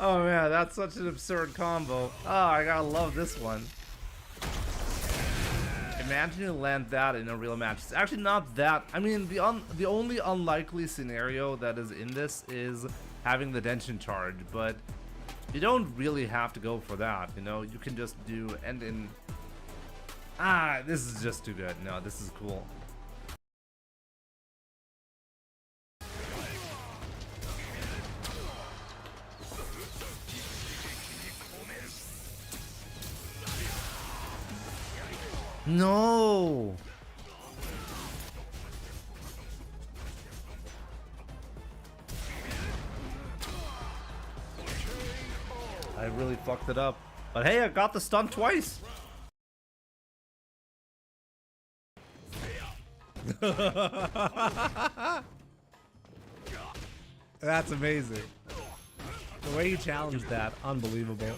Oh man, that's such an absurd combo. Oh, I gotta love this one. Imagine you land that in a real match. It's actually not that. I mean, the only unlikely scenario that is in this is having the Denshin charge, but you don't really have to go for that. You know, you can just do end in. Ah, this is just too good. No, this is cool. No. I really fucked it up. But hey, I got the stun twice. That's amazing. The way you challenged that, unbelievable.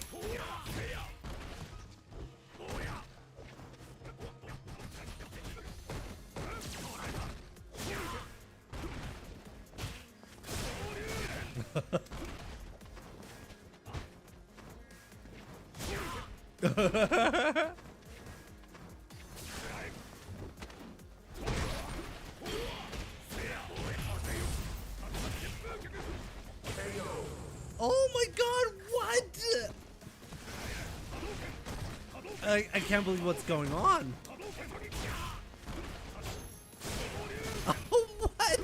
Oh my god, what? I can't believe what's going on. Oh, what?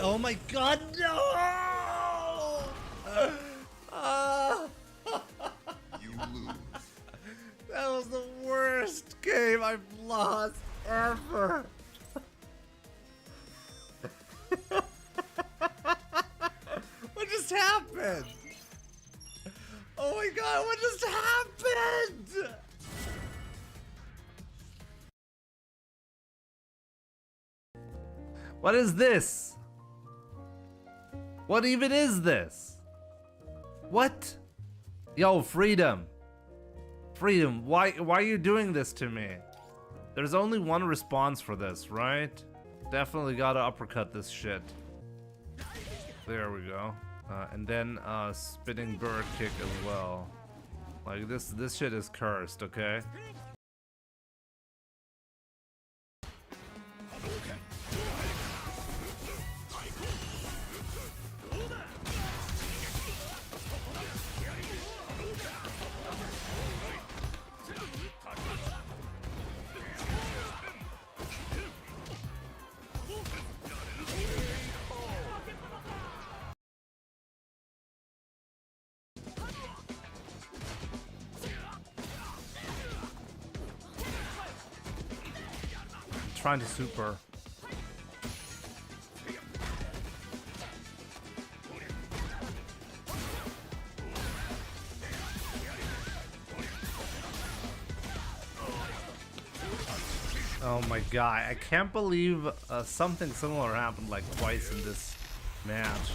Oh my god, no! You lose. That was the worst game I've lost ever. What just happened? Oh my god, what just happened? What is this? What even is this? What? Yo, Freedom. Freedom, why are you doing this to me? There's only one response for this, right? Definitely gotta uppercut this shit. There we go. And then spinning bird kick as well. Like this shit is cursed, okay? Trying to super. Oh my god, I can't believe something similar happened like twice in this match.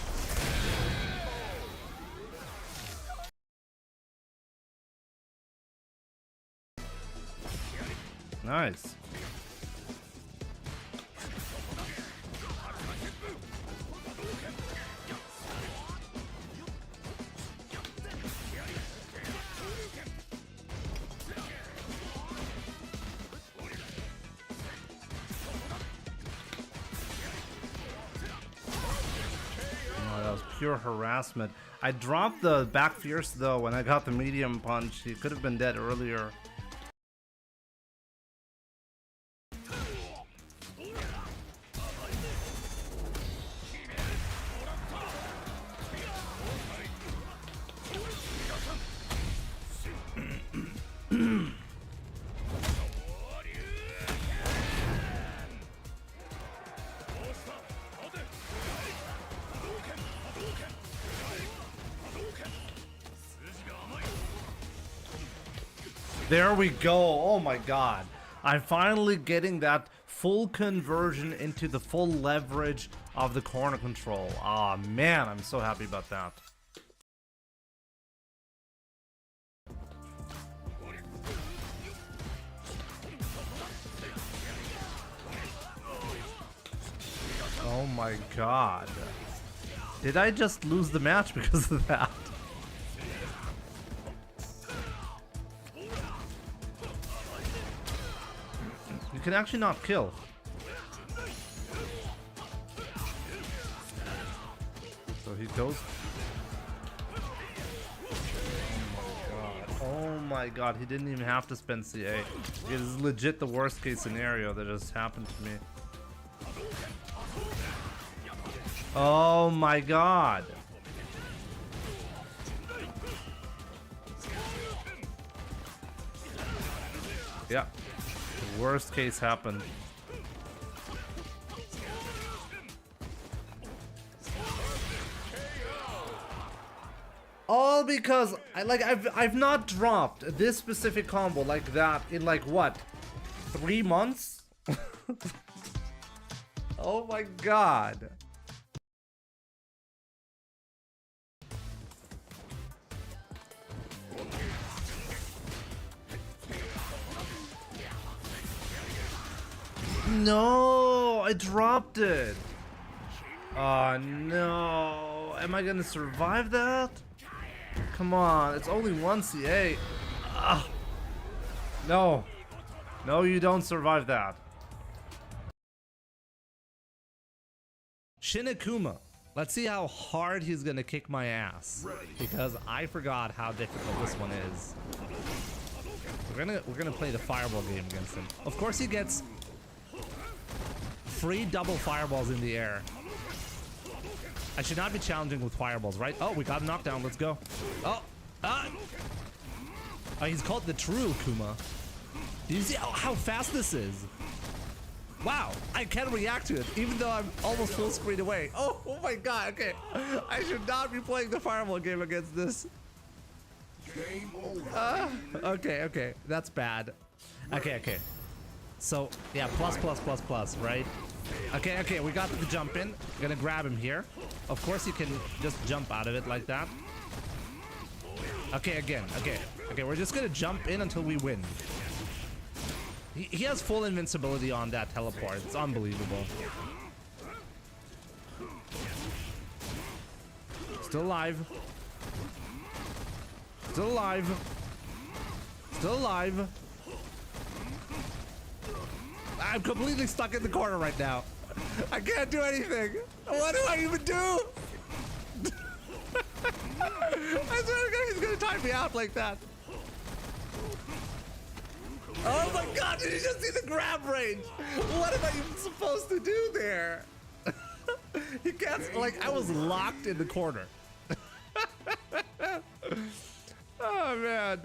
Nice. Pure harassment. I dropped the back fierce though when I got the medium punch. He could have been dead earlier. There we go. Oh my god. I'm finally getting that full conversion into the full leverage of the corner control. Ah, man, I'm so happy about that. Oh my god. Did I just lose the match because of that? You can actually not kill. So he goes. Oh my god, he didn't even have to spend CA. It is legit the worst case scenario that just happened to me. Oh my god. Yeah. The worst case happened. All because I've not dropped this specific combo like that in like what? 3 months? Oh my god. No, I dropped it. Oh no. Am I gonna survive that? Come on, it's only 1 CA. Ah. No. No, you don't survive that. Shinakuma. Let's see how hard he's gonna kick my ass. Because I forgot how difficult this one is. We're gonna play the fireball game against him. Of course he gets free double fireballs in the air. I should not be challenging with fireballs, right? Oh, we got a knockdown. Let's go. Oh, he's called the true Kuma. Do you see how fast this is? Wow, I can react to it, even though I'm almost full screen away. Oh my god, okay. I should not be playing the fireball game against this. Okay, that's bad. Okay. So, yeah, plus, right? Okay, we got the jump in. Gonna grab him here. Of course you can just jump out of it like that. Okay, again, okay, we're just gonna jump in until we win. He has full invincibility on that teleport. It's unbelievable. Still alive. Still alive. Still alive. I'm completely stuck in the corner right now. I can't do anything. What do I even do? I swear to God, he's gonna time me out like that. Oh my god, did you just see the grab range? What am I even supposed to do there? He can't, like, I was locked in the corner. Oh man.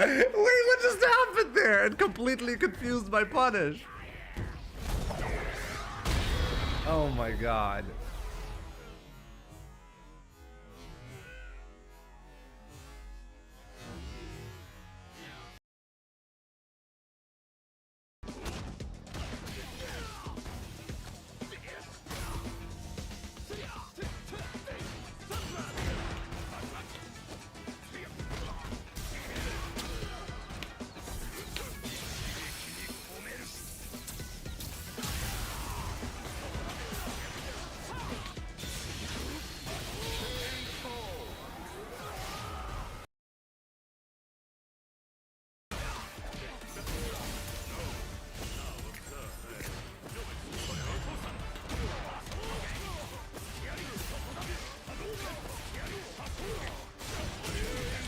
Wait, what just happened there? It completely confused my punish. Oh my god.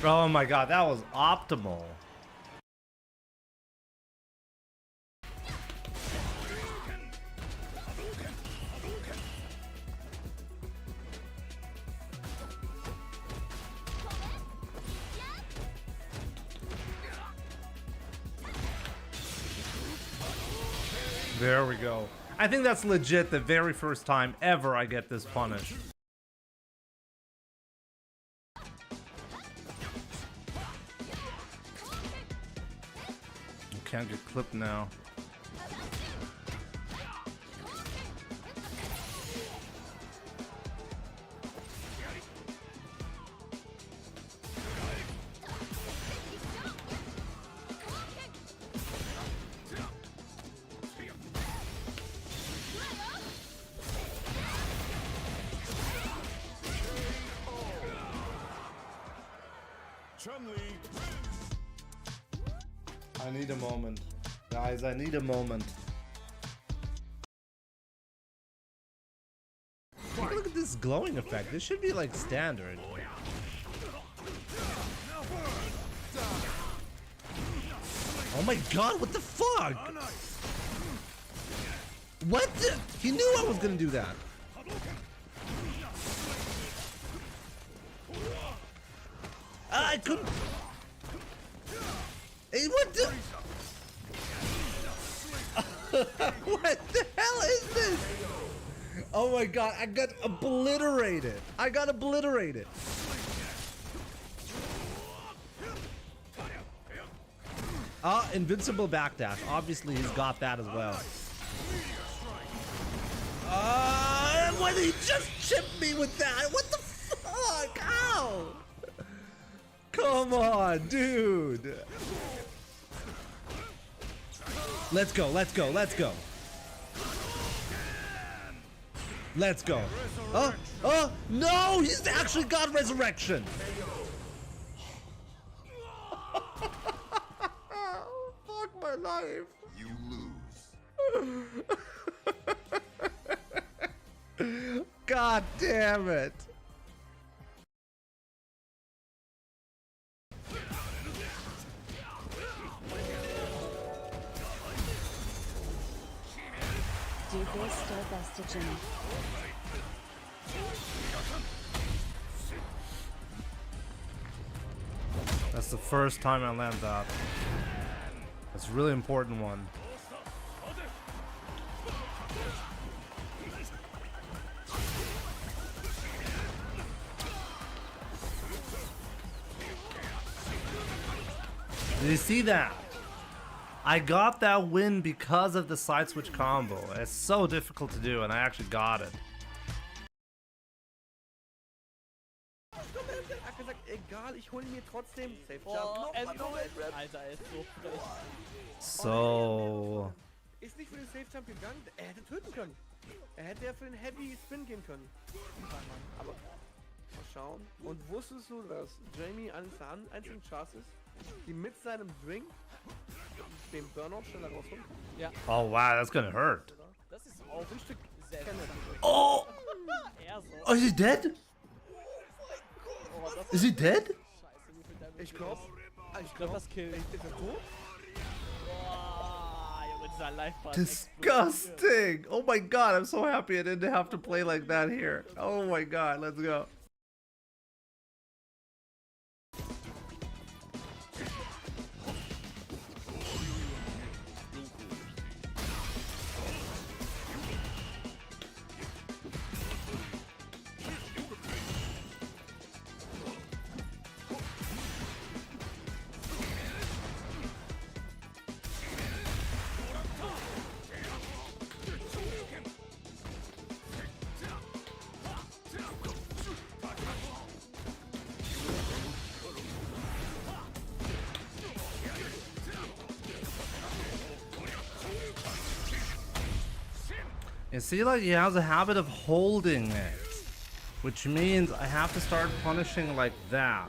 Oh my god, that was optimal. There we go. I think that's legit the very first time ever I get this punish. You can't get clipped now. I need a moment. Guys, I need a moment. Look at this glowing effect. This should be like standard. Oh my god, what the fuck? What the? He knew I was gonna do that. I couldn't. Hey, what the? What the hell is this? Oh my god, I got obliterated. I got obliterated. Invincible backdash. Obviously, he's got that as well. What did he just chip me with that? What the fuck? Ow! Come on, dude. Let's go, let's go, let's go. Let's go. Oh, no, he's actually got resurrection. Fuck my life. You lose. God damn it. Do this still best to Jimmy. That's the first time I land that. That's a really important one. Did you see that? I got that win because of the side switch combo. It's so difficult to do, and I actually got it. Egal, ich hole mir trotzdem Safe Jump. Alter, er ist so frech. So. Ist nicht für den Safe Jump gegangen, er hätte töten können. Er hätte ja für den Heavy Spin gehen können. Aber mal schauen. Und wusstest du, dass Jamie eines der einzigen Chars ist, die mit seinem Drink den Burnout schneller rauskommt? Ja. Oh wow, that's gonna hurt. Das ist auch ein Stück sehr Oh! eher so. Oh, is he dead? Oh, das Is he dead? Scheiße, wie viel Damage Ich glaube, das killt. ist er tot? Boah, Junge, dieser Live-Part. Disgusting! Oh my god, I'm so happy I didn't have to play like that here. Oh my god, let's go. You see, like, he has a habit of holding it, which means I have to start punishing like that.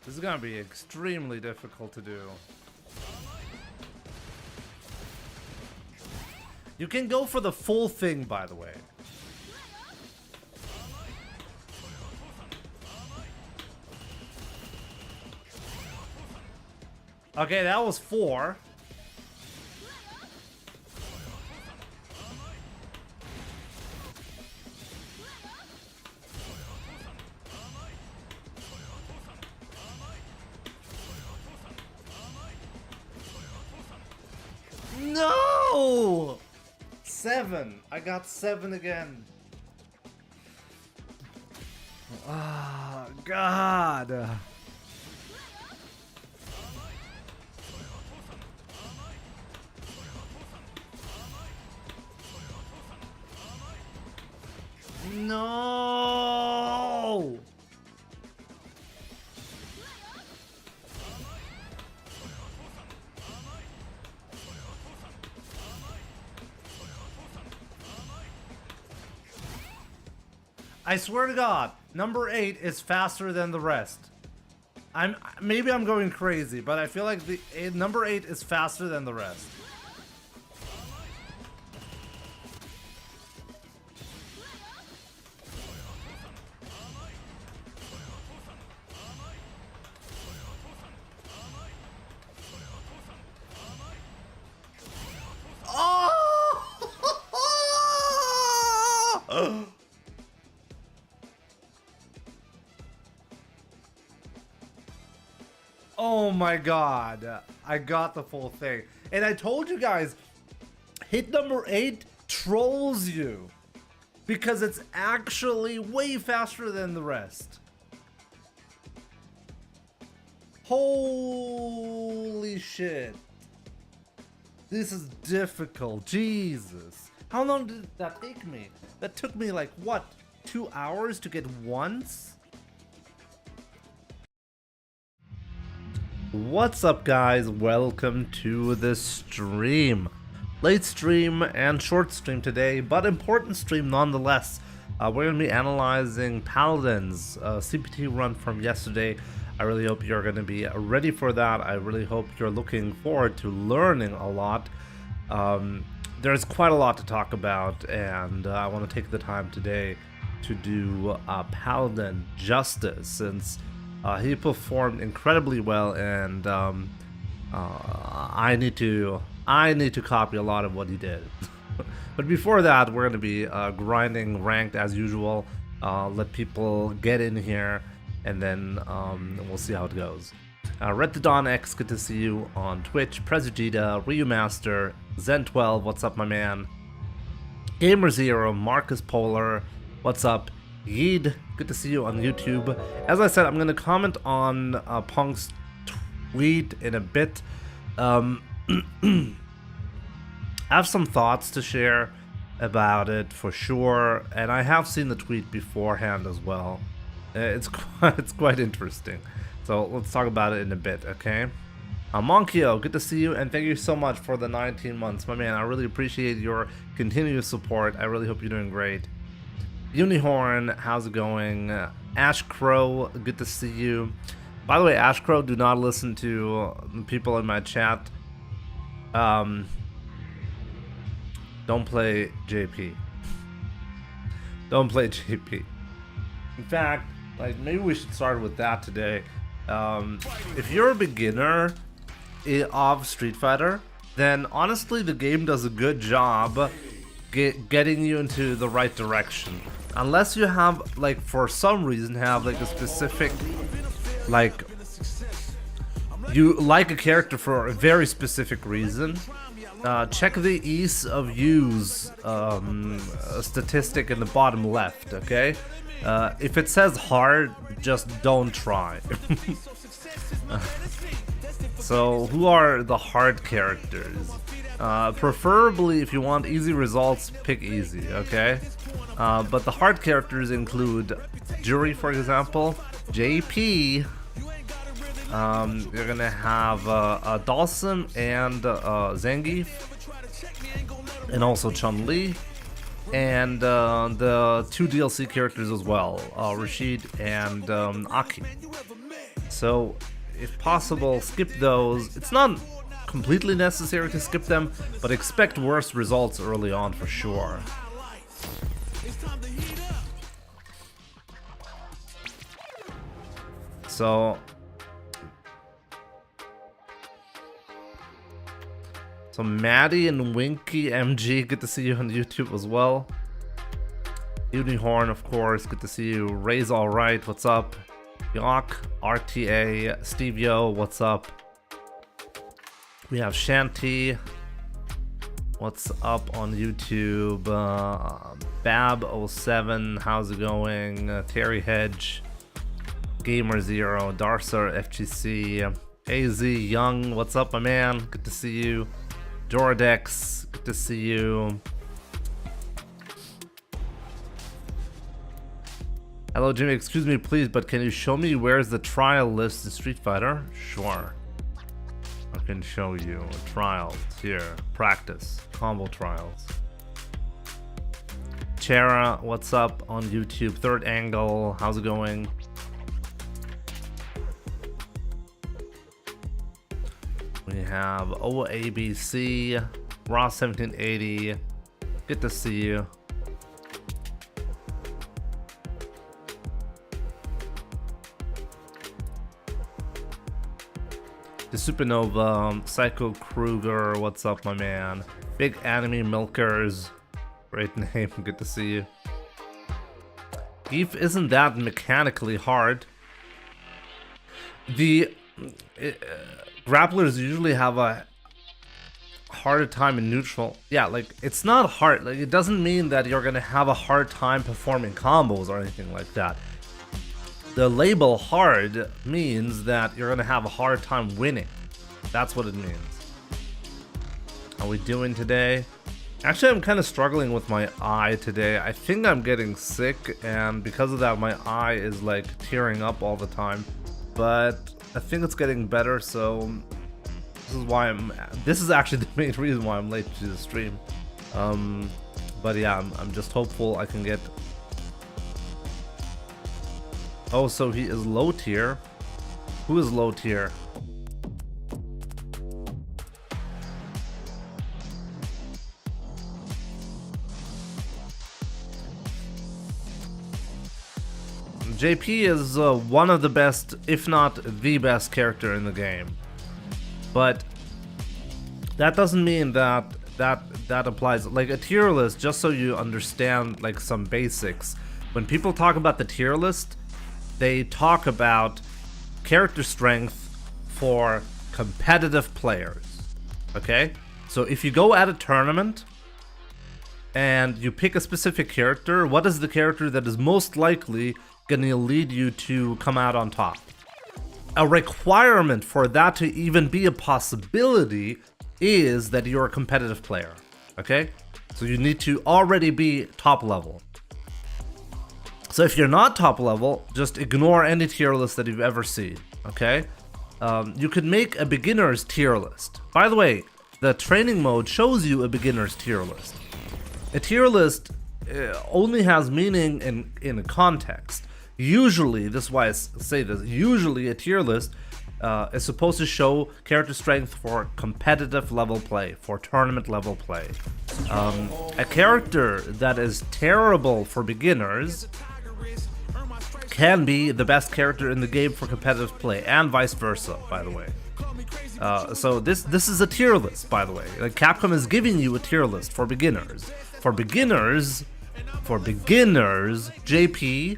This is gonna be extremely difficult to do. You can go for the full thing, by the way. Okay, that was 4. 7. I got 7 again. Ah, God. No. I swear to God, number 8 is faster than the rest. Maybe I'm going crazy, but I feel like the number 8 is faster than the rest. Oh! Oh my God, I got the full thing. And I told you guys, hit number 8 trolls you because it's actually way faster than the rest. Holy shit. This is difficult, Jesus. How long did that take me? That took me like, what, 2 hours to get once? What's up, guys? Welcome to the stream. Late stream and short stream today, but important stream nonetheless. We're going to be analyzing Paladin's CPT run from yesterday. I really hope you're going to be ready for that. I really hope you're looking forward to learning a lot. There's quite a lot to talk about, and I want to take the time today to do Paladin justice, since he performed incredibly well, and I need to copy a lot of what he did. But before that, we're going to be grinding ranked as usual. Let people get in here, and then we'll see how it goes. Red the Dawn X, good to see you on Twitch. Prezugita, Ryu Master, Zen12, what's up, my man? Gamer Zero, Marcus Polar, what's up? Yeed, good to see you on YouTube. As I said, I'm going to comment on Punk's tweet in a bit. I have some thoughts to share about it for sure, and I have seen the tweet beforehand as well. It's quite interesting. So let's talk about it in a bit, okay? Monkio, good to see you, and thank you so much for the 19 months. My man, I really appreciate your continuous support. I really hope you're doing great. Unihorn, how's it going? Ash Crow, good to see you. By the way, Ash Crow, do not listen to the people in my chat. Don't play JP. Don't play JP. In fact, like, maybe we should start with that today. If you're a beginner of Street Fighter, then honestly the game does a good job getting you into the right direction. Unless you have, like, for some reason have like a specific, like, you like a character for a very specific reason, check the ease of use statistic in the bottom left, okay? If it says hard, just don't try. So who are the hard characters? Preferably, if you want easy results, pick easy, okay? But the hard characters include Jury, for example, JP. You're gonna have Dawson and Zangief, and also Chun-Li, and the 2 DLC characters as well, Rashid and Aki. So, if possible, skip those. It's not completely necessary to skip them, but expect worse results early on for sure. So Maddie and Winky MG, good to see you on YouTube as well. Unihorn, of course, good to see you. Ray's alright, what's up? Yawk, RTA, Steve Yo, what's up? We have Shanty, What's up on YouTube? Bab07, how's it going? Terry Hedge, Gamer Zero, Darcer, FGC, AZ Young, what's up, my man? Good to see you. Jordex, good to see you. Hello, Jimmy. Excuse me, please, but can you show me where's the trial list in Street Fighter? Sure. I can show you trials here. Practice. Combo trials. Chera, what's up on YouTube? Third Angle, how's it going? We have OABC, Ross 1780. Good to see you. The Supernova, Psycho Kruger, what's up, my man? Big Anime Milkers, great name, good to see you. Geef isn't that mechanically hard. The grapplers usually have a harder time in neutral. Yeah, like, it's not hard. Like, it doesn't mean that you're gonna have a hard time performing combos or anything like that. The label hard means that you're gonna have a hard time winning. That's what it means. How we doing today? Actually, I'm kind of struggling with my eye today. I think I'm getting sick, and because of that, my eye is like tearing up all the time. But I think it's getting better, so this is why this is actually the main reason why I'm late to the stream. But yeah, I'm just hopeful I can get. Oh, so he is low tier. Who is low tier? JP is one of the best, if not the best character in the game. But that doesn't mean that applies. Like a tier list, just so you understand like some basics. When people talk about the tier list, they talk about character strength for competitive players, okay? So if you go at a tournament and you pick a specific character, what is the character that is most likely gonna lead you to come out on top? A requirement for that to even be a possibility is that you're a competitive player, okay? So you need to already be top level. So if you're not top level, just ignore any tier list that you've ever seen, okay? You could make a beginner's tier list. By the way, the training mode shows you a beginner's tier list. A tier list only has meaning in a context. Usually, this is why I say this, usually a tier list is supposed to show character strength for competitive level play, for tournament level play. A character that is terrible for beginners can be the best character in the game for competitive play, and vice versa, by the way. So this is a tier list, by the way. Like, Capcom is giving you a tier list for beginners. For beginners, JP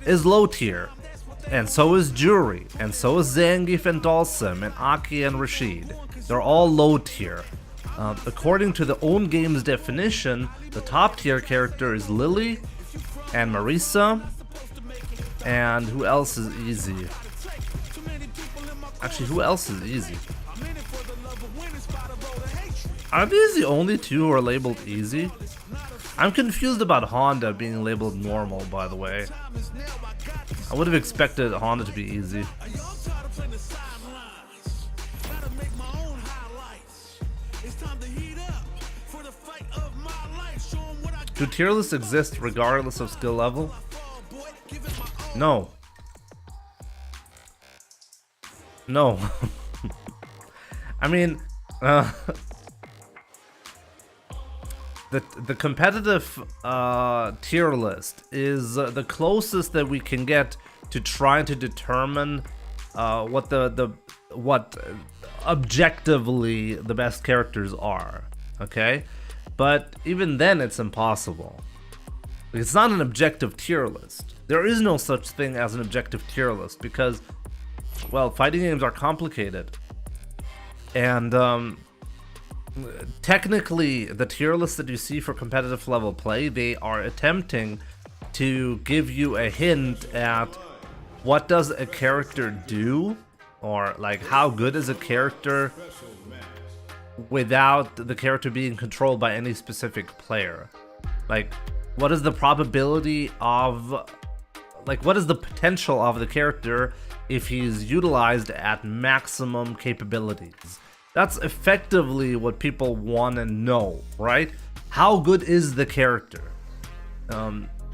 is low tier, and so is Jury, and so is Zangief and Dalsim, and Aki and Rashid. They're all low tier. According to the own game's definition, the top tier character is Lily and Marisa. And who else is easy? Actually, who else is easy? Are these the only two who are labeled easy? I'm confused about Honda being labeled normal, by the way. I would have expected Honda to be easy. Do tier lists exist regardless of skill level? No. No. I mean, the competitive tier list is the closest that we can get to trying to determine what what objectively the best characters are. Okay, but even then, it's impossible. It's not an objective tier list. There is no such thing as an objective tier list because, well, fighting games are complicated. And technically, the tier list that you see for competitive level play, they are attempting to give you a hint at what does a character do, or like how good is a character without the character being controlled by any specific player. Like, what is the probability of, like, what is the potential of the character if he's utilized at maximum capabilities? That's effectively what people want to know, right? How good is the character?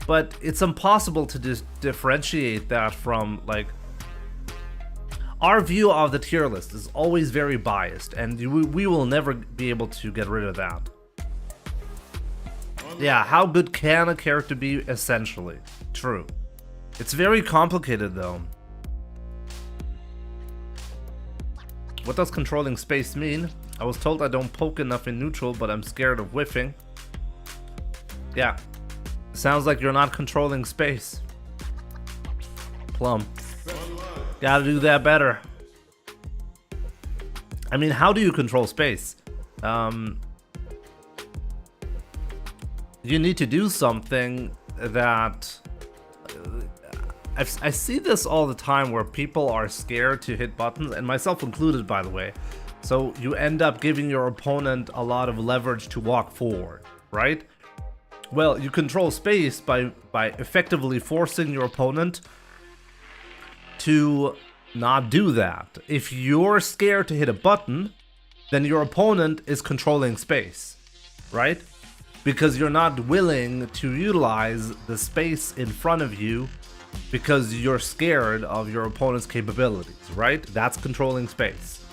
But it's impossible to differentiate that from, like, our view of the tier list is always very biased, and we will never be able to get rid of that. Yeah, how good can a character be, essentially? True. It's very complicated, though. What does controlling space mean? I was told I don't poke enough in neutral, but I'm scared of whiffing. Yeah. Sounds like you're not controlling space. Plum. Gotta do that better. I mean, how do you control space? You need to do something that... I see this all the time where people are scared to hit buttons, and myself included, by the way. So you end up giving your opponent a lot of leverage to walk forward, right? Well, you control space by effectively forcing your opponent to not do that. If you're scared to hit a button, then your opponent is controlling space, right? Because you're not willing to utilize the space in front of you because you're scared of your opponent's capabilities, right? That's controlling space.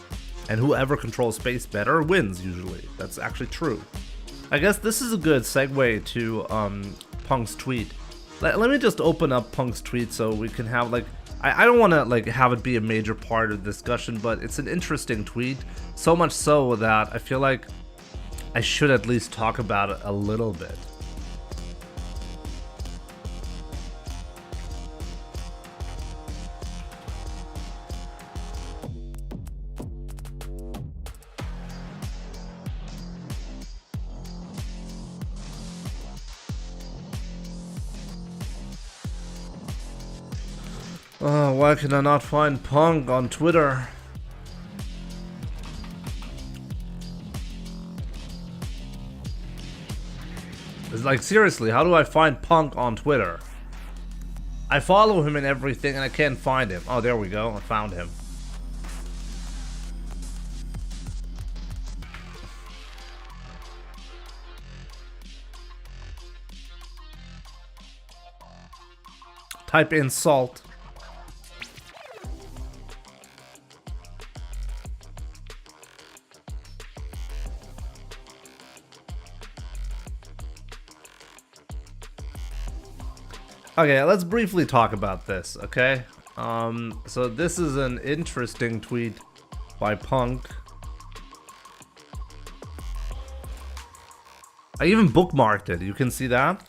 And whoever controls space better wins, usually. That's actually true. I guess this is a good segue to Punk's tweet. Let me just open up Punk's tweet so we can have, like, I don't want to, like, have it be a major part of the discussion, but it's an interesting tweet. So much so that I feel like I should at least talk about it a little bit. Why can I not find Punk on Twitter? It's like, seriously, how do I find Punk on Twitter? I follow him and everything and I can't find him. Oh, there we go. I found him. Type in salt. Okay, let's briefly talk about this, okay? So this is an interesting tweet by Punk. I even bookmarked it, you can see that?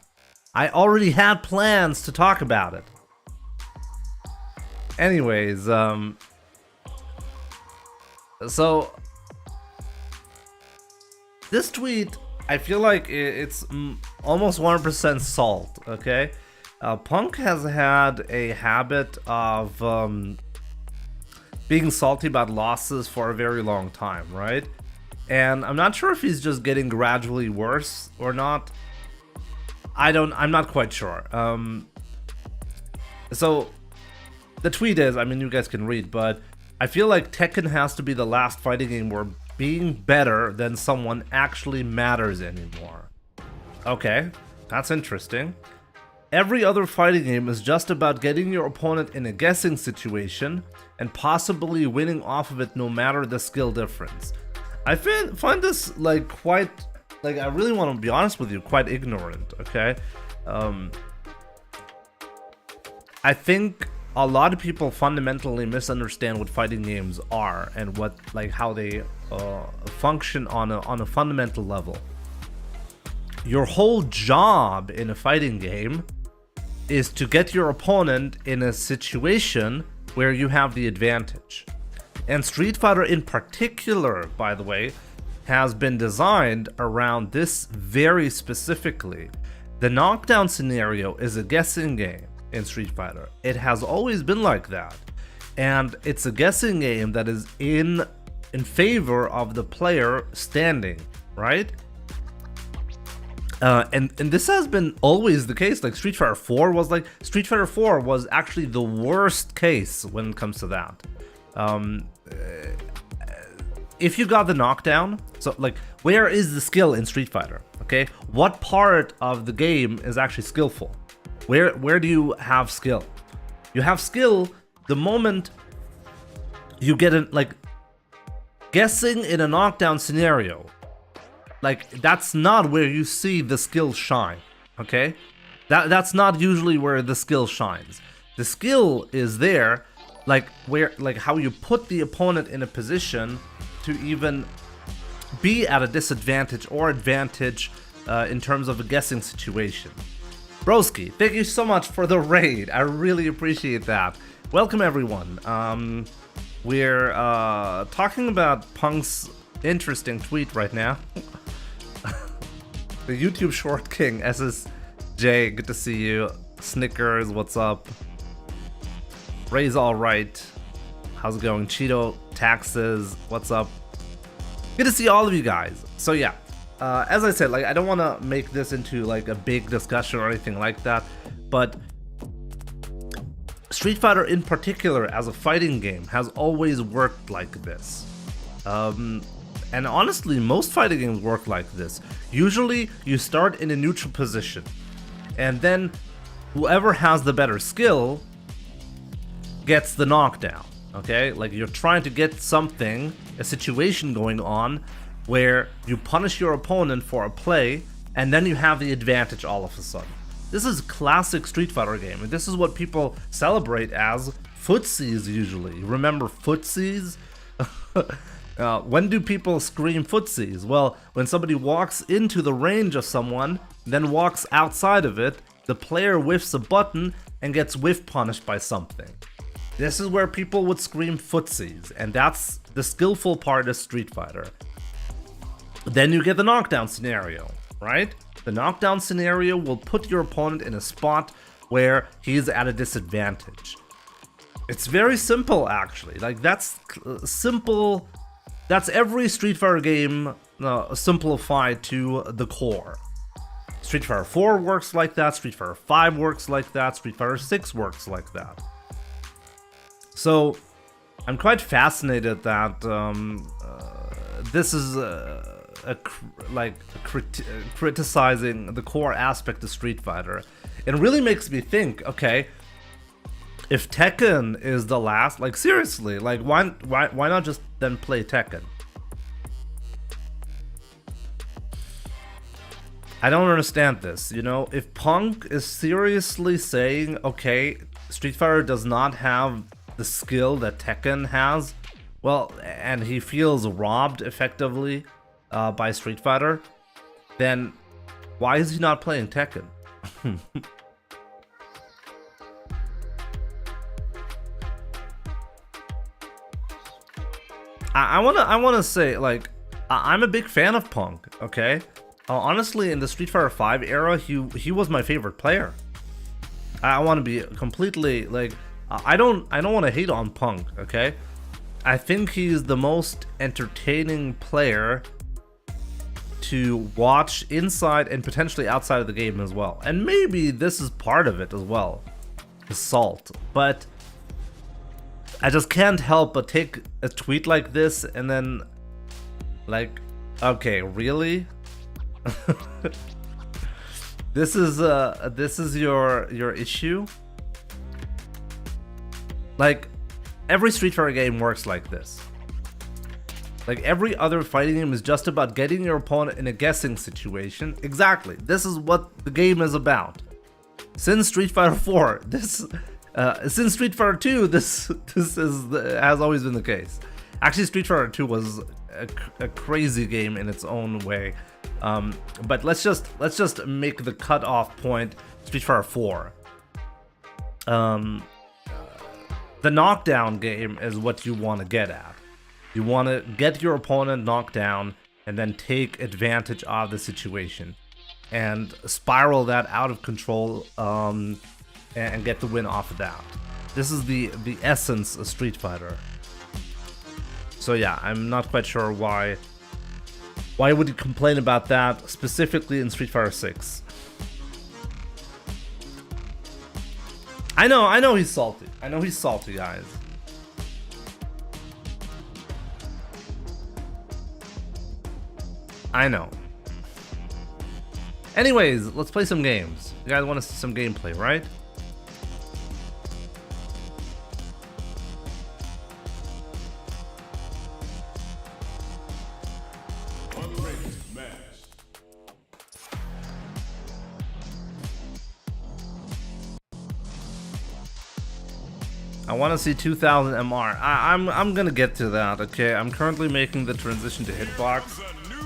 I already had plans to talk about it. Anyways, so this tweet, I feel like it's almost 100% salt, okay? Punk has had a habit of being salty about losses for a very long time, right? And I'm not sure if he's just getting gradually worse or not. I'm not quite sure. So the tweet is, I mean, you guys can read, but I feel like Tekken has to be the last fighting game where being better than someone actually matters anymore. Okay, that's interesting. Every other fighting game is just about getting your opponent in a guessing situation and possibly winning off of it no matter the skill difference. I find this, like, quite, like, I really want to be honest with you, quite ignorant, okay? I think a lot of people fundamentally misunderstand what fighting games are and what, like, how they function on a fundamental level. Your whole job in a fighting game is to get your opponent in a situation where you have the advantage. And Street Fighter in particular, by the way, has been designed around this very specifically. The knockdown scenario is a guessing game in Street Fighter. It has always been like that. And it's a guessing game that is in favor of the player standing, right? And this has been always the case. Like Street Fighter 4 was actually the worst case when it comes to that. If you got the knockdown, so like, where is the skill in Street Fighter? Okay, what part of the game is actually skillful? Where do you have skill? You have skill the moment you get in, like, guessing in a knockdown scenario. Like, that's not where you see the skill shine. Okay, that's not usually where the skill shines. The skill is there, like how you put the opponent in a position to even be at a disadvantage or advantage in terms of a guessing situation. Broski, thank you so much for the raid. I really appreciate that. Welcome everyone. We're talking about Punk's interesting tweet right now. The YouTube Short King, SSJ, good to see you. Snickers, what's up? Ray's alright. How's it going? Cheeto Taxes, what's up? Good to see all of you guys. So yeah, as I said, like, I don't want to make this into like a big discussion or anything like that, but Street Fighter in particular as a fighting game has always worked like this. And honestly, most fighting games work like this. Usually, you start in a neutral position, and then whoever has the better skill gets the knockdown, okay? Like, you're trying to get something, a situation going on, where you punish your opponent for a play, and then you have the advantage all of a sudden. This is classic Street Fighter game, and this is what people celebrate as footsies usually. Remember footsies? When do people scream footsies? Well, when somebody walks into the range of someone, then walks outside of it, the player whiffs a button and gets whiff punished by something. This is where people would scream footsies, and that's the skillful part of Street Fighter. Then you get the knockdown scenario, right? The knockdown scenario will put your opponent in a spot where he's at a disadvantage. It's very simple, actually. Like, that's simple. That's every Street Fighter game simplified to the core. Street Fighter 4 works like that, Street Fighter 5 works like that, Street Fighter 6 works like that. So, I'm quite fascinated that this is criticizing the core aspect of Street Fighter. It really makes me think, okay, if Tekken is the last, like, seriously, like, why not just then play Tekken? I don't understand this, you know? If Punk is seriously saying, okay, Street Fighter does not have the skill that Tekken has, well, and he feels robbed effectively by Street Fighter, then why is he not playing Tekken? I wanna say, like, I'm a big fan of Punk, okay? Honestly, in the Street Fighter 5 era, he was my favorite player. I want to be completely, like, I don't want to hate on Punk, okay? I think he's the most entertaining player to watch inside and potentially outside of the game as well. And maybe this is part of it as well, Assault. But I just can't help but take a tweet like this and then, like, okay, really? This is your issue? Like, every Street Fighter game works like this. Like, every other fighting game is just about getting your opponent in a guessing situation. Exactly. This is what the game is about. Since Street Fighter 4, since Street Fighter 2, this has always been the case. Actually, Street Fighter 2 was a crazy game in its own way. But let's just make the cutoff point Street Fighter 4. The knockdown game is what you want to get at. You want to get your opponent knocked down and then take advantage of the situation and spiral that out of control, and get the win off of that. This is the essence of Street Fighter. So yeah, I'm not quite sure why would you complain about that specifically in Street Fighter 6. I know he's salty. I know he's salty, guys. I know. Anyways, let's play some games. You guys want to see some gameplay, right? I want to see 2000 MR. I'm gonna get to that, okay? I'm currently making the transition to hitbox,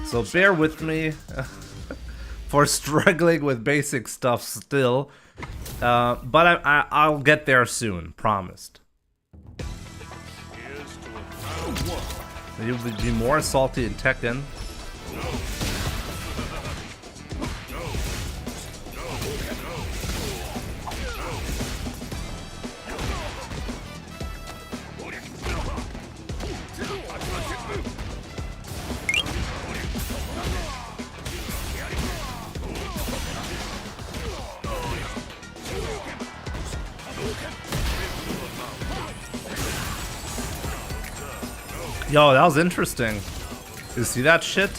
so bear with me for struggling with basic stuff still. But I'll get there soon, promised. You'll be more salty in Tekken. Yo, that was interesting. You see that shit?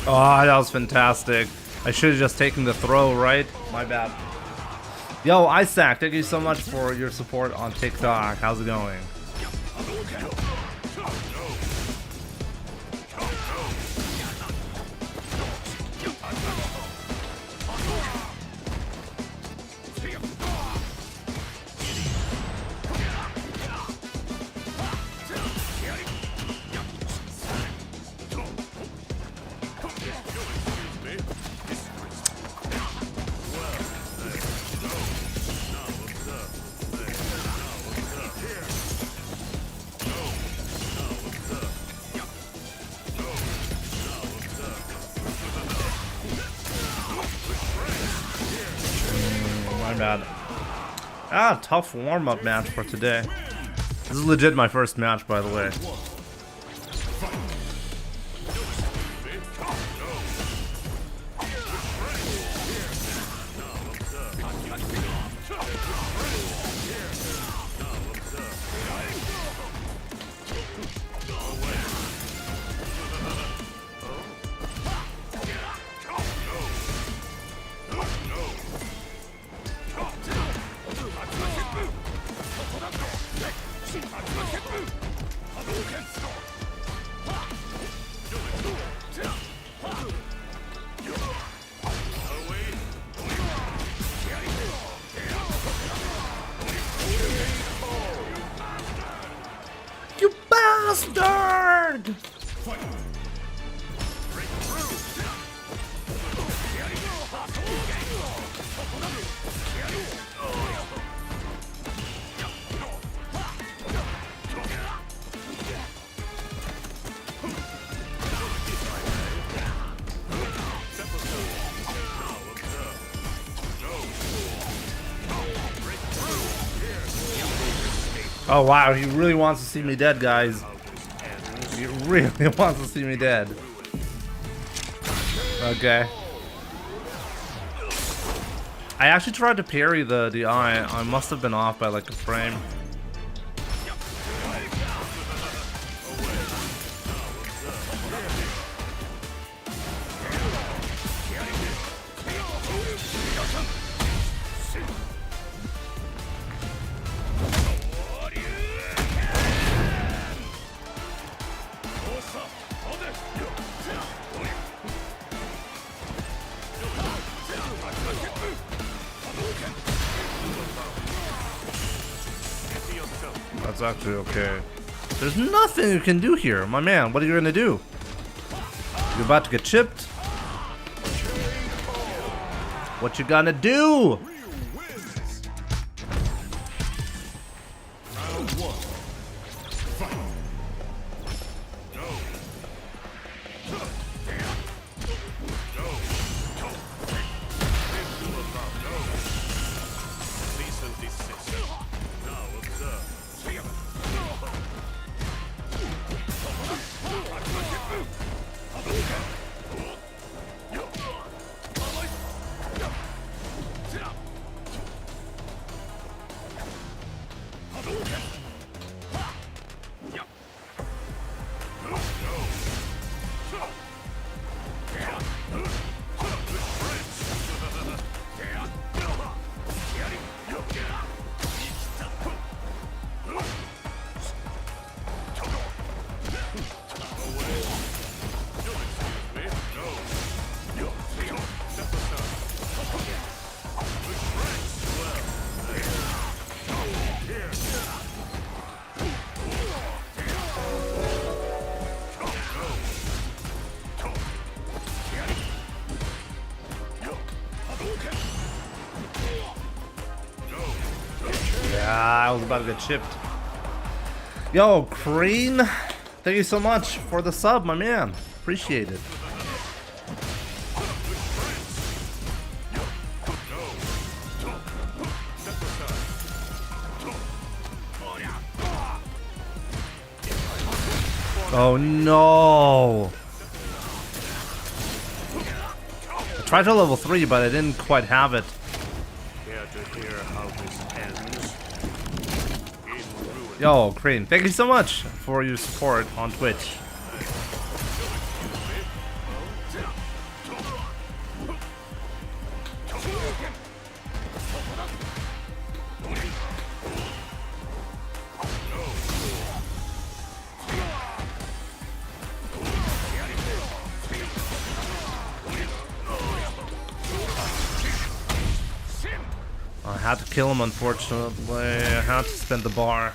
Oh, that was fantastic. I should have just taken the throw, right? My bad. Yo, Isaac, thank you so much for your support on TikTok. How's it going? Bad. Ah, tough warm-up match for today. This is legit my first match, by the way. You bastard! Oh wow, he really wants to see me dead, guys. He really wants to see me dead. Okay. I actually tried to parry the eye. I must have been off by like a frame. That's actually okay. There's nothing you can do here, my man. What are you gonna do? You're about to get chipped? What you gonna do? I was about to get chipped. Yo, Crane, thank you so much for the sub, my man. Appreciate it. Oh no! I tried to level 3, but I didn't quite have it. Yo, Crane, thank you so much for your support on Twitch. I had to kill him, unfortunately. I had to spend the bar.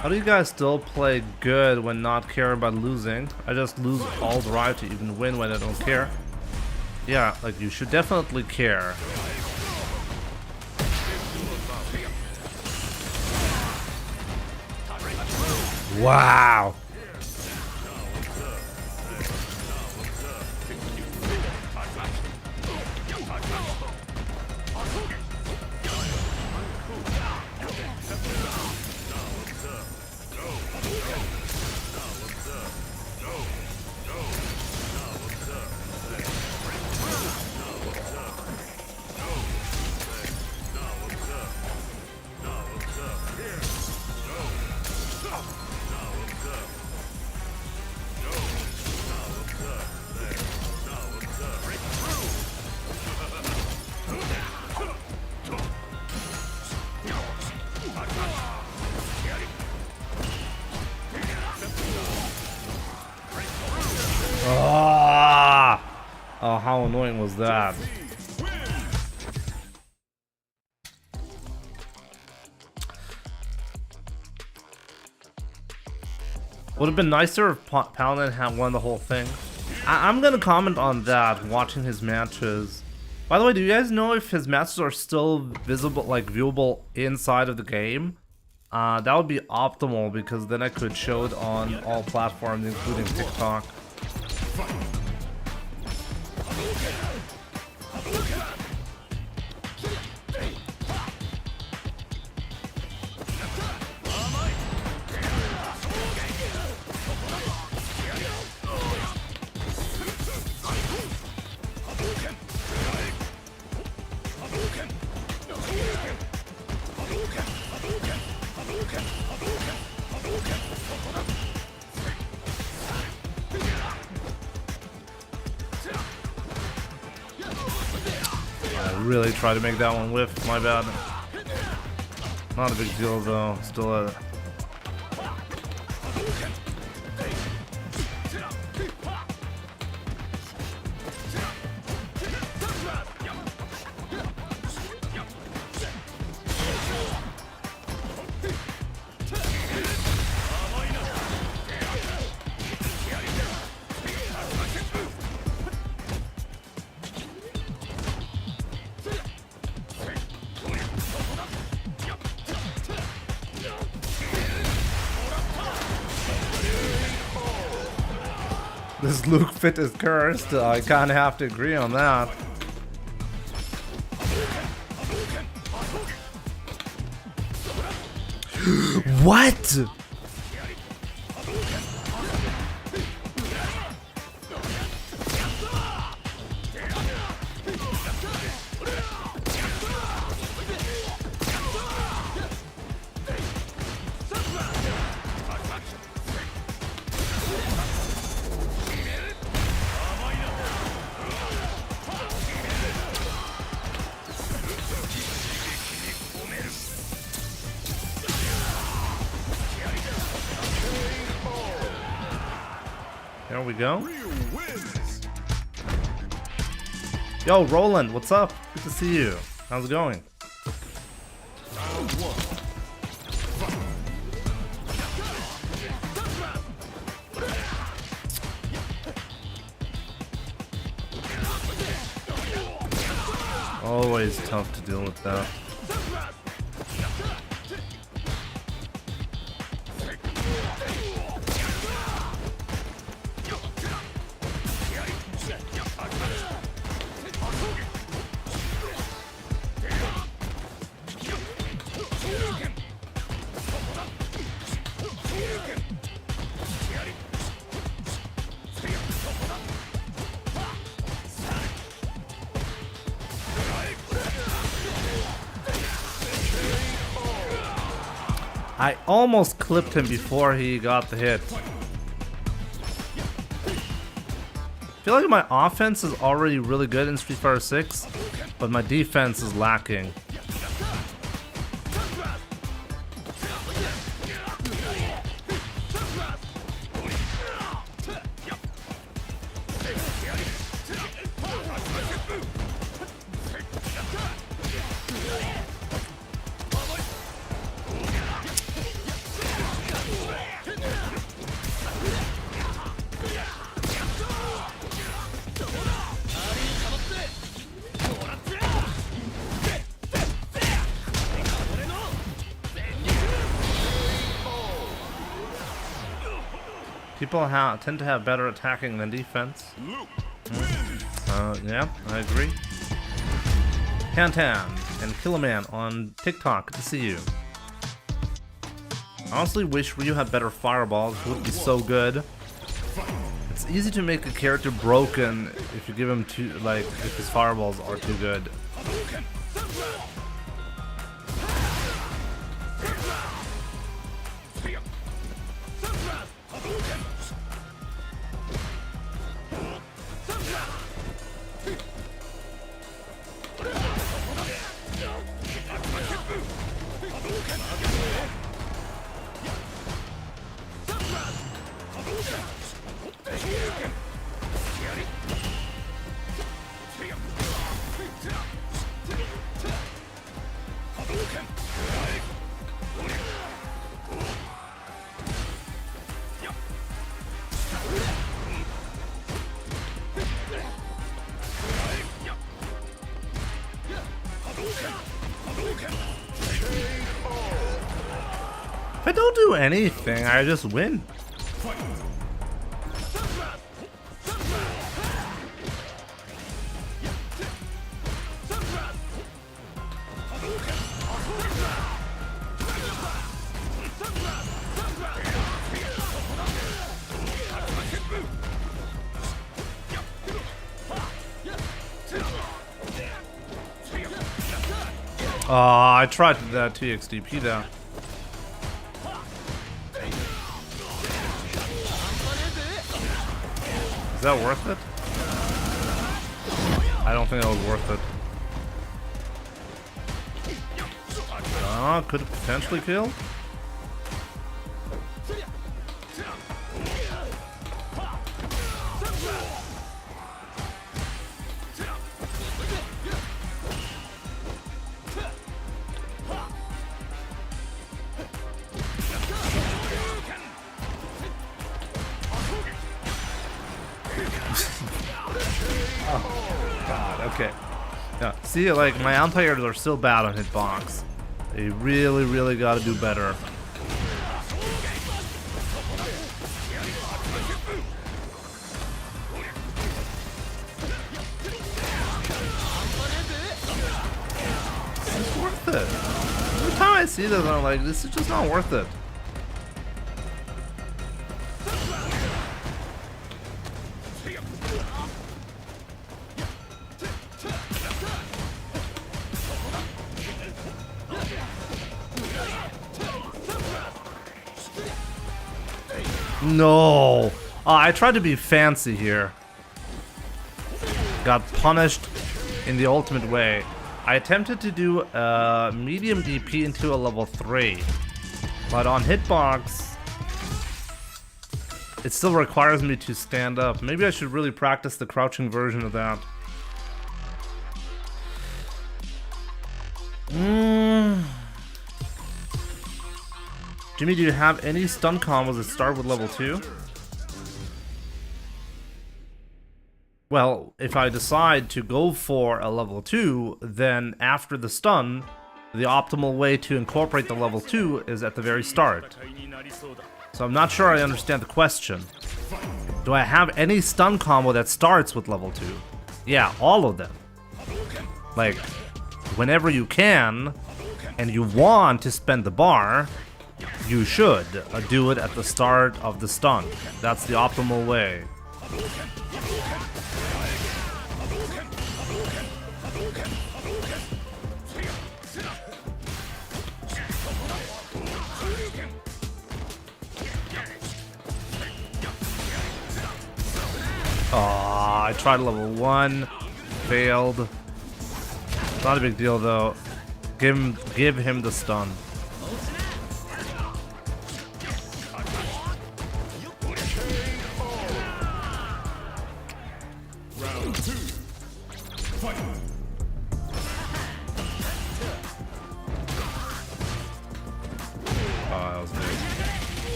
How do you guys still play good when not care about losing? I just lose all the right to even win when I don't care. Yeah, like you should definitely care. Wow. Oh, how annoying was that? Would have been nicer if Paladin had won the whole thing. I'm gonna comment on that, watching his matches. By the way, do you guys know if his matches are still visible, like viewable inside of the game? That would be optimal, because then I could show it on all platforms, including TikTok. Really try to make that one whiff, my bad. Not a big deal though, still a... This Luke fit is cursed. I kind of have to agree on that. What? There we go. Yo, Roland, what's up? Good to see you. How's it going? Always tough to deal with that. I almost clipped him before he got the hit. I feel like my offense is already really good in Street Fighter 6, but my defense is lacking. People tend to have better attacking than defense. Yeah, I agree. Tantan and Killaman on TikTok. Good to see you. I honestly wish Ryu had better fireballs. It would be so good. It's easy to make a character broken if you give him too, like, if his fireballs are too good. If I don't do anything, I just win. Oh, I tried that TXDP there. Is that worth it? I don't think that was worth it. Could have potentially killed. Okay. Yeah. See, like, my anti-airs are still bad on hitbox. They really, really gotta do better. I see this, I'm like, this is just not worth it. No! I tried to be fancy here. Got punished in the ultimate way. I attempted to do a medium DP into a level 3. But on hitbox, it still requires me to stand up. Maybe I should really practice the crouching version of that. Jimmy, do you have any stun combos that start with level 2? Well, if I decide to go for a level 2, then after the stun, the optimal way to incorporate the level 2 is at the very start. So I'm not sure I understand the question. Do I have any stun combo that starts with level 2? Yeah, all of them. Like, whenever you can, and you want to spend the bar, you should do it at the start of the stun. That's the optimal way. Aw, I tried level 1, failed. Not a big deal though. Give him the stun. That was good.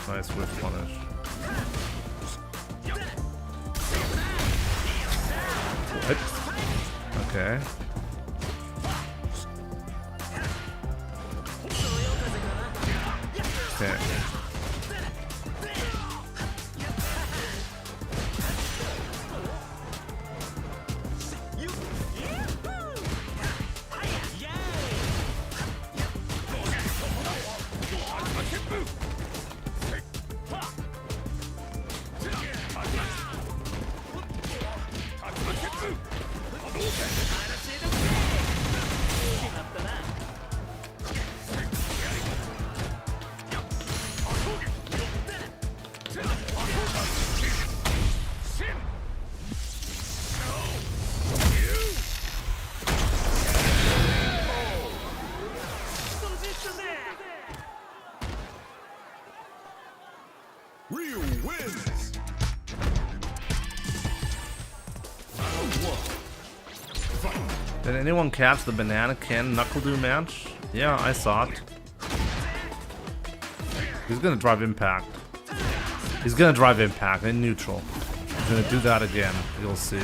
Nice whiff punish. What? Okay. Okay. Ryu wins. Did anyone catch the banana can knuckle do match? Yeah, I saw it. He's gonna drive impact. He's gonna drive impact in neutral. He's gonna do that again. You'll see.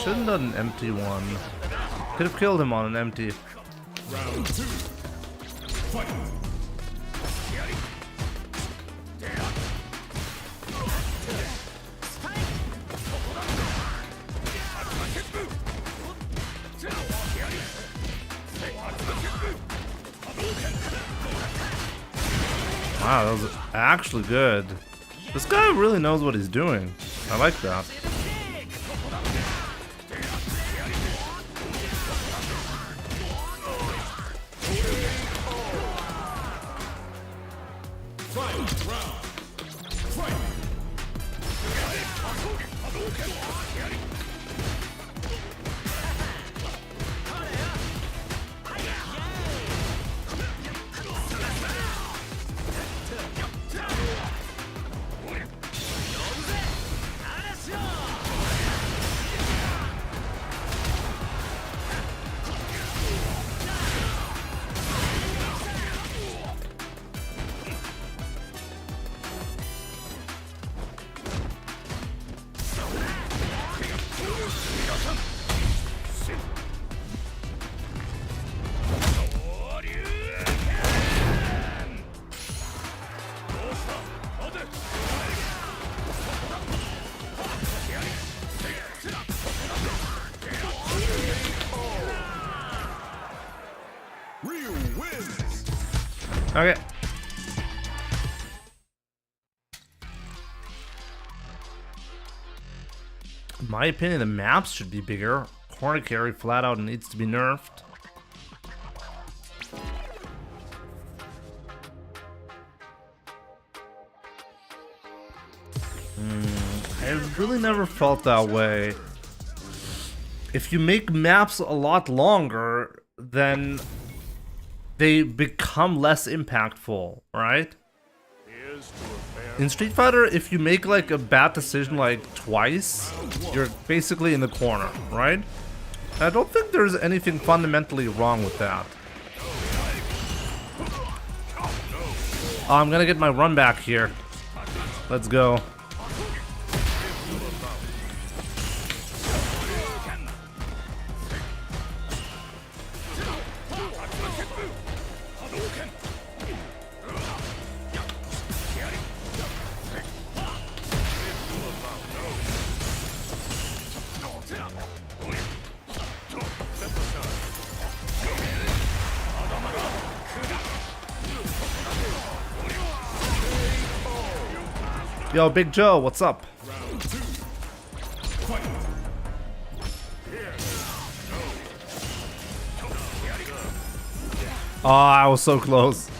Shouldn't have done an empty one. Could have killed him on an empty. Round 2. Fight. Wow, that was actually good. This guy really knows what he's doing. I like that. Okay. In my opinion, the maps should be bigger. Corner carry flat out needs to be nerfed. I really never felt that way. If you make maps a lot longer, then they become less impactful, right? In Street Fighter, if you make like a bad decision like twice, you're basically in the corner, right? I don't think there's anything fundamentally wrong with that. Oh, I'm gonna get my run back here. Let's go. Yo, Big Joe, what's up? Oh, I was so close.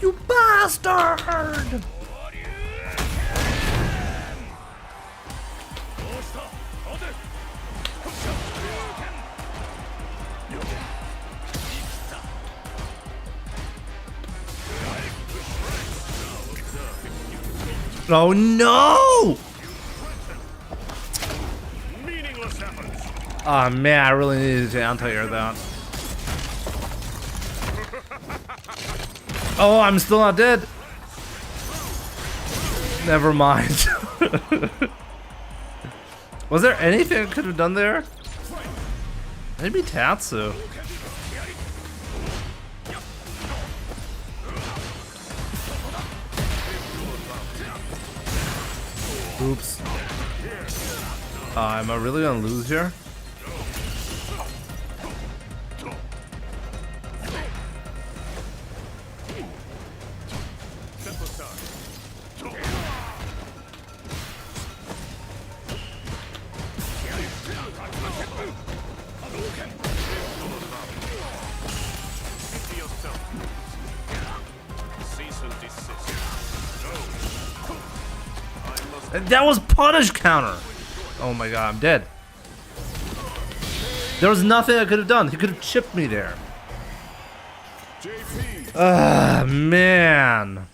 You bastard! Oh no! Ah man, I really needed to anti-air that. Oh, I'm still not dead. Never mind. Was there anything I could have done there? Maybe Tatsu. Oops. Am I really gonna lose here? That was punish counter. Oh my god, I'm dead. There was nothing I could have done. He could have chipped me there. Ah, man.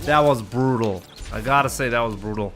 That was brutal. I gotta say that was brutal.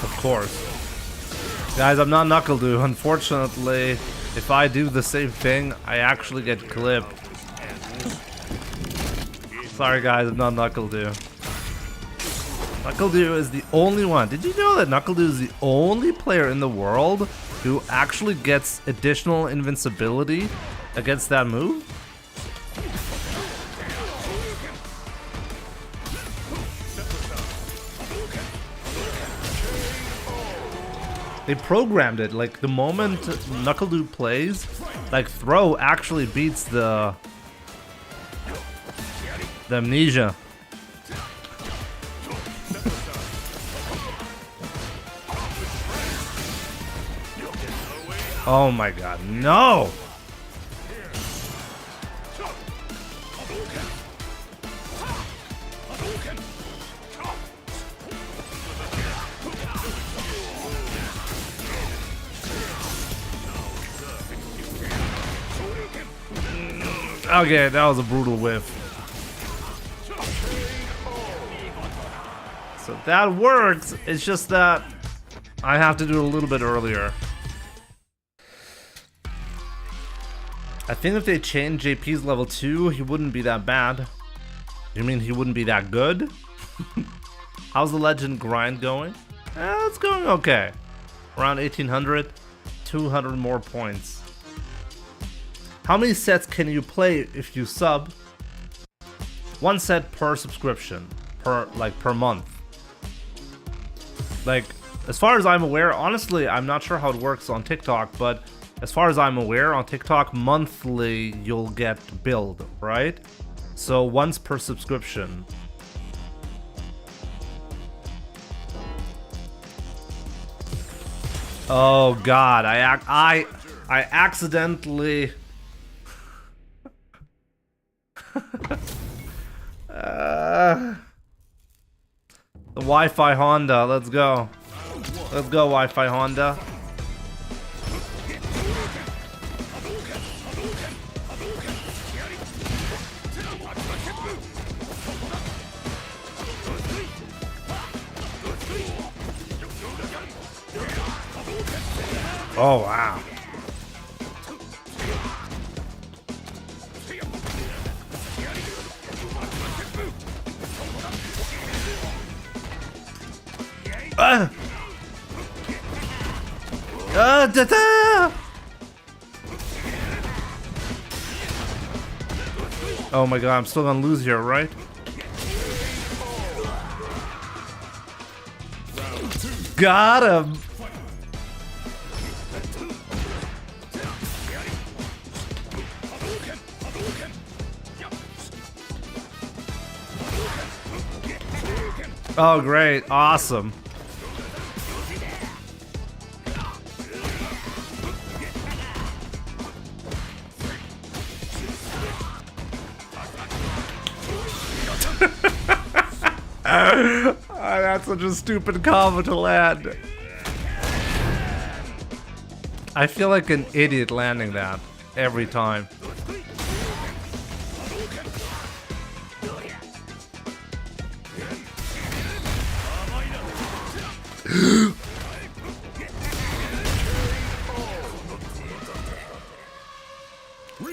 Of course. Guys, I'm not Knuckle Dude. Unfortunately, if I do the same thing, I actually get clipped. Sorry guys, I'm not Knuckle-Doo. Knuckle-Doo is the only one. Did you know that Knuckle-Doo is the only player in the world who actually gets additional invincibility against that move? They programmed it, like the moment Knuckle-Doo plays, like throw actually beats the amnesia. Oh my god, no! Okay, that was a brutal whiff. So that works, it's just that I have to do it a little bit earlier. I think if they change JP's level 2, he wouldn't be that bad. You mean he wouldn't be that good? How's the legend grind going? It's going okay. Around 1800, 200 more points. How many sets can you play if you sub? 1 set per subscription, per month. Like, as far as I'm aware, honestly, I'm not sure how it works on TikTok, but as far as I'm aware, on TikTok, monthly you'll get billed, right? So once per subscription. Oh god, I accidentally the Wi-Fi Honda, let's go. Let's go, Wi-Fi Honda. Oh, wow. Da-da! Oh my god, I'm still gonna lose here, right? Got him! Oh great, awesome. That's such a stupid combo to land. I feel like an idiot landing that every time.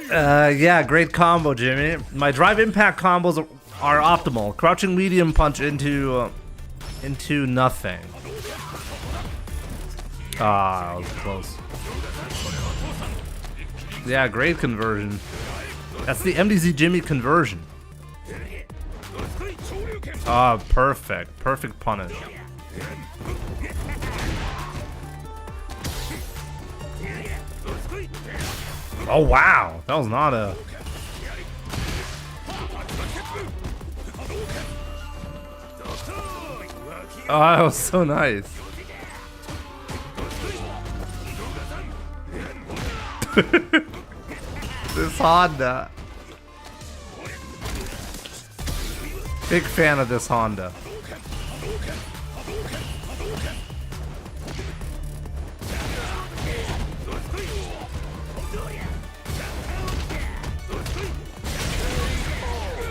Yeah, great combo, Jimmy. My drive impact combos are optimal. Crouching medium punch into nothing. Ah, that was close. Yeah, great conversion. That's the MDZ Jimmy conversion. Ah, perfect. Perfect punish. Oh wow, that was not a... Oh, that was so nice. This Honda. Big fan of this Honda.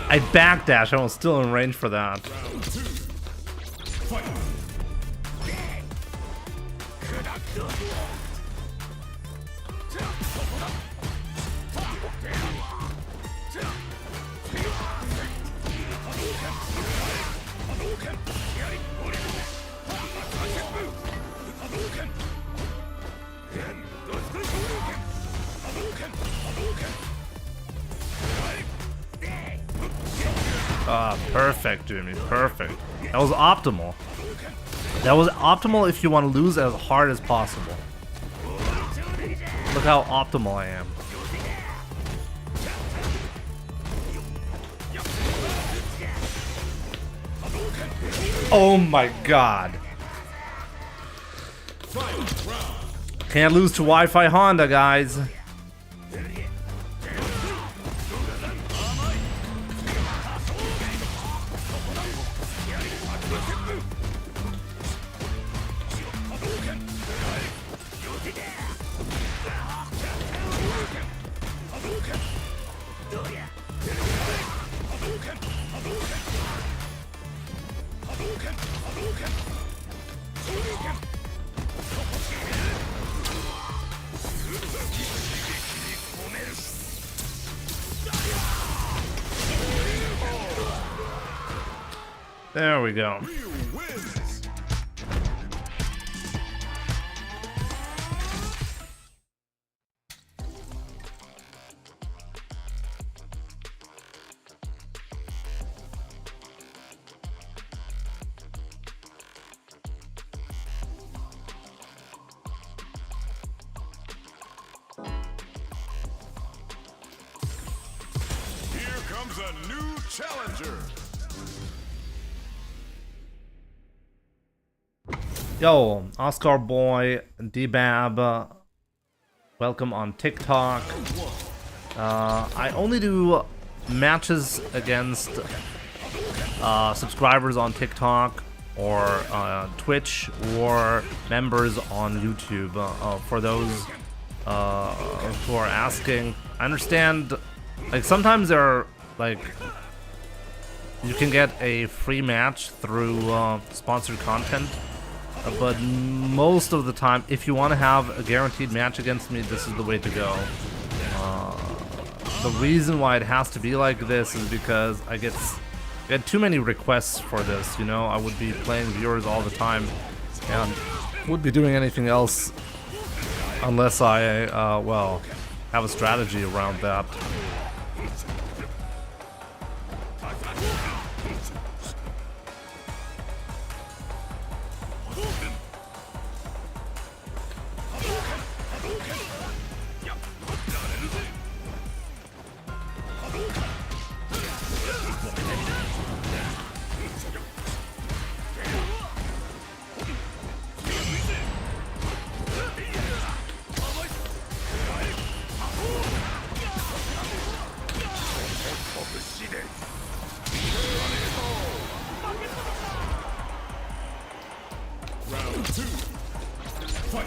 I backdash, I was still in range for that. perfect, Jimmy, perfect. That was optimal. That was optimal if you want to lose as hard as possible. Look how optimal I am. Oh my god. Can't lose to Wi-Fi Honda, guys. There we go. Here comes a new challenger. Yo, Oscar Boy, D-Bab, welcome on TikTok. I only do matches against subscribers on TikTok or Twitch or members on YouTube. For those who are asking, I understand, like, sometimes there are, like, you can get a free match through sponsored content. But most of the time, if you want to have a guaranteed match against me, this is the way to go. The reason why it has to be like this is because I get too many requests for this, you know? I would be playing viewers all the time and wouldn't be doing anything else unless I, well, have a strategy around that. Round 2. Fight.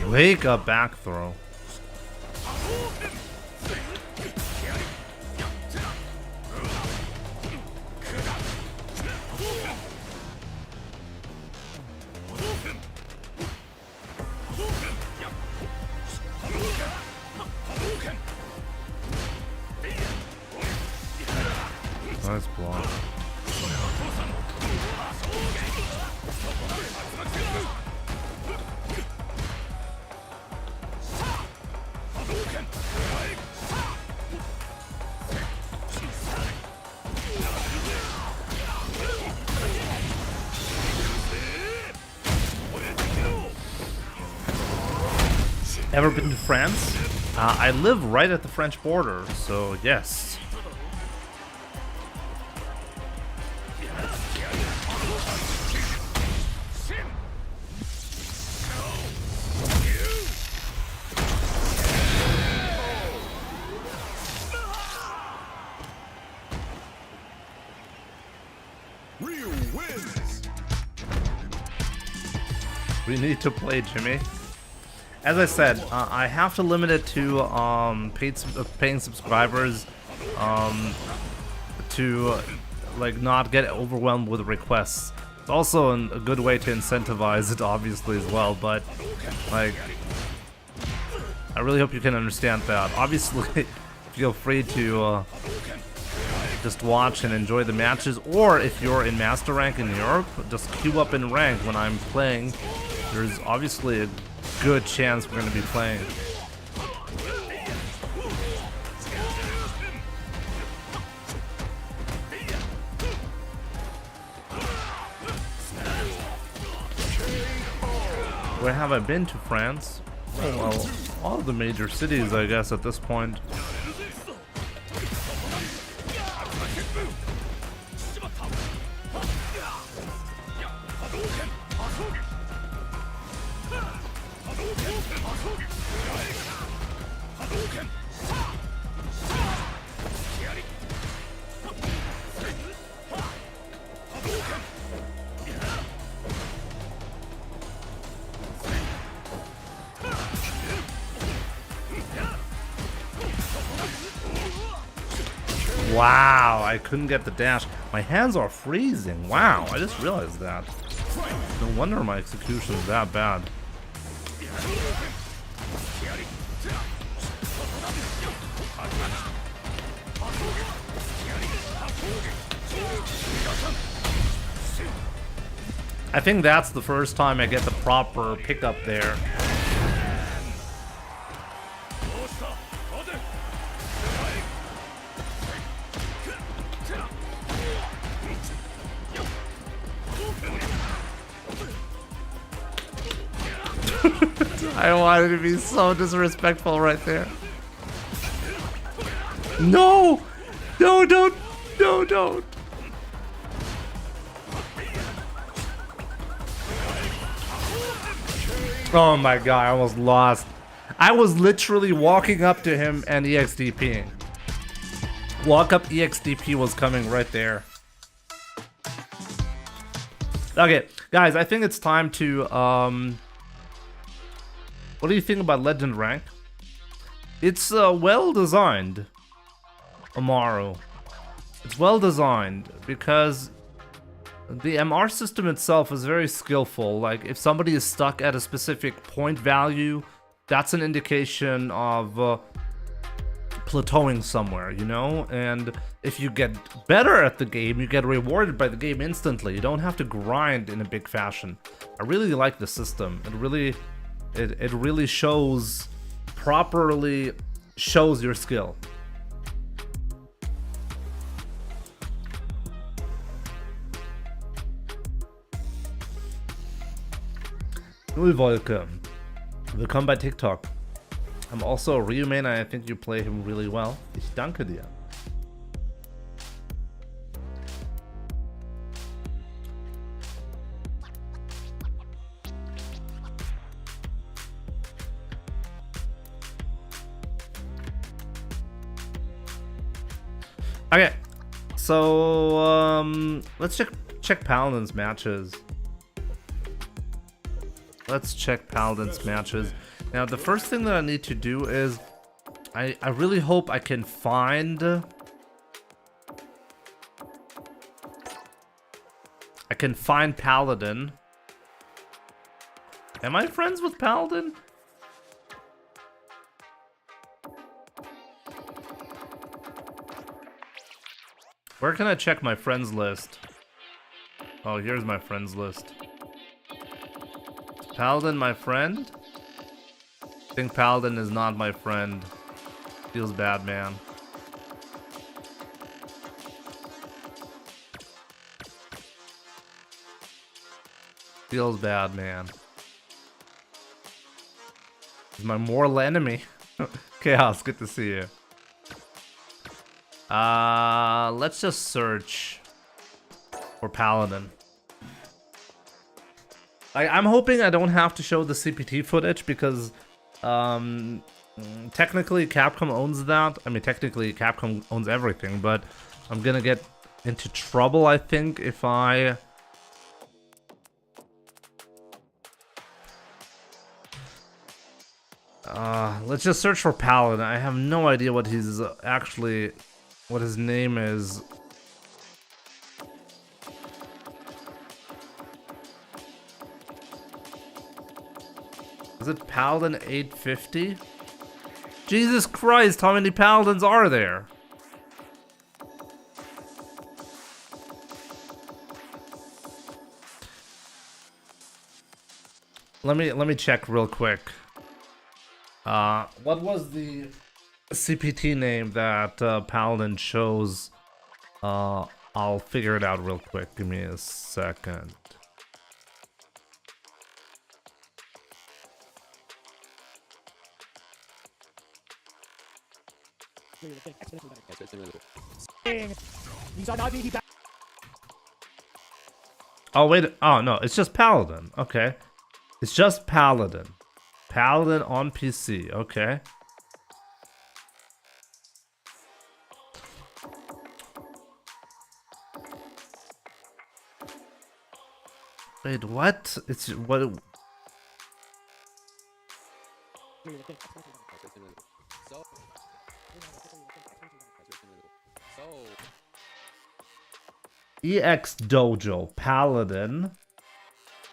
Wake up, back throw. Nice block. Ever been to France? I live right at the French border, so yes. Ryu wins. We need to play, Jimmy. As I said, I have to limit it to paying subscribers to like not get overwhelmed with requests. It's also a good way to incentivize it, obviously, as well. But like, I really hope you can understand that. Obviously, feel free to just watch and enjoy the matches. Or if you're in Master Rank in Europe, just queue up in rank when I'm playing. There's obviously a good chance we're going to be playing. Where have I been to France? Oh, well, all of the major cities, I guess, at this point. Wow, I couldn't get the dash. My hands are freezing. Wow, I just realized that. No wonder my execution is that bad. I think that's the first time I get the proper pickup there. I wanted to be so disrespectful right there. No! No, don't! No, don't! Oh my god, I almost lost. I was literally walking up to him and EXDPing. Walk up EXDP was coming right there. Okay, guys, I think it's time to, what do you think about Legend Rank? It's well designed, Amaru. It's well designed because the MR system itself is very skillful. Like, if somebody is stuck at a specific point value, that's an indication of plateauing somewhere, you know? And if you get better at the game, you get rewarded by the game instantly. You don't have to grind in a big fashion. I really like the system. It really properly shows your skill. Null Wolke. Willkommen bei TikTok. I'm also a Ryu main and I think you play him really well. Ich danke dir. Okay, so let's check Paladin's matches. Let's check Paladin's matches. Now, the first thing that I need to do is I really hope I can find Paladin. Am I friends with Paladin? Where can I check my friends list? Oh, here's my friends list. Is Paladin my friend? I think Paladin is not my friend. Feels bad, man. Feels bad, man. He's my mortal enemy. Chaos, good to see you. Let's just search for Paladin. I'm hoping I don't have to show the CPT footage because technically Capcom owns that. I mean, technically Capcom owns everything, but I'm gonna get into trouble, I think, if I... let's just search for Paladin. I have no idea what he's actually... what his name is. Is it Paladin 850? Jesus Christ, how many Paladins are there? let me check real quick. What was the CPT name that Paladin chose? I'll figure it out real quick. Give me a second. Oh wait, oh no, it's just Paladin. Okay, it's just Paladin. Paladin on PC. Okay. Wait, what? It's what? EX Dojo Paladin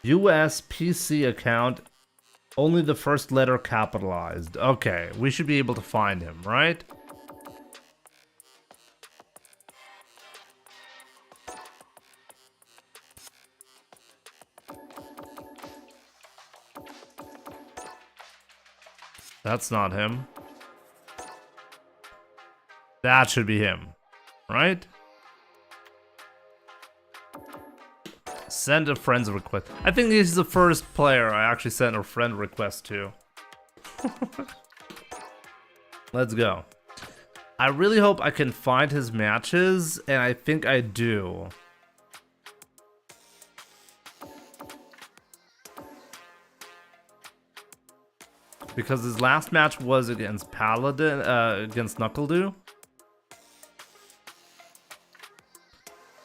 US PC account, only the first letter capitalized. Okay, we should be able to find him, right? That's not him. That should be him, right? Send a friend's request. I think he's the first player I actually sent a friend request to. Let's go. I really hope I can find his matches, and I think I do. Because his last match was against Paladin, against Knuckledew.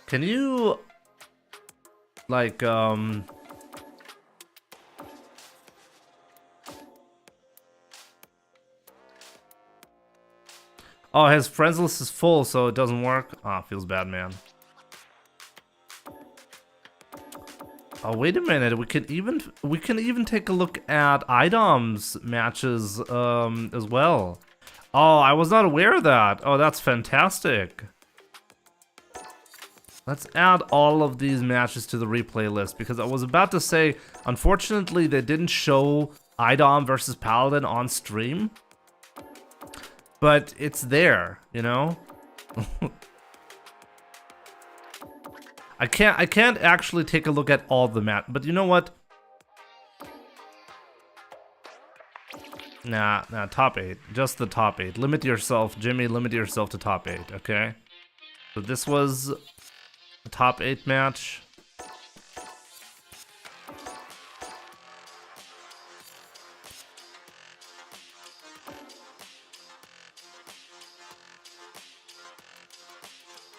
Can you, like, oh, his friends list is full, so it doesn't work. Ah, feels bad, man. Oh, wait a minute. We can even take a look at Idom's matches as well. Oh, I was not aware of that. Oh, that's fantastic. Let's add all of these matches to the replay list, because I was about to say, unfortunately, they didn't show Idom versus Paladin on stream. But it's there, you know? I can't actually take a look at all the match, but you know what? Nah, top 8. Just the top 8. Limit yourself, Jimmy, limit yourself to top 8, okay? So this was a top 8 match.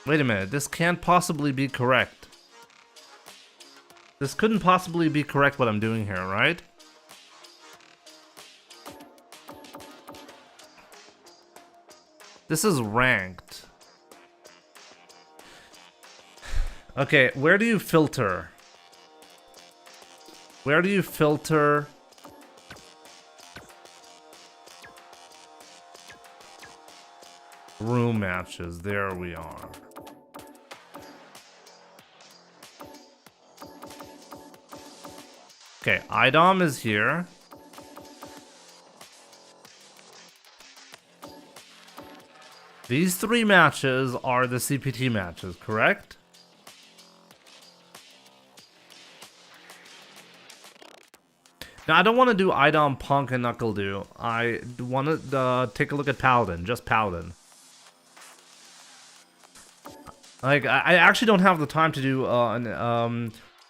Wait a minute, this can't possibly be correct. This couldn't possibly be correct what I'm doing here, right? This is ranked. Okay, where do you filter? Where do you filter? Room matches, there we are. Okay, Idom is here. These 3 matches are the CPT matches, correct? Now, I don't want to do Idom, Punk, and Knuckledew. I want to take a look at Paladin, just Paladin. Like, I actually don't have the time to do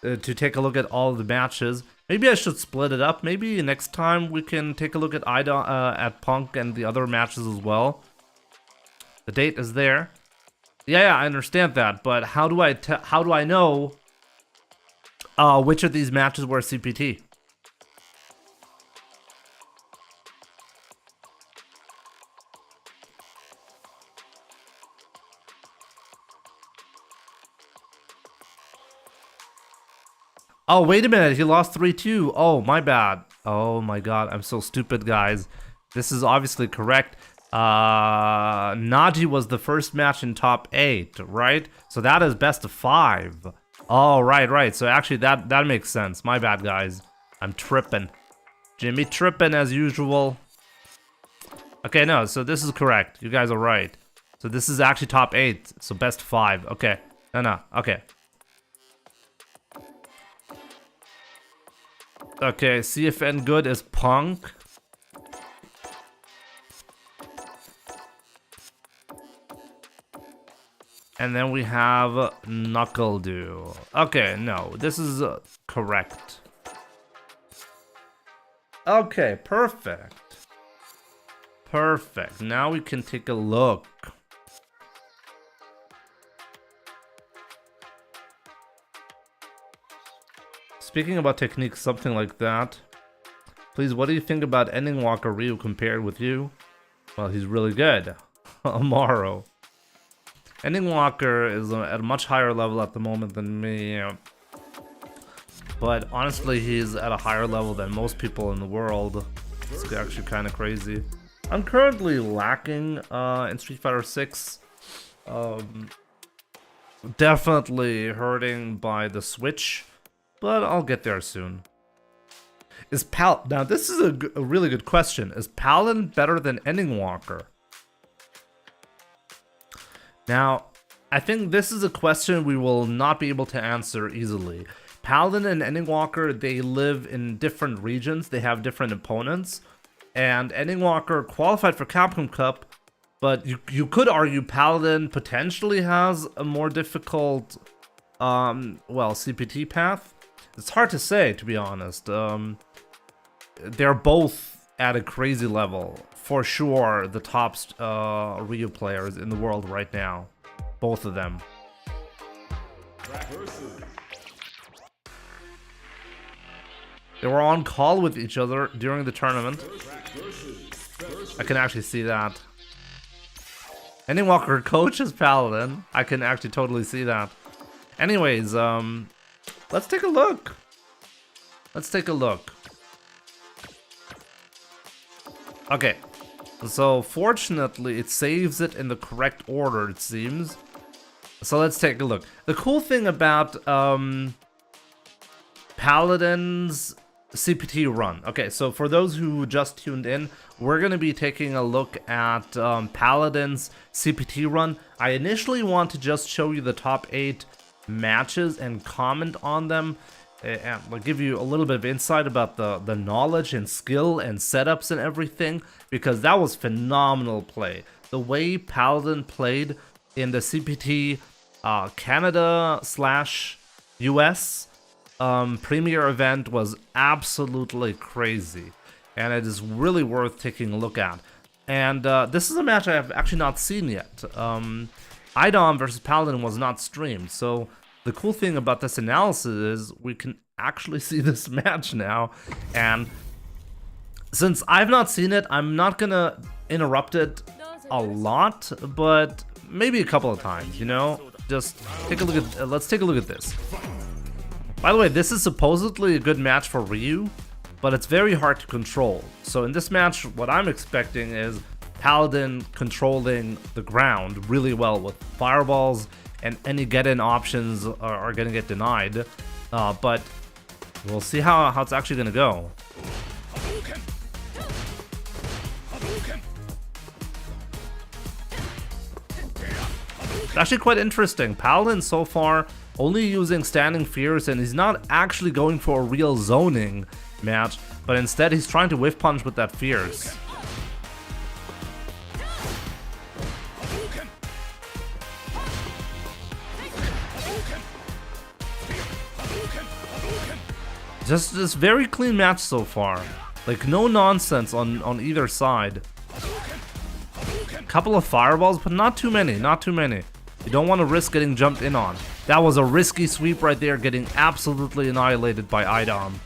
to take a look at all of the matches. Maybe I should split it up. Maybe next time we can take a look at at Punk and the other matches as well. The date is there. Yeah, I understand that, but how do I know which of these matches were CPT? Oh, wait a minute. He lost 3-2. Oh, my bad. Oh, my God. I'm so stupid, guys. This is obviously correct. Naji was the first match in top 8, right? So that is best of 5. Oh, right. So actually, that makes sense. My bad, guys. I'm tripping. Jimmy tripping as usual. Okay, no, so this is correct. You guys are right. So this is actually top 8. So best 5. Okay. No, okay. Okay, CFN good is Punk. And then we have Knuckle Do. Okay, no, this is correct. Okay, perfect. Perfect. Now we can take a look. Speaking about techniques, something like that. Please, what do you think about Ending Walker Ryu compared with you? Well, he's really good. Amaro. Ending Walker is at a much higher level at the moment than me. But honestly, he's at a higher level than most people in the world. It's actually kind of crazy. I'm currently lacking in Street Fighter 6. Definitely hurting by the Switch. But I'll get there soon. Now this is a really good question. Is Paladin better than Ending Walker? Now, I think this is a question we will not be able to answer easily. Paladin and Ending Walker, they live in different regions. They have different opponents. And Ending Walker qualified for Capcom Cup, but you could argue Paladin potentially has a more difficult, CPT path. It's hard to say, to be honest. They're both at a crazy level. For sure, the top Ryu players in the world right now. Both of them. They were on call with each other during the tournament. I can actually see that. Ending Walker coaches Paladin. I can actually totally see that. Anyways, let's take a look. Let's take a look. Okay. So fortunately, it saves it in the correct order, it seems. So let's take a look. The cool thing about Paladin's CPT run. Okay, so for those who just tuned in, we're going to be taking a look at Paladin's CPT run. I initially want to just show you the top 8 matches and comment on them. And I'll give you a little bit of insight about the knowledge and skill and setups and everything, because that was phenomenal play. The way Paladin played in the CPT Canada/US premier event was absolutely crazy, and it is really worth taking a look at. And this is a match I have actually not seen yet. Idom versus Paladin was not streamed, so the cool thing about this analysis is we can actually see this match now. And since I've not seen it, I'm not gonna interrupt it a lot, but maybe a couple of times, you know? Just take a look at, let's take a look at this. By the way, this is supposedly a good match for Ryu, but it's very hard to control. So in this match, what I'm expecting is Paladin controlling the ground really well with fireballs, and any get-in options are gonna get denied. But we'll see how it's actually gonna go. It's actually quite interesting. Paladin so far only using standing fears, and he's not actually going for a real zoning match, but instead he's trying to whiff punch with that fears. Just this very clean match so far. Like, no nonsense on either side. Couple of fireballs, but not too many, not too many. You don't want to risk getting jumped in on. That was a risky sweep right there, getting absolutely annihilated by Idom.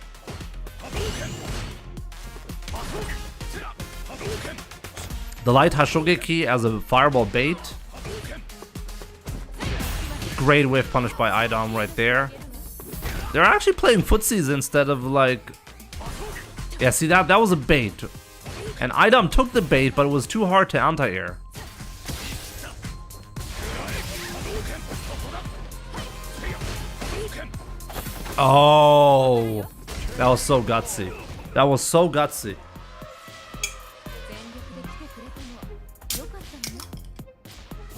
The light Hashogeki as a fireball bait. Great whiff punish by Idom right there. They're actually playing footsies instead of like... Yeah, see that was a bait. And Idom took the bait, but it was too hard to anti-air. Oh, That was so gutsy. That was so gutsy.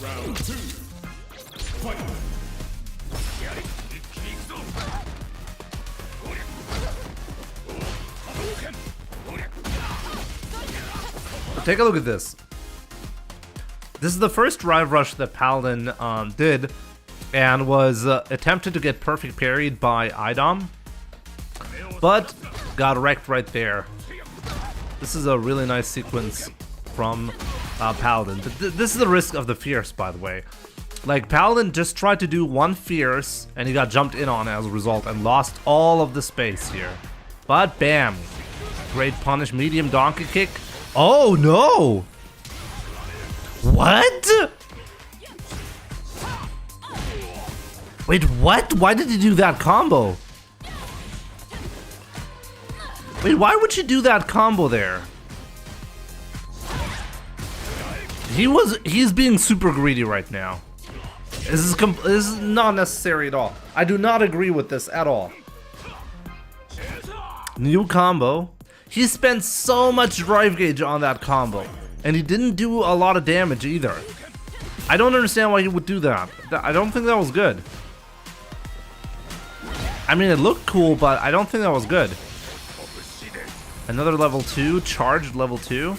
Round 2. Fight. Take a look at this. This is the first drive rush that Paladin did, and was attempted to get perfect parried by Idom, but got wrecked right there. This is a really nice sequence from Paladin. This is the risk of the Fierce, by the way. Like, Paladin just tried to do one Fierce, and he got jumped in on as a result, and lost all of the space here. But bam! Great punish, medium donkey kick. Oh no! What? Wait, what? Why did he do that combo? Wait, why would you do that combo there? He's being super greedy right now. This is not necessary at all. I do not agree with this at all. New combo. He spent so much drive gauge on that combo, and he didn't do a lot of damage either. I don't understand why he would do that. I don't think that was good. I mean, it looked cool, but I don't think that was good. Another level 2, charged level 2.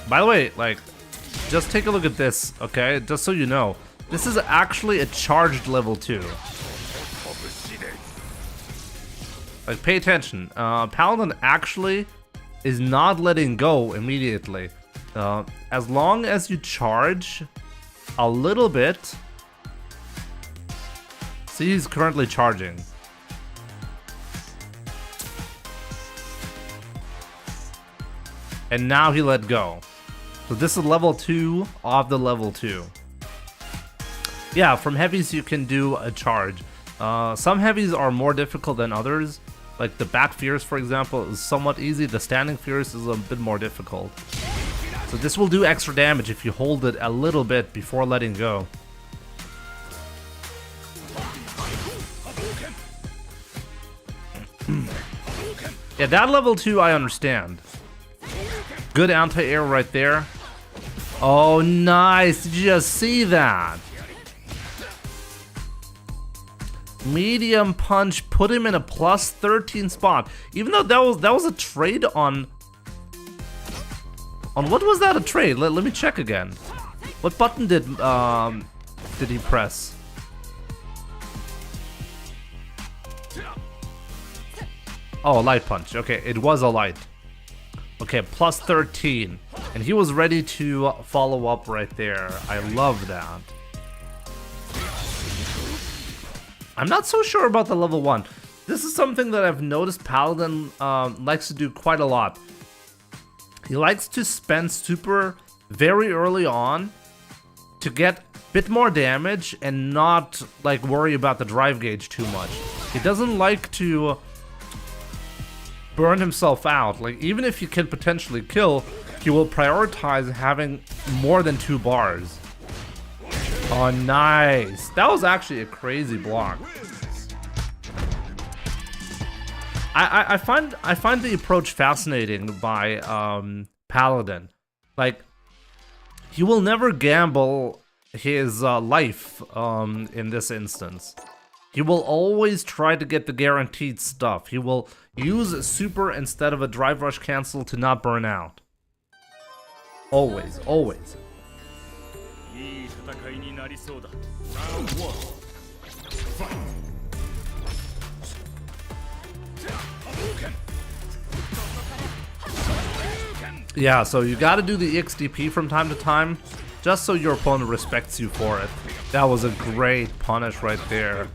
By the way, like, just take a look at this, okay? Just so you know, this is actually a charged level 2. Like, pay attention. Paladin actually is not letting go immediately. As long as you charge a little bit. See, he's currently charging. And now he let go. So this is level 2 of the level 2. Yeah, from heavies you can do a charge. Some heavies are more difficult than others. Like the back Fierce, for example, is somewhat easy. The standing Fierce is a bit more difficult. So this will do extra damage if you hold it a little bit before letting go. Yeah, that level 2 I understand. Good anti-air right there. Oh, nice. Did you just see that? Medium punch put him in a plus 13 spot. Even though that was a trade on what was that a trade? Let me check again. What button did he press? Oh, a light punch. Okay, it was a light. Okay, plus 13. And he was ready to follow up right there. I love that. I'm not so sure about the level 1. This is something that I've noticed Paladin likes to do quite a lot. He likes to spend super very early on to get a bit more damage and not like worry about the drive gauge too much. He doesn't like to burn himself out. Like, even if he can potentially kill, he will prioritize having more than 2 bars. Oh, nice. That was actually a crazy block. I find the approach fascinating by Paladin. Like, he will never gamble his life in this instance. He will always try to get the guaranteed stuff. He will use a super instead of a drive rush cancel to not burn out. Always, always. Round 1. Fight. Yeah, so you gotta do the XDP from time to time, just so your opponent respects you for it. That was a great punish right there.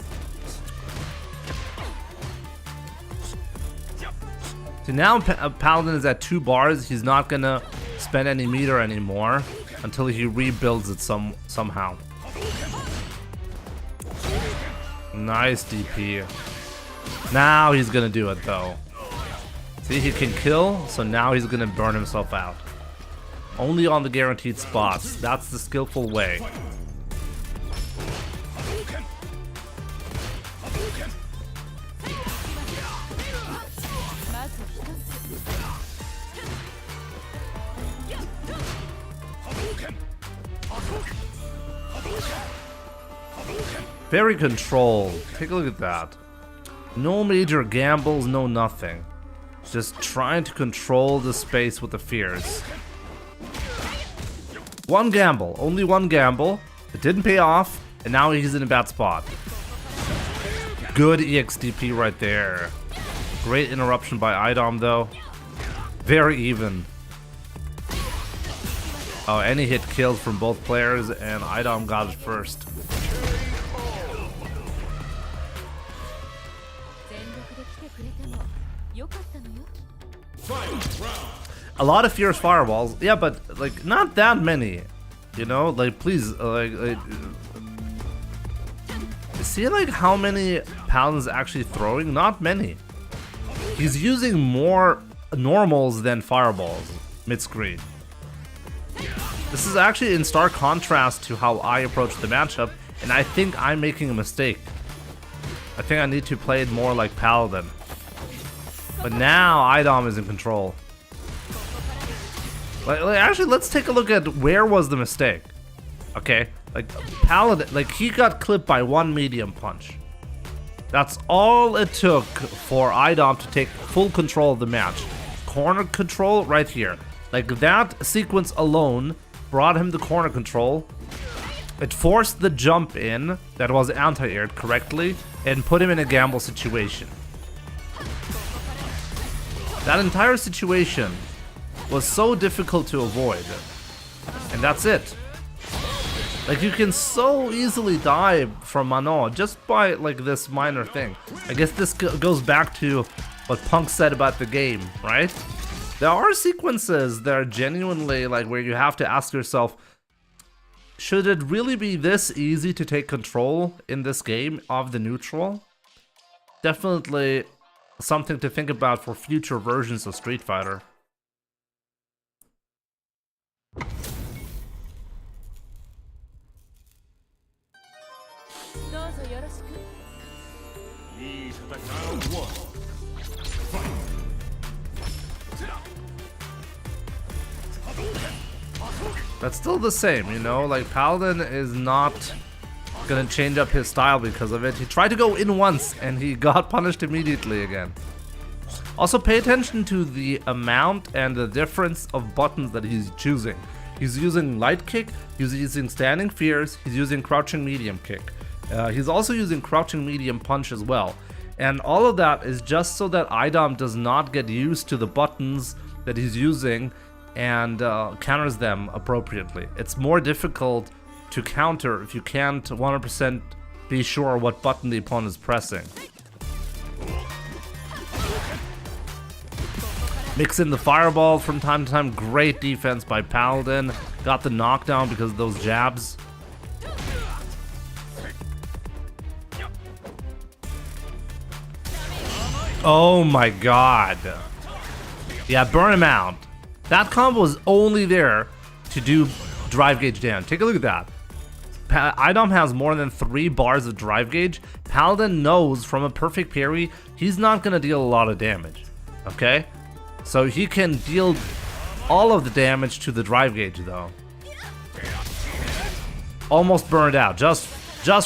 So now Paladin is at 2 bars. He's not gonna spend any meter anymore until he rebuilds it somehow. Nice DP. Now he's gonna do it though. See, he can kill, so now he's gonna burn himself out. Only on the guaranteed spots. That's the skillful way. Very controlled. Take a look at that. No major gambles, no nothing. Just trying to control the space with the fears. One gamble, only one gamble. It didn't pay off, and now he's in a bad spot. Good EXDP right there. Great interruption by Idom though. Very even. Oh, any hit killed from both players, and Idom got it first. A lot of fierce fireballs, yeah, but like not that many, you know. Like, please, see like how many Paladin's actually throwing? Not many. He's using more normals than fireballs mid-screen. This is actually in stark contrast to how I approach the matchup, and I think I'm making a mistake. I think I need to play it more like Paladin. But now Idom is in control. Like, actually, let's take a look at where was the mistake. Okay, like Paladin, like he got clipped by one medium punch. That's all it took for Idom to take full control of the match. Corner control right here. Like that sequence alone brought him the corner control. It forced the jump in that was anti-aired correctly and put him in a gamble situation. That entire situation was so difficult to avoid. And that's it. Like, you can so easily die from Manon just by like this minor thing. I guess this goes back to what Punk said about the game, right? There are sequences that are genuinely like where you have to ask yourself, should it really be this easy to take control in this game of the neutral? Definitely something to think about for future versions of Street Fighter. Round 1. Fight. That's still the same, you know, like Paladin is not gonna change up his style because of it. He tried to go in once and he got punished immediately again. Also, pay attention to the amount and the difference of buttons that he's choosing. He's using light kick, he's using standing fears, he's using crouching medium kick. He's also using crouching medium punch as well. And all of that is just so that Idom does not get used to the buttons that he's using and counters them appropriately. It's more difficult to counter if you can't 100% be sure what button the opponent is pressing. Mix in the fireball from time to time. Great defense by Paladin. Got the knockdown because of those jabs. Oh my god. Yeah, burn him out. That combo is only there to do drive gauge damage. Take a look at that. Idom has more than 3 bars of drive gauge. Paladin knows from a perfect parry, he's not going to deal a lot of damage. Okay? So he can deal all of the damage to the drive gauge though. Almost burned out, just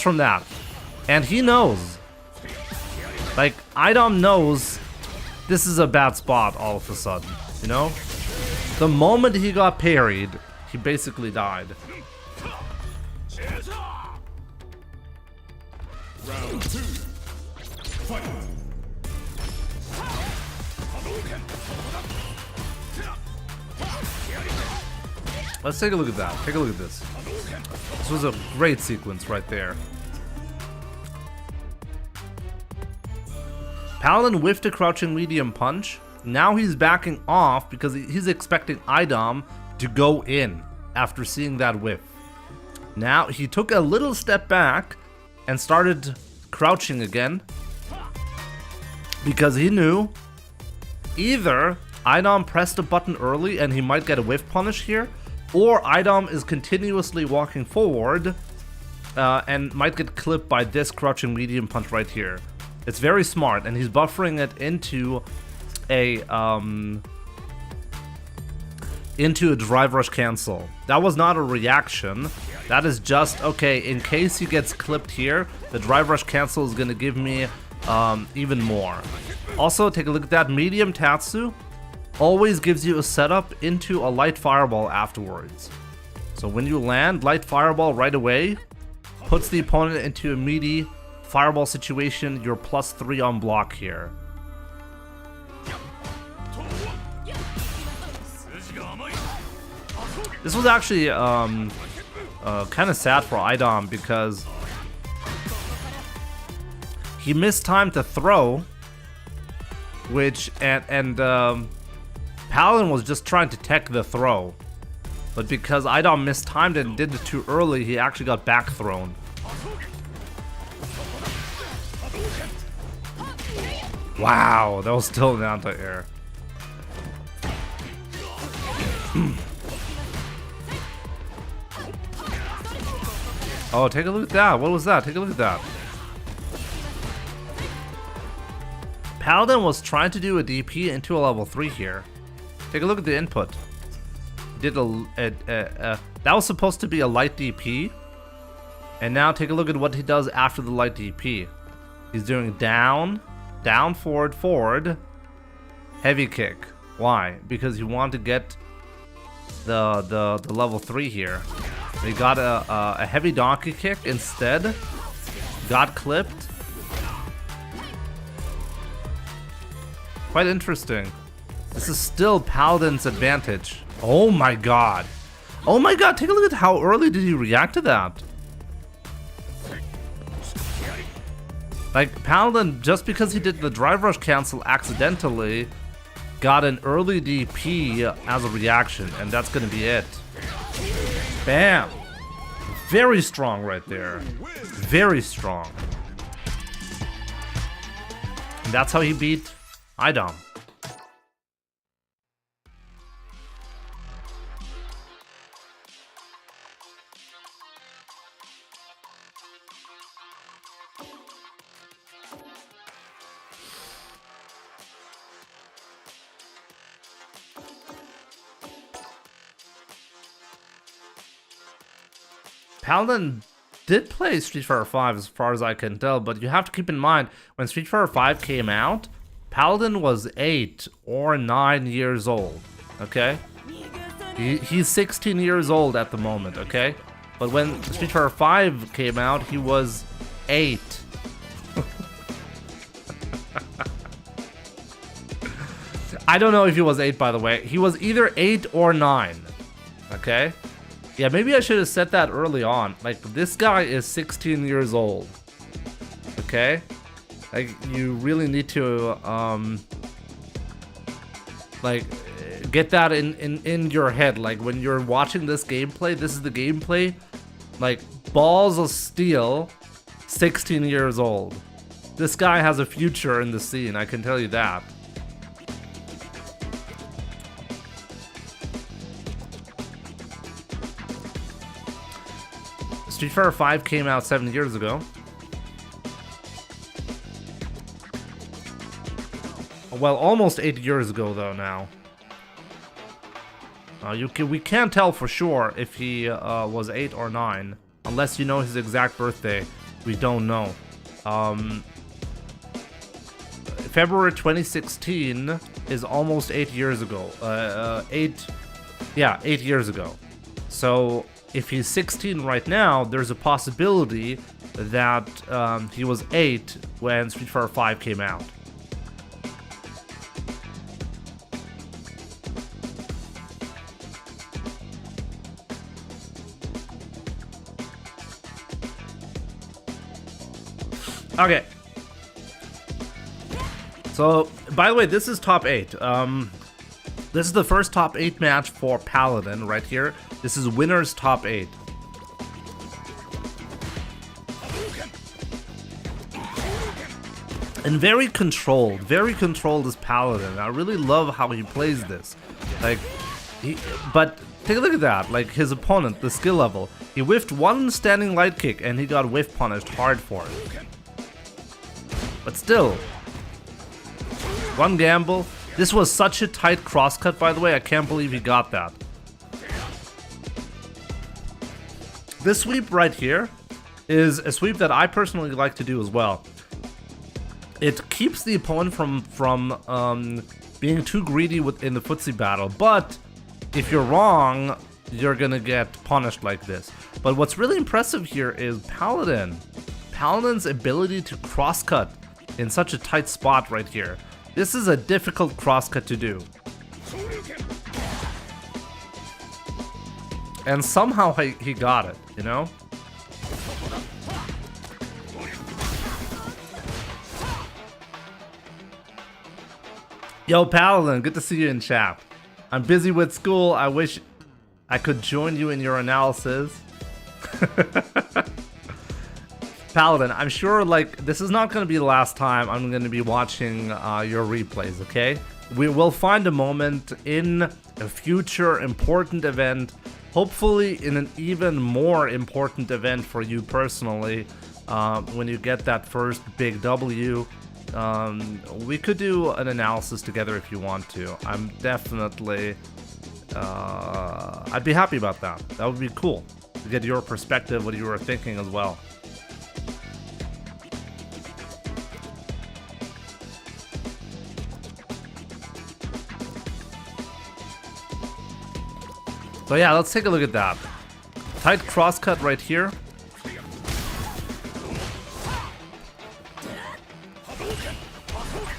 from that. And he knows. Like, Idom knows this is a bad spot all of a sudden, you know? The moment he got parried, he basically died. Round 2. Fight. Let's take a look at that. Take a look at this. This was a great sequence right there. Paladin whiffed a crouching medium punch. Now he's backing off because he's expecting Idom to go in after seeing that whiff. Now he took a little step back and started crouching again because he knew either Idom pressed a button early and he might get a whiff punish here, or Idom is continuously walking forward and might get clipped by this crouching medium punch right here. It's very smart, and he's buffering it into a drive rush cancel. That was not a reaction. That is just okay. In case he gets clipped here, the drive rush cancel is gonna give me even more. Also, take a look at that. Medium Tatsu always gives you a setup into a light fireball afterwards. So when you land light fireball right away, puts the opponent into a meaty fireball situation. You're +3 on block here. This was actually kind of sad for Idom because he missed time to throw, which and Paladin was just trying to tech the throw, but because Idom mistimed it and did it too early, he actually got back thrown. Wow, that was still down to air. Oh, take a look at that. What was that? Take a look at that. Paladin was trying to do a DP into a level 3 here. Take a look at the input. Did that was supposed to be a light DP. And now take a look at what he does after the light DP. He's doing down, down, forward, forward, heavy kick. Why? Because you want to get the level 3 here. He got a heavy donkey kick instead. Got clipped. Quite interesting. This is still Paladin's advantage. Oh my god. Oh my god, take a look at how early did he react to that. Like, Paladin, just because he did the drive rush cancel accidentally, got an early DP as a reaction, and that's gonna be it. Bam! Very strong right there. Very strong. And that's how he beat Idom. Paladin did play Street Fighter V as far as I can tell, but you have to keep in mind, when Street Fighter V came out, Paladin was 8 or 9 years old, okay? He's 16 years old at the moment, okay? But when Street Fighter V came out, he was 8. I don't know if he was 8, by the way. He was either 8 or 9, okay? Yeah, maybe I should have said that early on. Like, this guy is 16 years old. Okay? Like, you really need to, like, get that in your head. Like, when you're watching this gameplay, this is the gameplay. Like, balls of steel, 16 years old. This guy has a future in the scene, I can tell you that. Street Fighter V came out 7 years ago. Well, almost 8 years ago, though, now. We can't tell for sure if he was 8 or 9. Unless you know his exact birthday. We don't know. February 2016 is almost 8 years ago. 8 years ago. So, if he's 16 right now, there's a possibility that he was 8 when Street Fighter V came out. Okay. So, by the way, this is top 8. This is the first top 8 match for Paladin right here. This is winner's top 8. And very controlled is Paladin. I really love how he plays this. Like, but take a look at that. Like, his opponent, the skill level. He whiffed one standing light kick and he got whiff punished hard for it. But still, one gamble. This was such a tight crosscut, by the way. I can't believe he got that. This sweep right here is a sweep that I personally like to do as well. It keeps the opponent from being too greedy in the footsie battle, but if you're wrong, you're gonna get punished like this. But what's really impressive here is Paladin. Paladin's ability to crosscut in such a tight spot right here. This is a difficult crosscut to do. And somehow he got it, you know? Yo, Paladin, good to see you in chat. I'm busy with school. I wish I could join you in your analysis. Paladin, I'm sure like this is not going to be the last time I'm going to be watching your replays, okay? We will find a moment in a future important event, hopefully in an even more important event for you personally, when you get that first big W. We could do an analysis together if you want to. I'm definitely I'd be happy about that. That would be cool to get your perspective, what you were thinking as well. So yeah, let's take a look at that. Tight crosscut right here.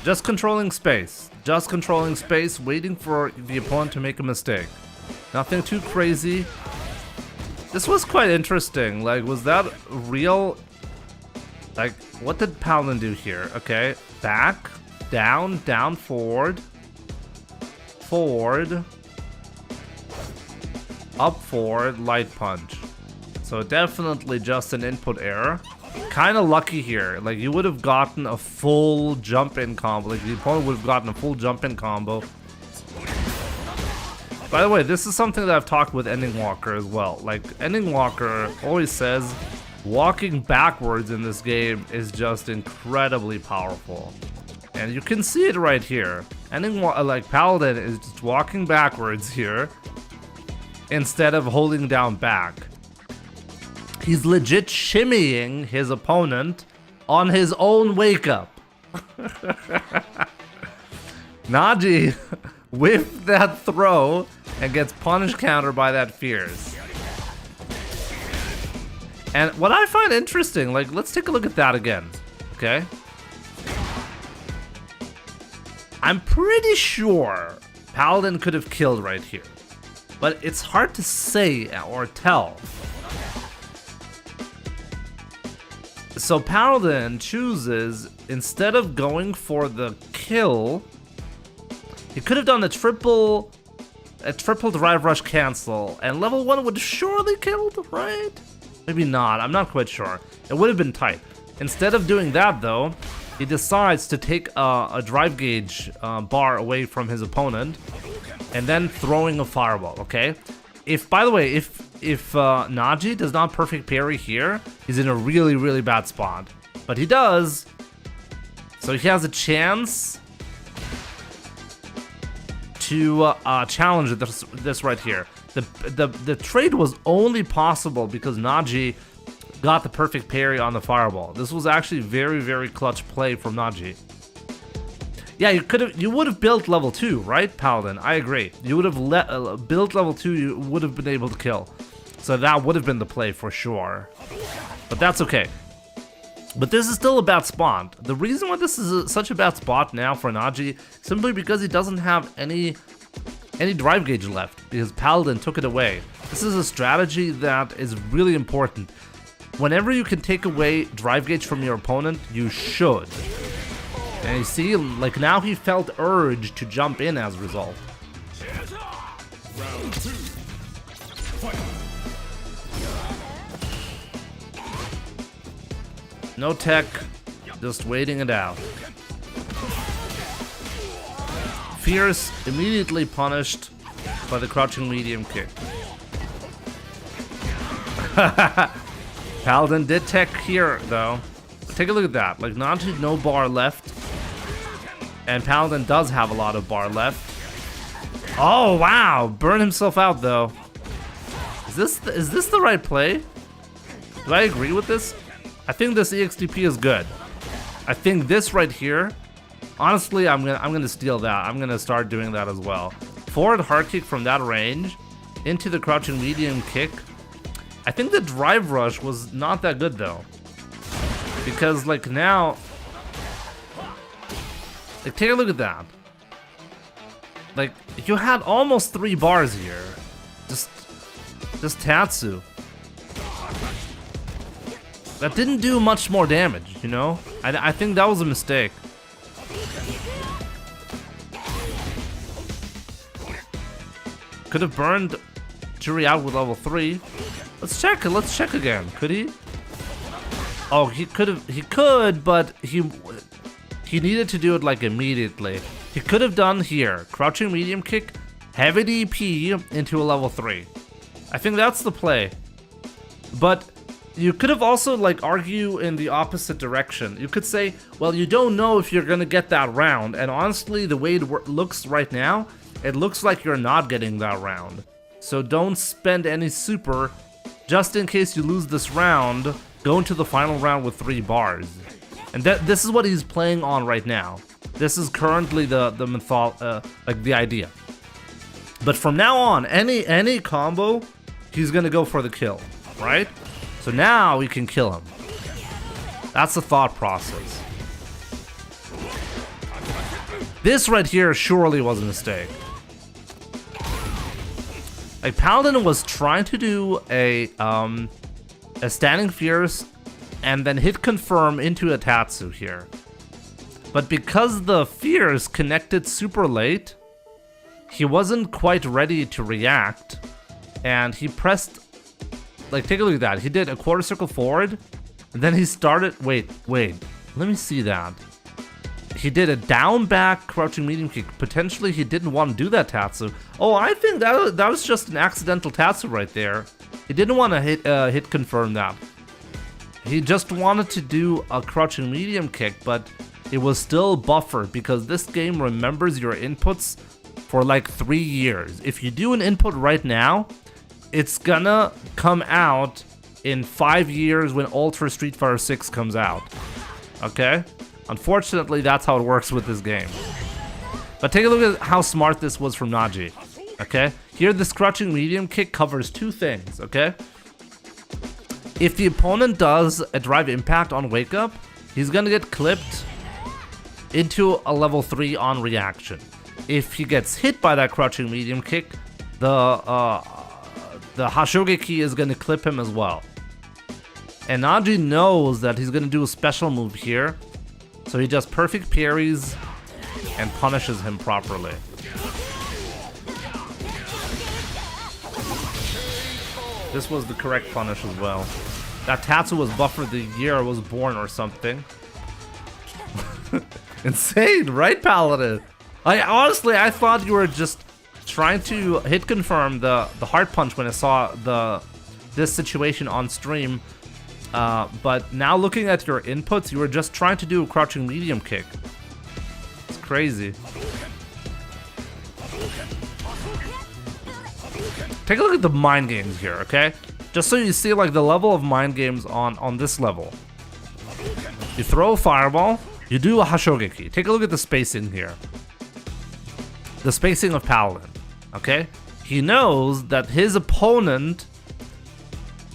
Just controlling space. Just controlling space, waiting for the opponent to make a mistake. Nothing too crazy. This was quite interesting. Like, was that real? Like, what did Paladin do here? Okay, back, down, down, forward, forward, up, forward, light punch. So definitely just an input error. Kind of lucky here. Like, you would have gotten a full jump-in combo. Like, the opponent would have gotten a full jump-in combo. By the way, this is something that I've talked with Ending Walker as well. Like, Ending Walker always says walking backwards in this game is just incredibly powerful. And you can see it right here. Like, Paladin is just walking backwards here instead of holding down back. He's legit shimmying his opponent on his own wake up. Naji whiffed that throw and gets punish counter by that Fierce. And what I find interesting, like, let's take a look at that again, okay? I'm pretty sure Paladin could have killed right here, but it's hard to say or tell. So Paladin chooses, instead of going for the kill, he could have done a triple drive rush cancel, and level 1 would surely killed, right? Maybe not, I'm not quite sure. It would have been tight. Instead of doing that though, he decides to take a drive gauge bar away from his opponent, and then throwing a fireball, okay? By the way, if Naji does not perfect parry here, he's in a really, really bad spot. But he does, so he has a chance to challenge this right here. The trade was only possible because Naji got the perfect parry on the fireball. This was actually very, very clutch play from Naji. Yeah, you would have built level 2, right, Paladin? I agree. You would have built level 2, you would have been able to kill. So that would have been the play for sure. But that's okay. But this is still a bad spot. The reason why this is such a bad spot now for Naji, simply because he doesn't have any drive gauge left, because Paladin took it away. This is a strategy that is really important. Whenever you can take away drive gauge from your opponent, you should. And you see, like, now he felt urge to jump in as a result. Round 2. Fight. No tech, just waiting it out. Fierce immediately punished by the crouching medium kick. Paladin did tech here though. Take a look at that. Like, Naji no bar left. And Paladin does have a lot of bar left. Oh wow! Burn himself out though. Is this the right play? Do I agree with this? I think this EXTP is good. I think this right here, honestly, I'm gonna steal that. I'm gonna start doing that as well. Forward hard kick from that range into the crouching medium kick. I think the drive rush was not that good though, because like now, like take a look at that. Like you had almost 3 bars here. Just Tatsu. That didn't do much more damage, you know? I think that was a mistake. Could have burned Jury out with level 3. Let's check again. Could he? Oh, he could, but he needed to do it like immediately. He could have done here, crouching medium kick, heavy DP into a level 3. I think that's the play. But you could have also like argue in the opposite direction. You could say, well, you don't know if you're gonna get that round, and honestly, the way it looks right now, it looks like you're not getting that round. So don't spend any super, just in case you lose this round. Go into the final round with 3 bars, and this is what he's playing on right now. This is currently like the idea. But from now on, any combo, he's gonna go for the kill, right? So now we can kill him. That's the thought process. This right here surely was a mistake. Like Paladin was trying to do a standing fierce and then hit confirm into a Tatsu here. But because the fierce connected super late, he wasn't quite ready to react, and he pressed, like take a look at that. He did a quarter circle forward, and then he started, wait, let me see that. He did a down back crouching medium kick. Potentially he didn't want to do that Tatsu. Oh, I think that was just an accidental Tatsu right there. He didn't want to hit confirm that. He just wanted to do a crouching medium kick, but it was still buffered because this game remembers your inputs for like 3 years. If you do an input right now, it's gonna come out in 5 years when Ultra Street Fighter 6 comes out. Okay? Unfortunately, that's how it works with this game. But take a look at how smart this was from Naji. Okay? Here, this crouching medium kick covers 2 things, okay? If the opponent does a drive impact on wake up, he's gonna get clipped into a level 3 on reaction. If he gets hit by that crouching medium kick, the Hashogeki is gonna clip him as well. And Naji knows that he's gonna do a special move here, so he just perfect parries and punishes him properly. This was the correct punish as well. That Tatsu was buffered the year I was born or something. Insane, right, Paladin? I thought you were just trying to hit confirm the hard punch when I saw this situation on stream. But now looking at your inputs, you were just trying to do a crouching medium kick. It's crazy. Take a look at the mind games here, okay? Just so you see like the level of mind games on this level. You throw a fireball, you do a Hashogeki. Take a look at the spacing here. The spacing of Paladin, okay? He knows that his opponent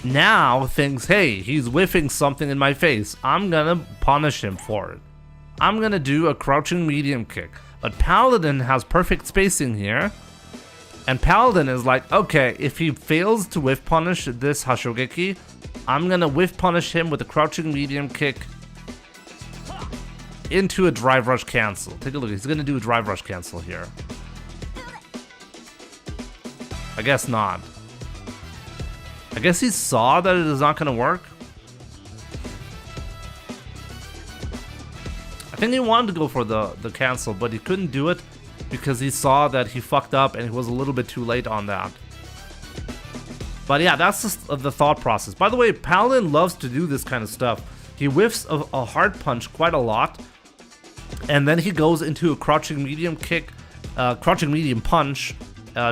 now thinks, hey, he's whiffing something in my face. I'm gonna punish him for it. I'm gonna do a crouching medium kick. But Paladin has perfect spacing here. And Paladin is like, okay, if he fails to whiff punish this Hashogeki, I'm gonna whiff punish him with a crouching medium kick into a drive rush cancel. Take a look, he's gonna do a drive rush cancel here. I guess not. I guess he saw that it is not gonna work. I think he wanted to go for the cancel, but he couldn't do it because he saw that he fucked up and he was a little bit too late on that. But yeah, that's just the thought process. By the way, Paladin loves to do this kind of stuff. He whiffs a hard punch quite a lot, and then he goes into a crouching medium kick, crouching medium punch,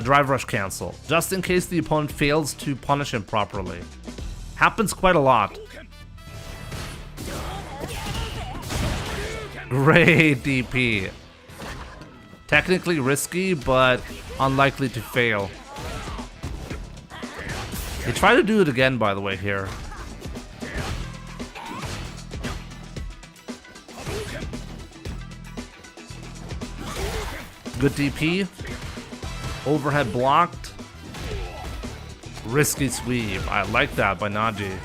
drive rush cancel, just in case the opponent fails to punish him properly. Happens quite a lot. Great DP. Technically risky, but unlikely to fail. They try to do it again, by the way, here. Good DP. Overhead blocked. Risky sweep. I like that by Naji.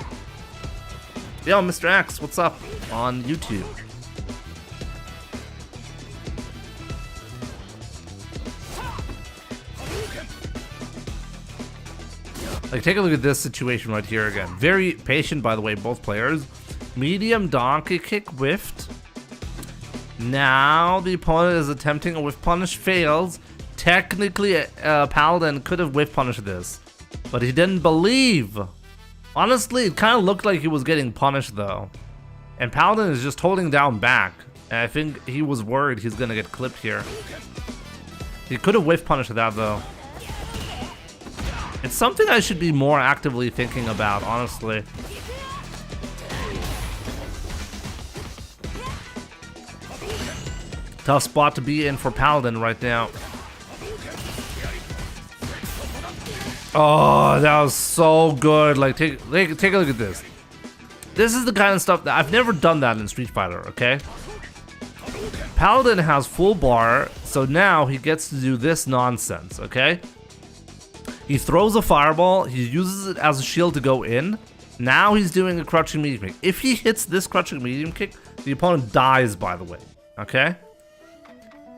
Yo, Mr. X, what's up on YouTube? Like, take a look at this situation right here again. Very patient, by the way, both players. Medium donkey kick whiffed. Now the opponent is attempting a whiff punish, fails. Technically, Paladin could have whiff punished this, but he didn't believe. Honestly, it kind of looked like he was getting punished though. And Paladin is just holding down back. And I think he was worried he's gonna get clipped here. He could have whiff punished that though. It's something I should be more actively thinking about, honestly. Tough spot to be in for Paladin right now. Oh, that was so good. Like, take a look at this. This is the kind of stuff that I've never done that in Street Fighter, okay? Paladin has full bar, so now he gets to do this nonsense, okay? He throws a fireball, he uses it as a shield to go in. Now he's doing a crouching medium kick. If he hits this crouching medium kick, the opponent dies, by the way, okay?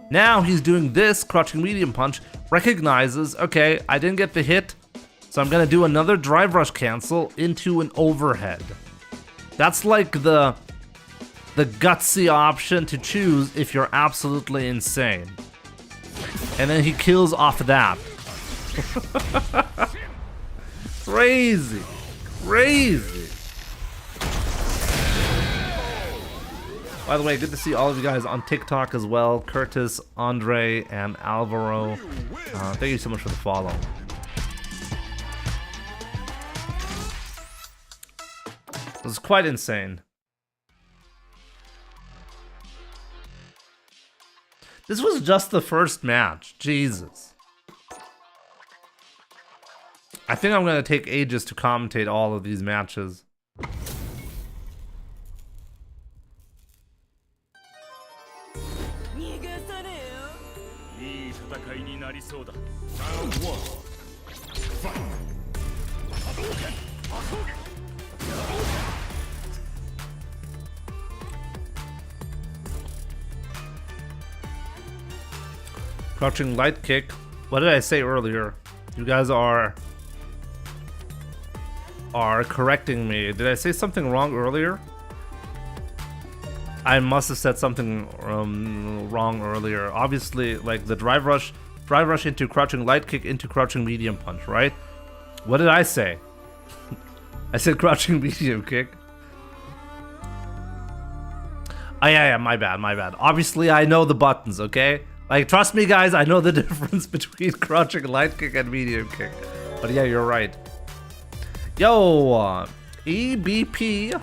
Now he's doing this crouching medium punch, recognizes, okay, I didn't get the hit, so I'm gonna do another drive rush cancel into an overhead. That's like the gutsy option to choose if you're absolutely insane. And then he kills off that. Crazy. Crazy. By the way, good to see all of you guys on TikTok as well. Curtis, Andre, and Alvaro. Thank you so much for the follow. It was quite insane. This was just the first match. Jesus. I think I'm going to take ages to commentate all of these matches. 'Crouching light kick. What did I say earlier? You guys are correcting me. Did I say something wrong earlier? I must have said something wrong earlier. Obviously, like the drive rush into crouching light kick into crouching medium punch, right? What did I say? I said crouching medium kick. Oh yeah, my bad. Obviously, I know the buttons, okay? Like, trust me, guys, I know the difference between crouching light kick and medium kick. But yeah, you're right. Yo, EBP.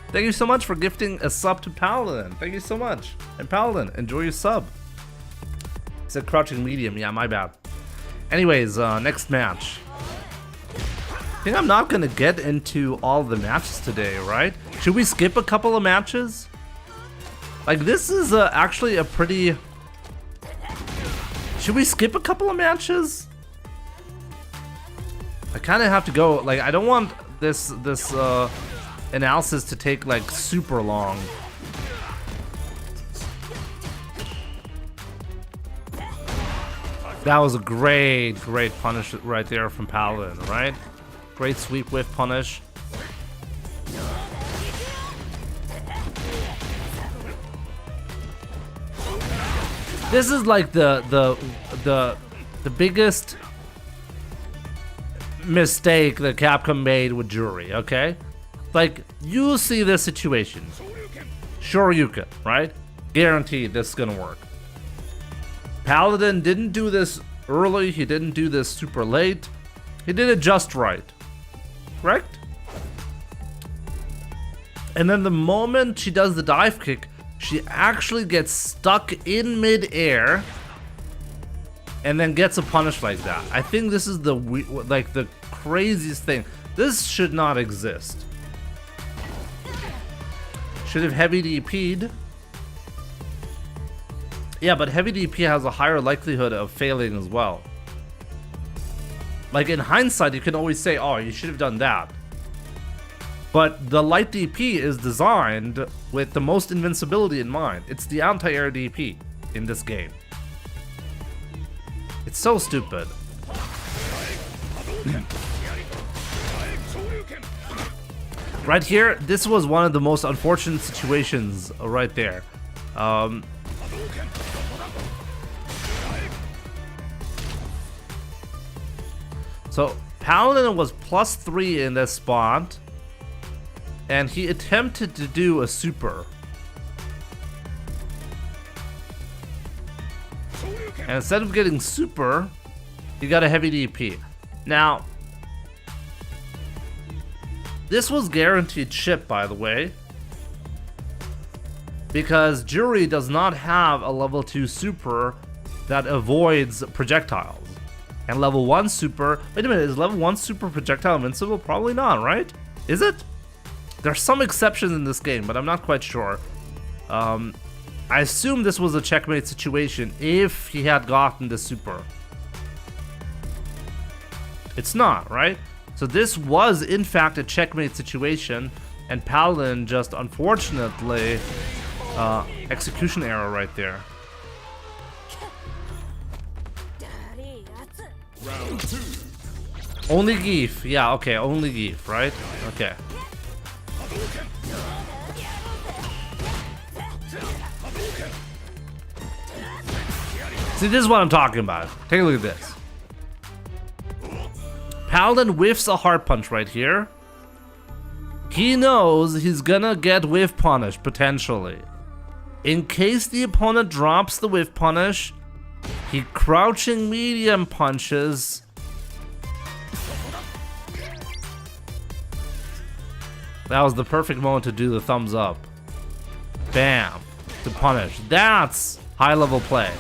Thank you so much for gifting a sub to Paladin. Thank you so much. And Paladin, enjoy your sub. He said crouching medium. Yeah, my bad. Anyways, next match. I think I'm not gonna get into all the matches today, right? Should we skip a couple of matches? Like, this is actually a pretty... Should we skip a couple of matches? I kind of have to go. Like, I don't want this analysis to take like super long. That was a great punish right there from Paladin, right? Great sweep whiff punish. This is like the biggest mistake that Capcom made with Jury, okay? Like, you see this situation. Shoryuken, right? Guaranteed this is gonna work. Paladin didn't do this early, he didn't do this super late. He did it just right. Correct? And then the moment she does the dive kick, she actually gets stuck in mid-air and then gets a punish like that. I think this is the the craziest thing. This should not exist. Should have heavy DP'd. Yeah, but heavy DP has a higher likelihood of failing as well. Like in hindsight, you can always say, oh, you should have done that. But the light DP is designed with the most invincibility in mind. It's the anti-air DP in this game. It's so stupid. Right here, this was one of the most unfortunate situations right there. So Paladin was +3 in this spot, and he attempted to do a super. And instead of getting super, he got a heavy DP. Now, this was guaranteed chip, by the way, because Jury does not have a level 2 super that avoids projectiles. And level 1 super, wait a minute, is level 1 super projectile invincible? Probably not, right? Is it? There's some exceptions in this game, but I'm not quite sure. I assume this was a checkmate situation if he had gotten the super. It's not, right? So this was in fact a checkmate situation, and Paladin just unfortunately execution error right there. Round 2. Only Geef, yeah, okay, only Geef, right? Okay. See, this is what I'm talking about. Take a look at this. Paladin whiffs a hard punch right here. He knows he's gonna get whiff punish, potentially. In case the opponent drops the whiff punish, he crouching medium punches. That was the perfect moment to do the thumbs up. Bam. To punish. That's high level play.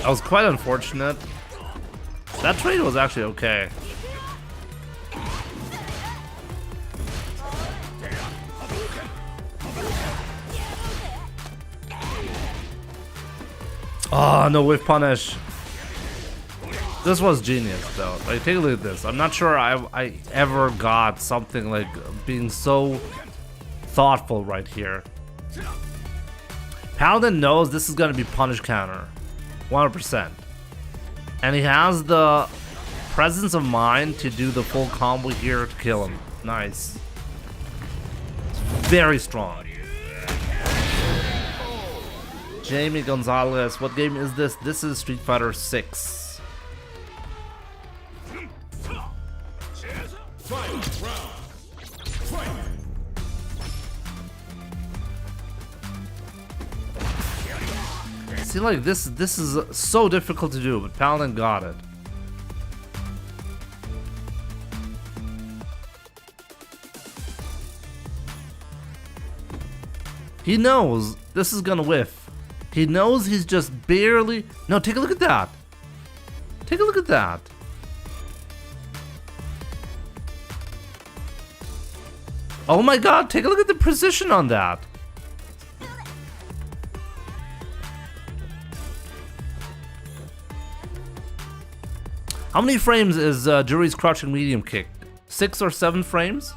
That was quite unfortunate. That trade was actually okay. Oh, no whiff punish. This was genius though. Like, take a look at this. I'm not sure I ever got something like being so thoughtful right here. Paladin knows this is gonna be punish counter. 100%. And he has the presence of mind to do the full combo here to kill him. Nice. Very strong. Jamie Gonzalez, what game is this? This is Street Fighter 6. See, like this is so difficult to do, but Paladin got it. He knows this is gonna whiff. He knows he's just barely... No, take a look at that. Take a look at that. Oh my god, take a look at the precision on that. How many frames is Jury's crouching medium kick? 6 or 7 frames?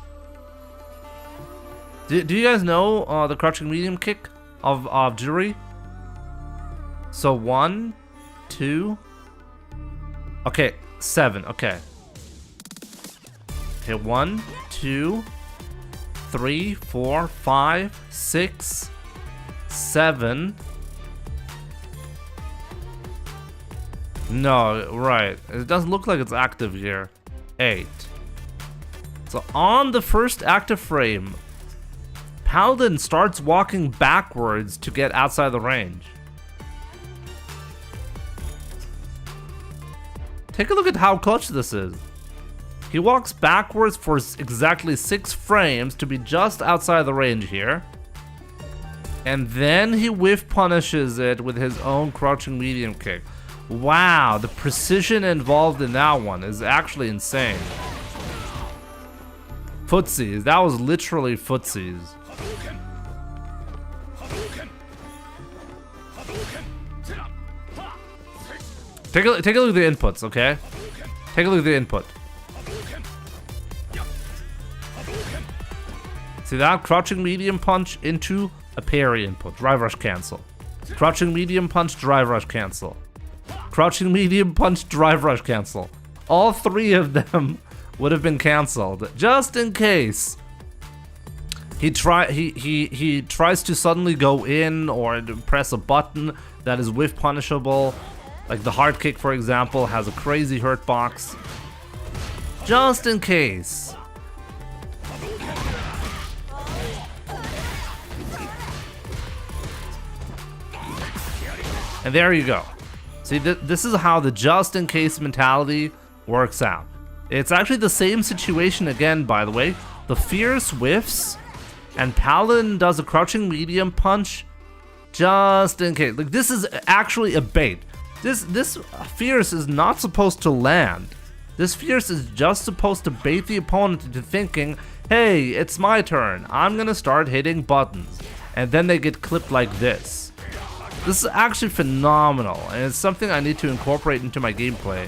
Do you guys know the crouching medium kick of Jury? So 1, 2, okay, 7, okay. Okay, 1, 2, 3, 4, 5, 6, 7. No, right. It doesn't look like it's active here. 8. So on the first active frame, Paladin starts walking backwards to get outside the range. Take a look at how clutch this is. He walks backwards for exactly 6 frames to be just outside the range here. And then he whiff punishes it with his own crouching medium kick. Wow, the precision involved in that one is actually insane. Footsies, that was literally footsies. Take a look at the inputs, okay? Take a look at the input. See that? Crouching medium punch into a parry input. Drive rush cancel. Crouching medium punch, drive rush cancel. Crouching medium punch, drive rush cancel. All 3 of them would have been canceled. Just in case he tries to suddenly go in or press a button that is whiff punishable. Like the hard kick, for example, has a crazy hurt box. Just in case. And there you go. See, this is how the just in case mentality works out. It's actually the same situation again, by the way. The fierce whiffs, and Paladin does a crouching medium punch just in case. Like, this is actually a bait. This fierce is not supposed to land. This fierce is just supposed to bait the opponent into thinking, hey, it's my turn. I'm gonna start hitting buttons. And then they get clipped like this. This is actually phenomenal, and it's something I need to incorporate into my gameplay.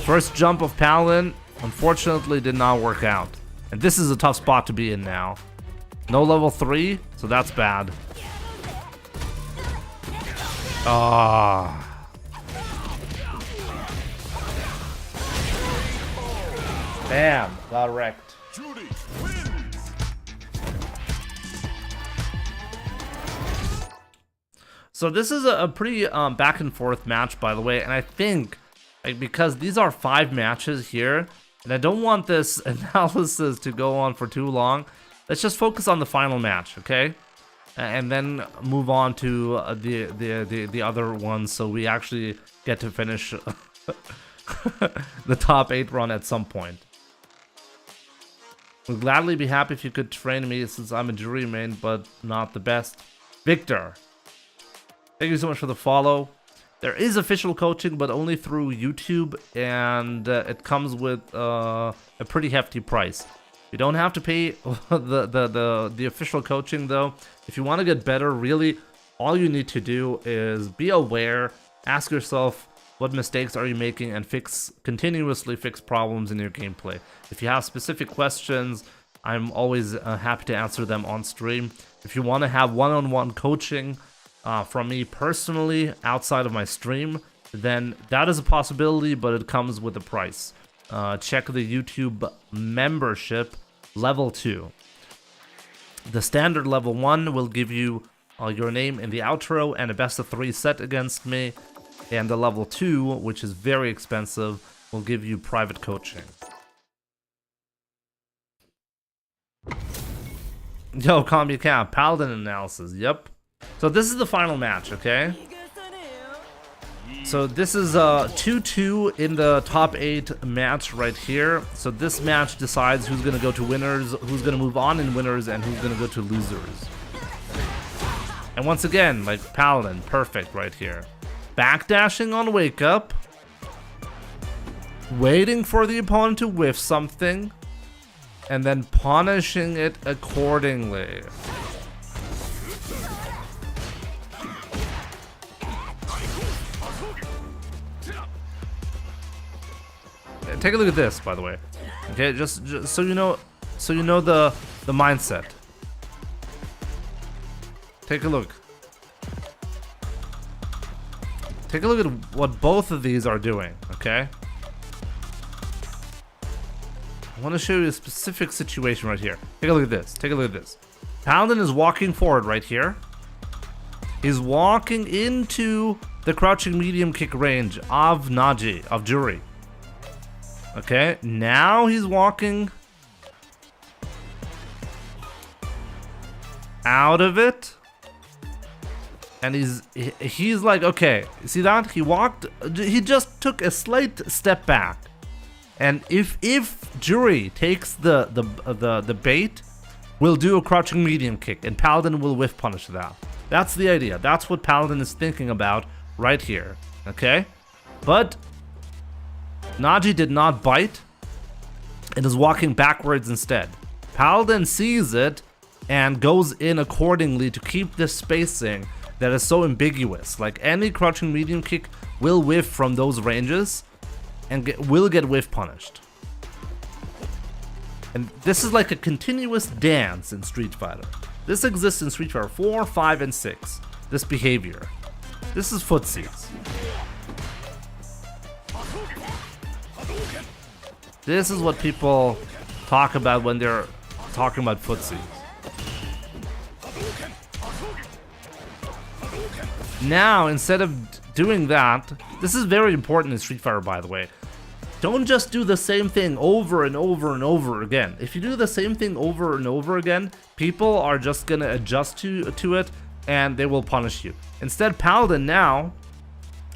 First jump of Paladin, unfortunately, did not work out. And this is a tough spot to be in now. No level 3, so that's bad. Ah. Bam, got wrecked. Judy wins. So this is a pretty back and forth match, by the way, and I think because these are 5 matches here, and I don't want this analysis to go on for too long, let's just focus on the final match, okay? And then move on to the other ones, so we actually get to finish the top 8 run at some point. Would gladly be happy if you could train me, since I'm a jury main, but not the best. Victor, thank you so much for the follow. There is official coaching, but only through YouTube, and it comes with a pretty hefty price. You don't have to pay the official coaching, though. If you want to get better, really, all you need to do is be aware, ask yourself what mistakes are you making, and continuously fix problems in your gameplay. If you have specific questions, I'm always happy to answer them on stream. If you want to have one-on-one coaching from me personally outside of my stream, then that is a possibility, but it comes with a price. Check the YouTube membership level 2. The standard level 1 will give you your name in the outro and a best of 3 set against me, and the level 2, which is very expensive, will give you private coaching. Yo, Combi Cap, Paladin analysis, yep. So this is the final match, okay? So this is 2-2 in the top 8 match right here. So this match decides who's going to go to winners, who's going to move on in winners, and who's going to go to losers. And once again, like Paladin, perfect right here. Backdashing on wake up. Waiting for the opponent to whiff something. And then punishing it accordingly. Take a look at this, by the way. Okay, just so you know the mindset. Take a look. Take a look at what both of these are doing, okay? I want to show you a specific situation right here. Take a look at this. Take a look at this. Paladin is walking forward right here. He's walking into the crouching medium kick range of Naji, of Jury. Okay, now he's walking out of it. And he's like, okay, see that? He just took a slight step back. And if Jury takes the bait, we'll do a crouching medium kick, and Paladin will whiff punish that. That's the idea. That's what Paladin is thinking about right here. Okay? But Naji did not bite and is walking backwards instead. Paladin sees it and goes in accordingly to keep this spacing that is so ambiguous. Like, any crouching medium kick will whiff from those ranges and will get whiff punished. And this is like a continuous dance in Street Fighter. This exists in Street Fighter 4, 5, and 6. This behavior. This is footsies. This is what people talk about when they're talking about footsies. Now, instead of doing that, this is very important in Street Fighter, by the way. Don't just do the same thing over and over and over again. If you do the same thing over and over again, people are just gonna adjust to it and they will punish you. Instead, Paladin now,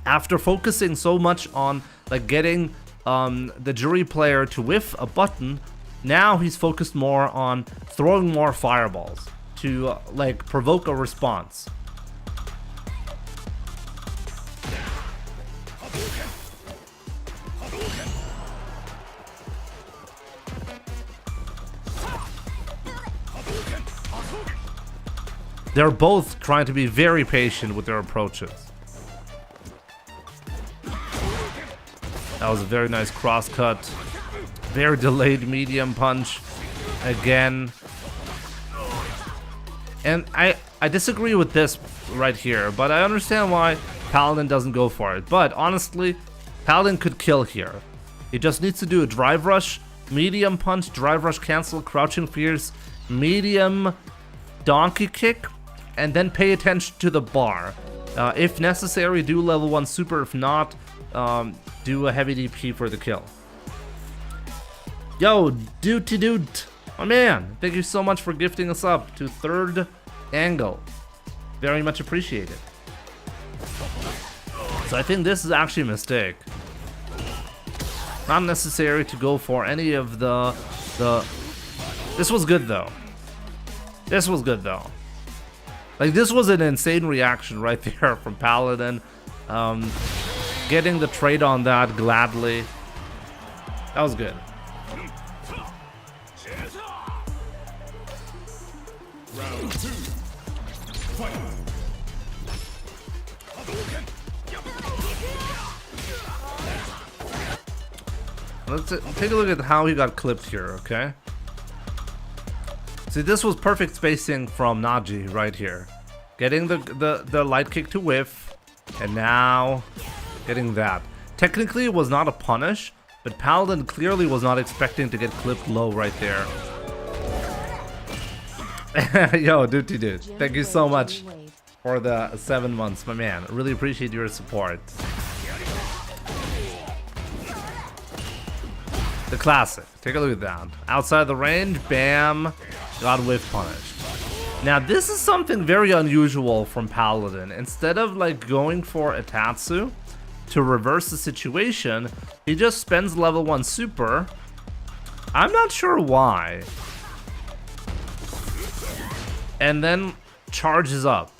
after focusing so much on like getting the Jury player to whiff a button, now he's focused more on throwing more fireballs to like provoke a response. They're both trying to be very patient with their approaches. That was a very nice cross cut. Very delayed medium punch. Again. And I disagree with this right here, but I understand why Paladin doesn't go for it. But honestly, Paladin could kill here. He just needs to do a drive rush, medium punch, drive rush cancel, crouching fierce, medium donkey kick, and then pay attention to the bar. If necessary, do level 1 super. If not, do a heavy DP for the kill. Yo, dude, my man, thank you so much for gifting us up to third angle. Very much appreciated. So I think this is actually a mistake. Not necessary to go for any of the. This was good though. This was good though. Like, this was an insane reaction right there from Paladin. Getting the trade on that gladly. That was good. Round 2. Fight. Let's take a look at how he got clipped here, okay? See, this was perfect spacing from Naji right here. Getting the light kick to whiff, and now getting that. Technically, it was not a punish, but Paladin clearly was not expecting to get clipped low right there. Yo, dude, thank you so much for the 7 months, my man. Really appreciate your support. The classic. Take a look at that. Outside the range, bam, got whiff punished. Now, this is something very unusual from Paladin. Instead of like going for a Tatsu to reverse the situation, he just spends level 1 super. I'm not sure why. And then charges up.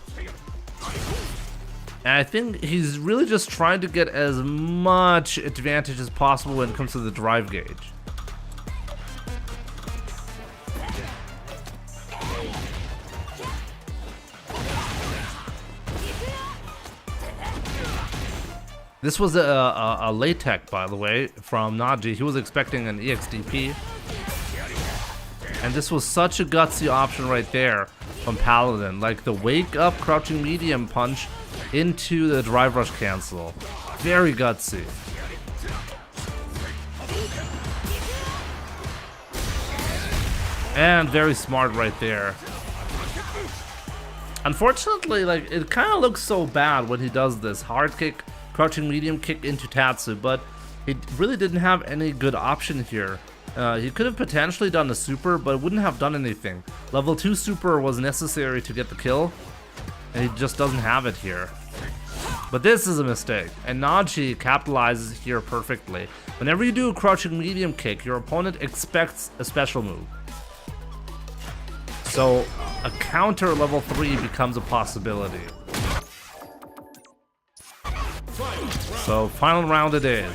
And I think he's really just trying to get as much advantage as possible when it comes to the drive gauge. This was a late tech, by the way, from Naji. He was expecting an EXDP. And this was such a gutsy option right there from Paladin. Like the wake up crouching medium punch into the drive rush cancel. Very gutsy. And very smart right there. Unfortunately, like, it kind of looks so bad when he does this hard kick, crouching medium kick into Tatsu, but he really didn't have any good option here He could have potentially done a super, but wouldn't have done anything. Level 2 super was necessary to get the kill, and he just doesn't have it here. But this is a mistake, and Naji capitalizes here perfectly. Whenever you do a crouching medium kick, your opponent expects a special move. So a counter level 3 becomes a possibility. So final round it is.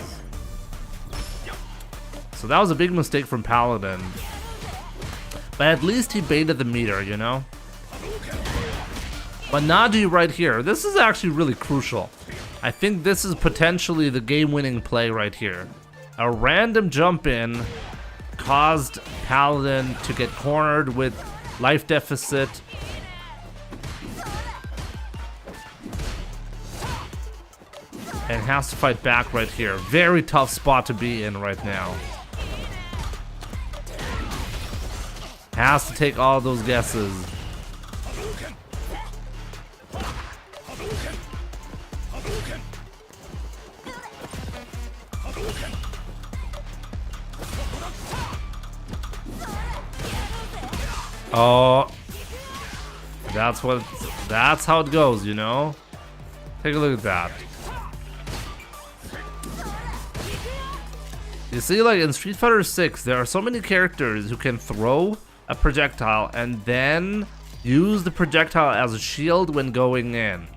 So that was a big mistake from Paladin. But at least he baited the meter, you know? But Naji right here, this is actually really crucial. I think this is potentially the game-winning play right here. A random jump in caused Paladin to get cornered with life deficit. And has to fight back right here. Very tough spot to be in right now. Has to take all those guesses. Oh, that's how it goes, you know? Take a look at that. You see, like in Street Fighter 6, there are so many characters who can throw a projectile and then use the projectile as a shield when going in.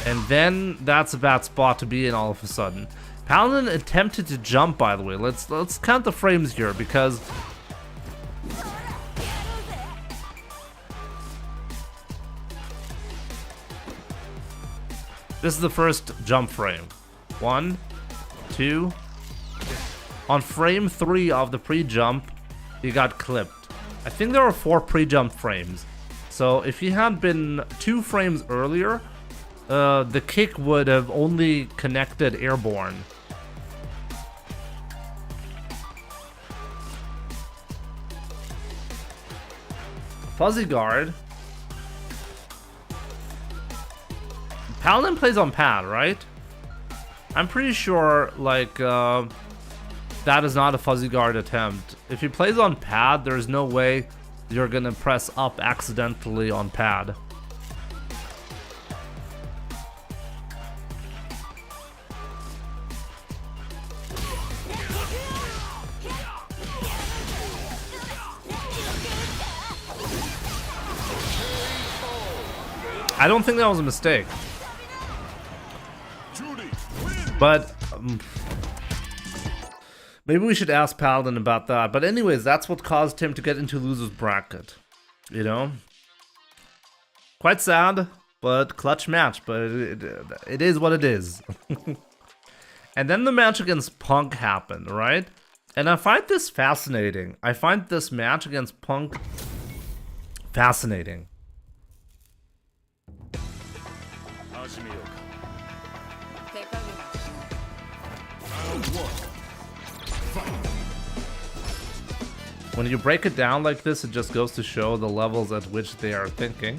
And then that's a bad spot to be in all of a sudden. Paladin attempted to jump, by the way. Let's count the frames here because this is the first jump frame. 1, 2. On frame 3 of the pre-jump, he got clipped. I think there were 4 pre-jump frames. So if he had been 2 frames earlier, the kick would have only connected airborne. Fuzzy guard. Paladin plays on pad, right? I'm pretty sure, like, that is not a fuzzy guard attempt. If he plays on pad, there's no way you're gonna press up accidentally on pad. I don't think that was a mistake. But maybe we should ask Paladin about that. But anyways, that's what caused him to get into loser's bracket. You know? Quite sad, but clutch match. But it is what it is. And then the match against Punk happened, right? And I find this fascinating. I find this match against Punk fascinating. When you break it down like this, it just goes to show the levels at which they are thinking.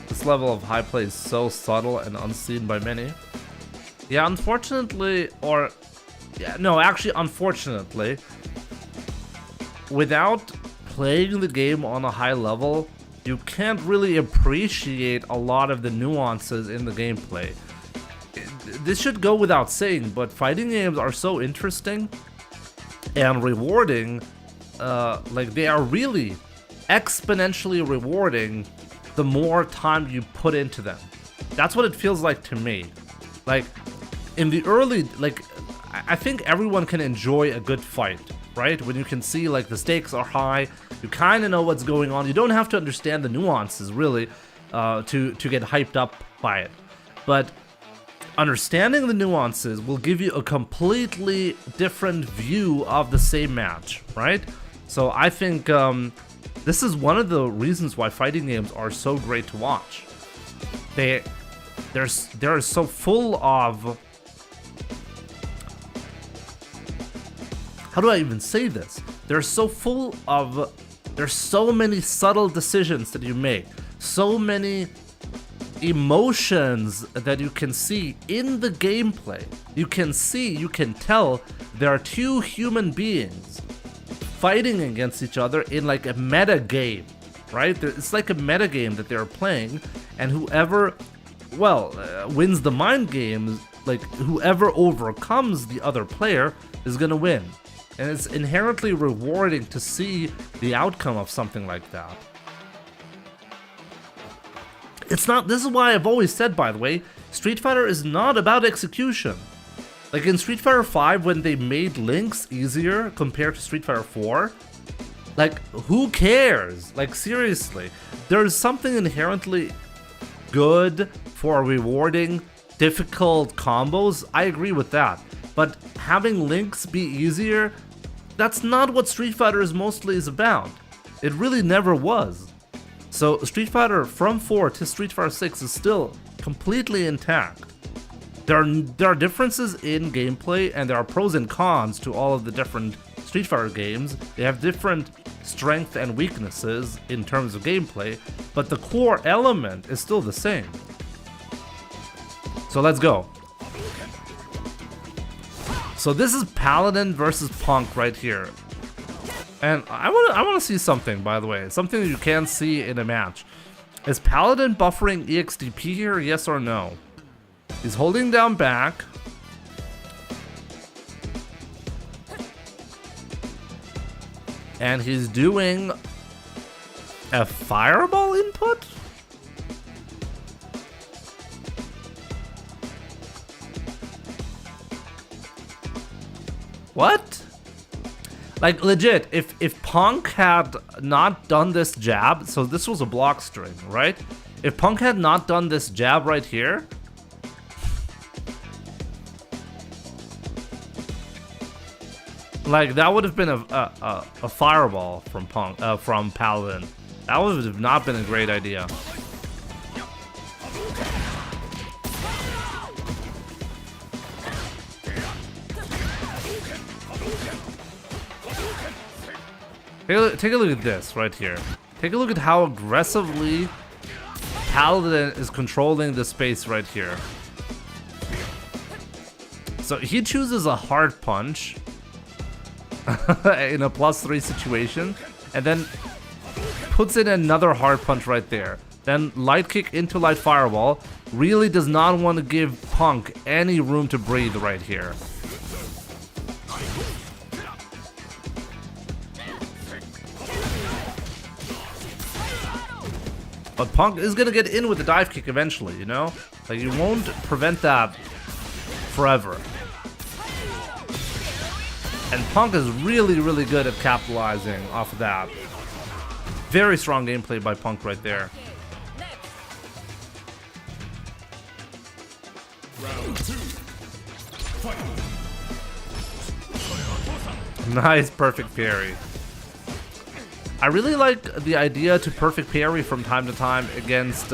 This level of high play is so subtle and unseen by many. Yeah, unfortunately, or... yeah, no, actually, unfortunately, without playing the game on a high level, you can't really appreciate a lot of the nuances in the gameplay. This should go without saying, but fighting games are so interesting and rewarding. Like, they are really exponentially rewarding the more time you put into them. That's what it feels like to me. Like, in the early, like, I think everyone can enjoy a good fight, right? When you can see, like, the stakes are high, you kind of know what's going on. You don't have to understand the nuances, really, to get hyped up by it. But understanding the nuances will give you a completely different view of the same match, right? So I think this is one of the reasons why fighting games are so great to watch. They're so full of... how do I even say this? They're so full of... there's so many subtle decisions that you make. So many emotions that you can see in the gameplay. You can tell there are two human beings fighting against each other in like a meta game, right? It's like a meta game that they're playing, and whoever, wins the mind games, like whoever overcomes the other player is gonna win. And it's inherently rewarding to see the outcome of something like that. This is why I've always said, by the way, Street Fighter is not about execution. Like in Street Fighter 5, when they made links easier compared to Street Fighter 4, like, who cares? Like, seriously, there's something inherently good for rewarding difficult combos. I agree with that. But having links be easier, that's not what Street Fighter mostly is about. It really never was. So Street Fighter from 4 to Street Fighter 6 is still completely intact. There are differences in gameplay, and there are pros and cons to all of the different Street Fighter games. They have different strengths and weaknesses in terms of gameplay, but the core element is still the same. So let's go. So this is Paladin versus Punk right here. And I want to see something, by the way. Something that you can see in a match. Is Paladin buffering EXDP here, yes or no? He's holding down back. And he's doing a fireball input? What? Like, legit, if Punk had not done this jab, so this was a block string, right? If Punk had not done this jab right here, like, that would have been a fireball from from Paladin. That would have not been a great idea. Take a look at this right here. Take a look at how aggressively Paladin is controlling the space right here. So he chooses a hard punch in a +3 situation, and then puts in another hard punch right there. Then light kick into light fireball. Really does not want to give Punk any room to breathe right here. But Punk is gonna get in with the dive kick eventually, you know? Like, you won't prevent that forever. And Punk is really, really good at capitalizing off of that. Very strong gameplay by Punk right there. Round 2. Fight. Nice perfect parry. I really like the idea to perfect parry from time to time against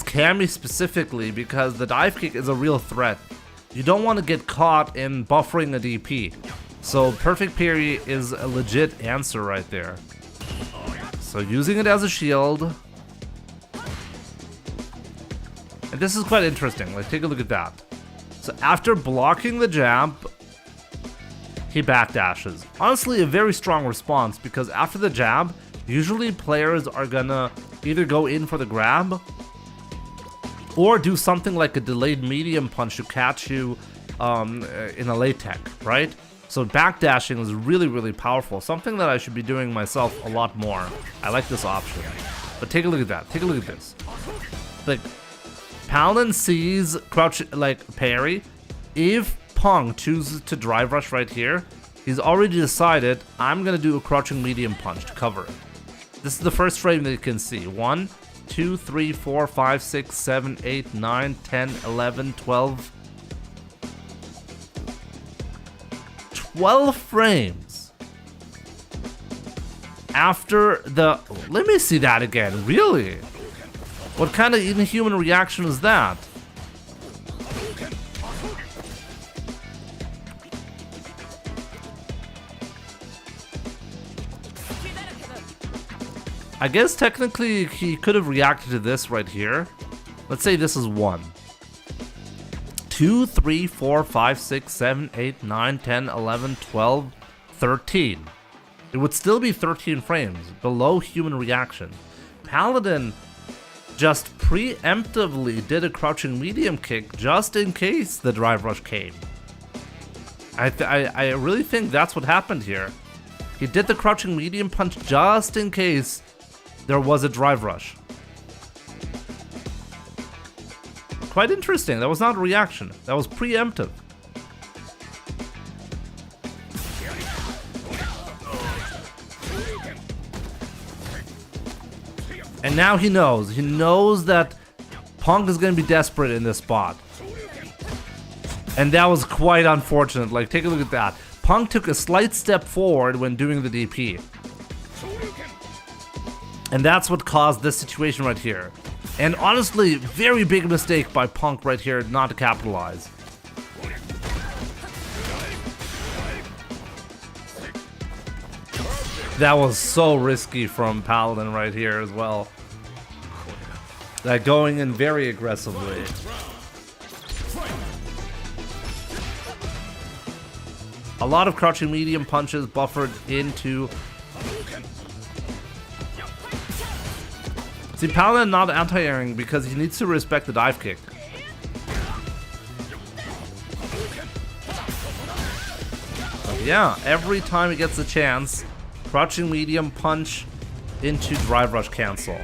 Cammy specifically, because the dive kick is a real threat. You don't want to get caught in buffering a DP. So perfect parry is a legit answer right there. So using it as a shield. And this is quite interesting. Like, take a look at that. So after blocking the jab, he backdashes. Honestly, a very strong response, because after the jab, usually players are gonna either go in for the grab or do something like a delayed medium punch to catch you in a late tech, right? So backdashing is really, really powerful. Something that I should be doing myself a lot more. I like this option. But take a look at that. Take a look at this. Like, Paladin sees crouch, like, parry. If Punk chooses to drive rush right here, he's already decided, I'm gonna do a crouching medium punch to cover it. This is the first frame that you can see. 1, 2, 3, 4, 5, 6, 7, 8, 9, 10, 11, 12. 12 frames after the... Let me see that again, really? What kind of inhuman reaction is that? I guess technically he could have reacted to this right here. Let's say this is 1. 2, 3, 4, 5, 6, 7, 8, 9, 10, 11, 12, 13. It would still be 13 frames, below human reaction. Paladin just preemptively did a crouching medium kick just in case the drive rush came. I really think that's what happened here. He did the crouching medium punch just in case there was a drive rush. Quite interesting. That was not a reaction. That was preemptive. And now he knows. He knows that Punk is going to be desperate in this spot. And that was quite unfortunate. Like, take a look at that. Punk took a slight step forward when doing the DP. And that's what caused this situation right here. And honestly, very big mistake by Punk right here not to capitalize. That was so risky from Paladin right here as well. Like going in very aggressively. A lot of crouching medium punches buffered into... See, Paladin not anti-airing because he needs to respect the dive kick. Yeah, every time he gets a chance, crouching medium punch into drive rush cancel.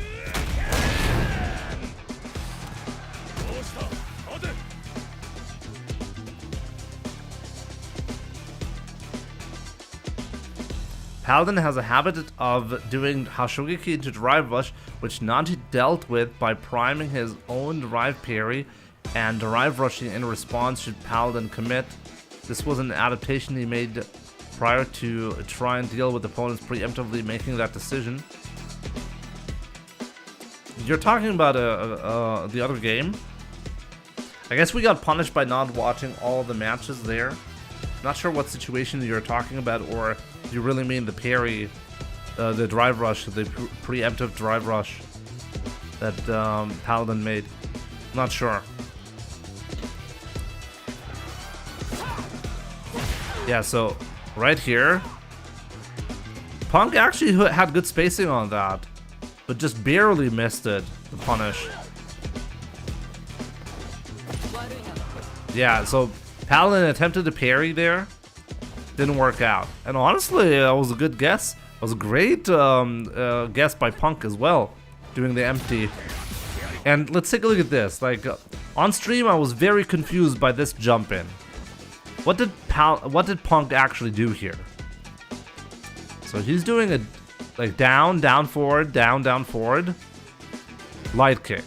Paladin has a habit of doing Hashogeki into drive rush, which Nanti dealt with by priming his own drive parry and drive rushing in response should Paladin commit. This was an adaptation he made prior to try and deal with opponents preemptively making that decision. You're talking about the other game? I guess we got punished by not watching all the matches there. Not sure what situation you're talking about, or do you really mean the parry, the drive rush, the preemptive drive rush that Paladin made? Not sure. Yeah, so right here, Punk actually had good spacing on that, but just barely missed it, the punish. Yeah, so Paladin attempted to parry there, didn't work out. And honestly, that was a good guess. It was a great guess by Punk as well, doing the empty. And let's take a look at this. Like on stream, I was very confused by this jump in. What did Punk actually do here? So he's doing a like down, down, forward, down, forward, light kick.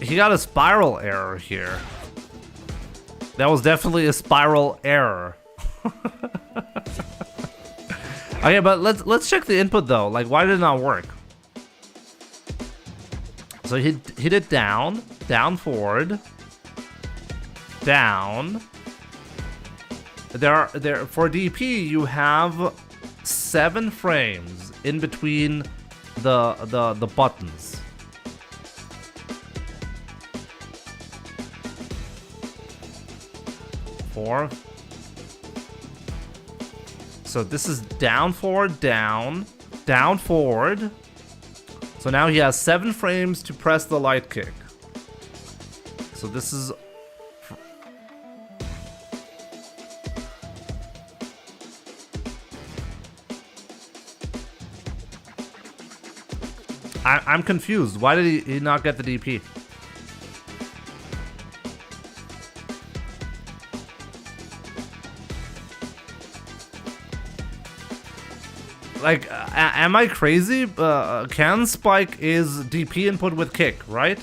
He got a spiral error here. That was definitely a spiral error. Okay, but let's check the input though. Like, why did it not work? So he hit it down, down, forward, down. There for DP you have 7 frames in between the buttons. So this is down, forward, down, down, forward. So now he has 7 frames to press the light kick. So this is... I'm confused. Why did he not get the DP? Like, am I crazy? Can spike is DP input with kick, right?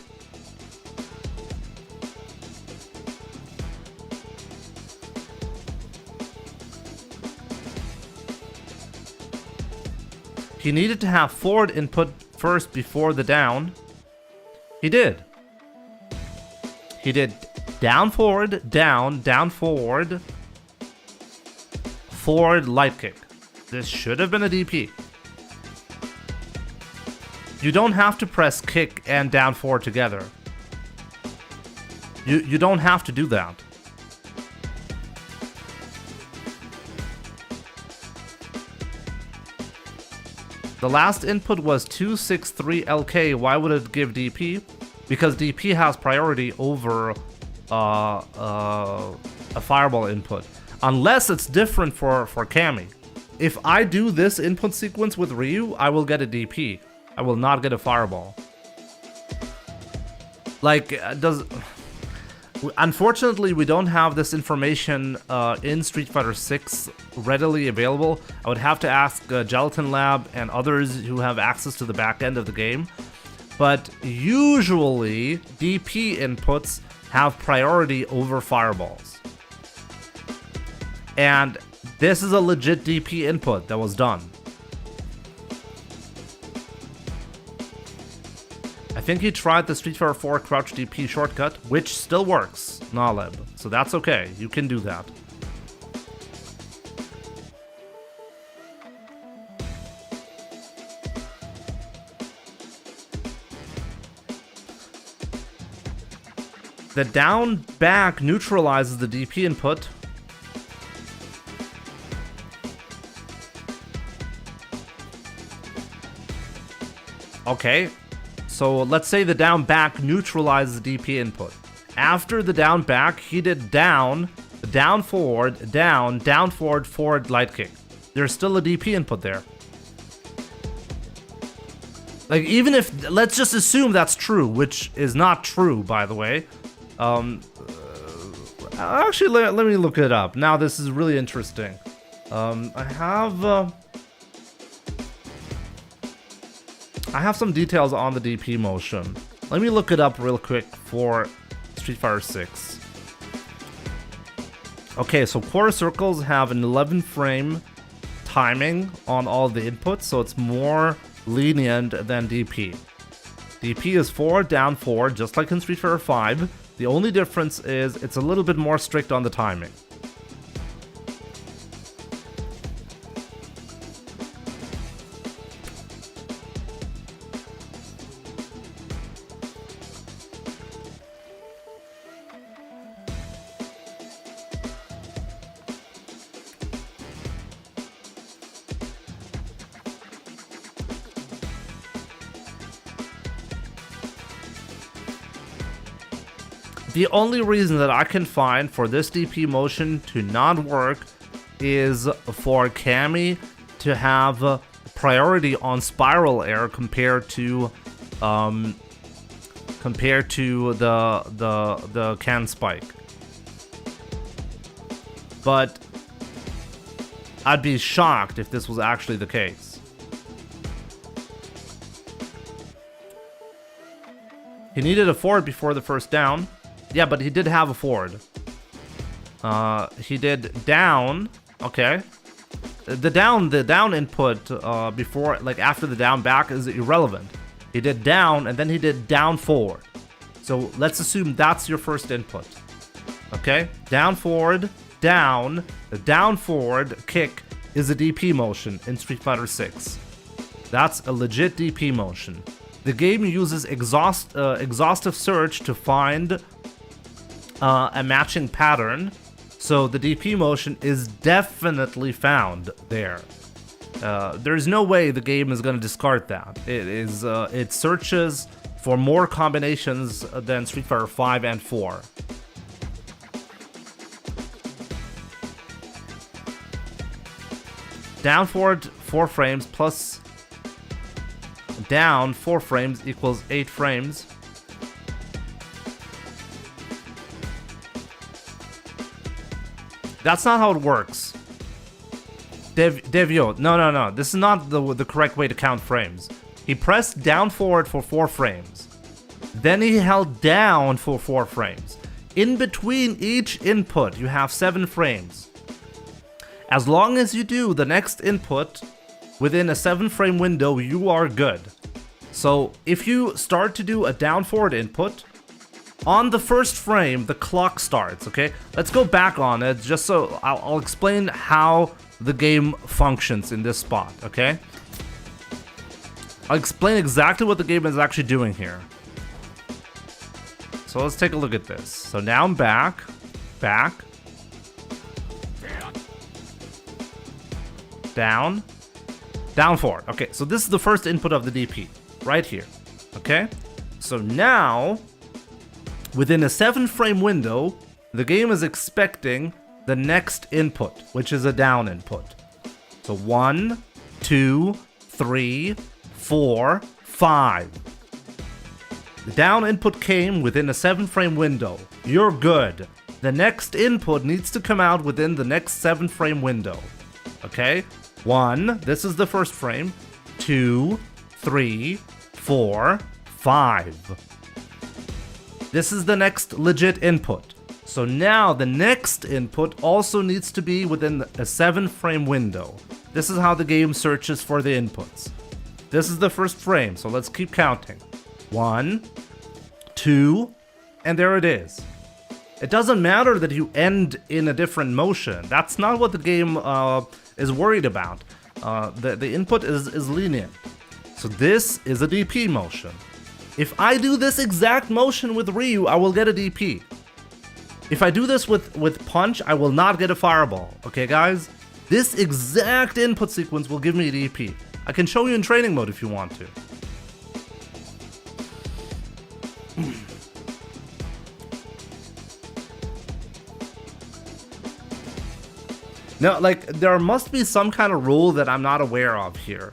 He needed to have forward input first before the down. He did. He did down, forward, down, down, forward, forward, light kick. This should have been a DP. You don't have to press kick and down, forward together. You don't have to do that. The last input was 263 LK. Why would it give DP? Because DP has priority over a fireball input. Unless it's different for Cammy. If I do this input sequence with Ryu, I will get a DP. I will not get a fireball. Like, unfortunately, we don't have this information in Street Fighter 6 readily available. I would have to ask Gelatin Lab and others who have access to the back end of the game. But usually, DP inputs have priority over fireballs. And this is a legit DP input that was done. I think he tried the Street Fighter 4 crouch DP shortcut, which still works, Naleb. So that's okay, you can do that. The down back neutralizes the DP input. Okay, so let's say the down back neutralizes the DP input. After the down back, he did down, down forward, down, down forward, forward light kick. There's still a DP input there. Like, even if, let's just assume that's true, which is not true, by the way. Actually, let me look it up. Now, this is really interesting. I have some details on the DP motion. Let me look it up real quick for Street Fighter 6. Okay, so quarter circles have an 11 frame timing on all the inputs, so it's more lenient than DP. DP is forward, down, forward, just like in Street Fighter 5. The only difference is it's a little bit more strict on the timing. The only reason that I can find for this DP motion to not work is for Cammy to have priority on spiral air compared to the can spike. But I'd be shocked if this was actually the case. He needed a forward before the first down. Yeah, but he did have a forward. He did down. Okay. The down input before, like after the down back is irrelevant. He did down and then he did down forward. So let's assume that's your first input. Okay? Down forward, down, the down forward kick is a DP motion in Street Fighter 6. That's a legit DP motion. The game uses exhaustive search to find a matching pattern, so the DP motion is definitely found there. There's no way the game is going to discard that. It searches for more combinations than Street Fighter 5 and 4. Down forward 4 frames plus down 4 frames equals 8 frames. That's not how it works. Devio, no. This is not the correct way to count frames. He pressed down forward for 4 frames. Then he held down for 4 frames. In between each input, you have 7 frames. As long as you do the next input within a 7 frame window, you are good. So if you start to do a down forward input, on the first frame, the clock starts, okay? Let's go back on it just so I'll explain how the game functions in this spot, okay? I'll explain exactly what the game is actually doing here. So let's take a look at this. So now I'm back, down, down forward. Okay, so this is the first input of the DP, right here, okay? So now, within a 7-frame window, the game is expecting the next input, which is a down input. So 1, 2, 3, 4, 5. The down input came within a 7-frame window. You're good. The next input needs to come out within the next 7-frame window. Okay? 1, this is the first frame. 2, 3, 4, 5. This is the next legit input. So now the next input also needs to be within a 7-frame window. This is how the game searches for the inputs. This is the first frame, so let's keep counting. 1, 2, and there it is. It doesn't matter that you end in a different motion. That's not what the game is worried about. The input is linear. So this is a DP motion. If I do this exact motion with Ryu, I will get a DP. If I do this with Punch, I will not get a Fireball. Okay, guys? This exact input sequence will give me a DP. I can show you in training mode if you want to. Now, like, there must be some kind of rule that I'm not aware of here.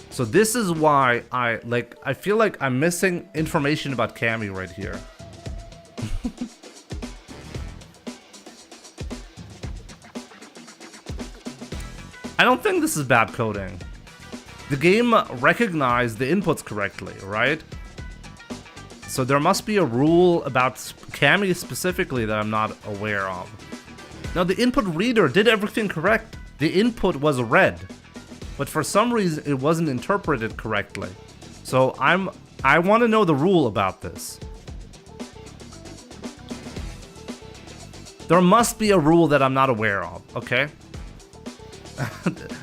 So this is why I feel like I'm missing information about Cammy right here. I don't think this is bad coding. The game recognized the inputs correctly, right? So there must be a rule about Cammy specifically that I'm not aware of. Now the input reader did everything correct. The input was red, but for some reason it wasn't interpreted correctly. So I want to know the rule about this. There must be a rule that I'm not aware of, okay?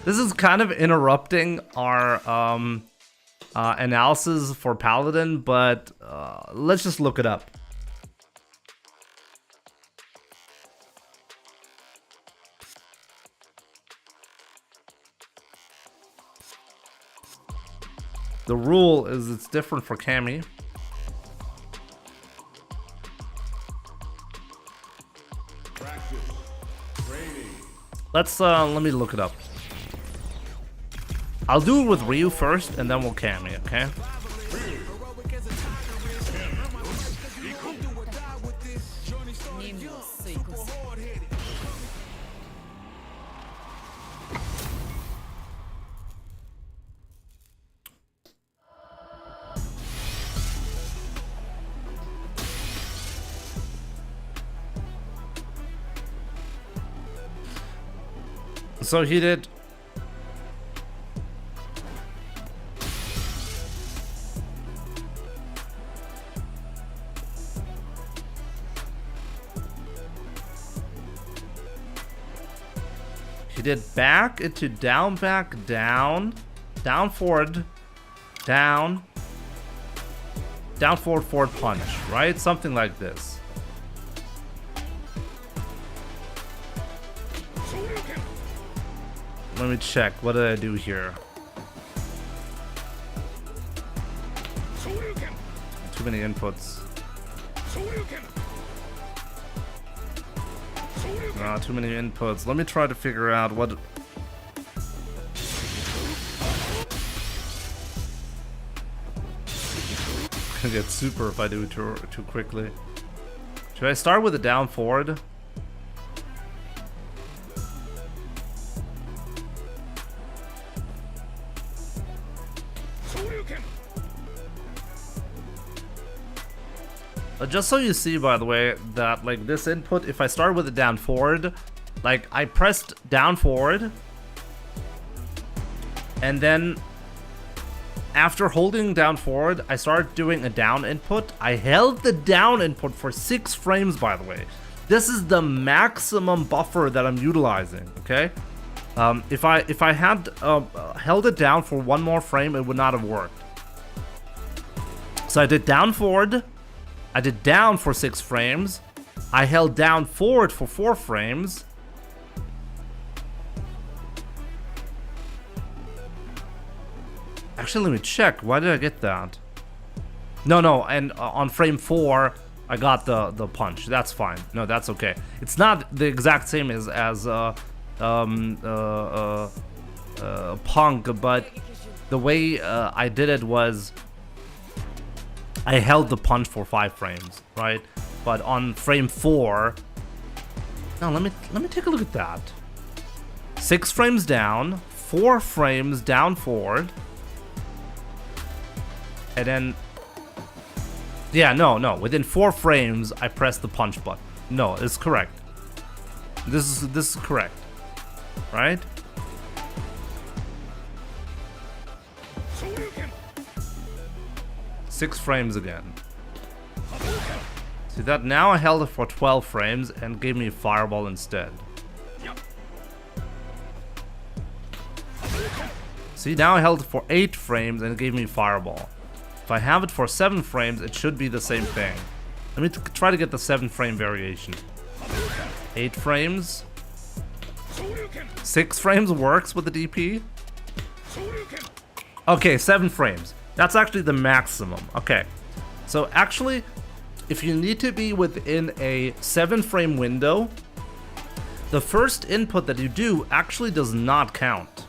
This is kind of interrupting our analysis for Paladin, but let's just look it up. The rule is it's different for Cammy. Let me look it up. I'll do it with Ryu first, and then we'll Cammy, okay? So he did. He did back into down, back, down, down, forward, down, down, forward, forward, punch, right? Something like this. Let me check. What did I do here? Too many inputs. Too many inputs. Let me try to figure out what... I'm gonna get super if I do it too quickly. Should I start with a down forward? Just so you see, by the way, that like this input, if I start with a down forward, like I pressed down forward, and then after holding down forward, I started doing a down input. I held the down input for 6 frames, by the way. This is the maximum buffer that I'm utilizing, okay? If I had held it down for 1 more frame, it would not have worked. So I did down forward, I did down for 6 frames, I held down forward for 4 frames. Actually, let me check. Why did I get that? No, and on frame 4, I got the punch. That's fine. No, that's okay. It's not the exact same as Punk, but the way I did it was I held the punch for 5 frames, right? But on frame 4, now let me take a look at that. 6 frames down, 4 frames down forward, and then yeah, no, within 4 frames I pressed the punch button. No, it's correct. This is correct, right? Six frames again. See that? Now I held it for 12 frames and gave me a fireball instead. See, now I held it for 8 frames and it gave me a fireball. If I have it for 7 frames, it should be the same thing. Let me try to get the 7 frame variation. 8 frames. 6 frames works with the DP. Okay, 7 frames. That's actually the maximum. Okay. So actually, if you need to be within a 7 frame window, the first input that you do actually does not count.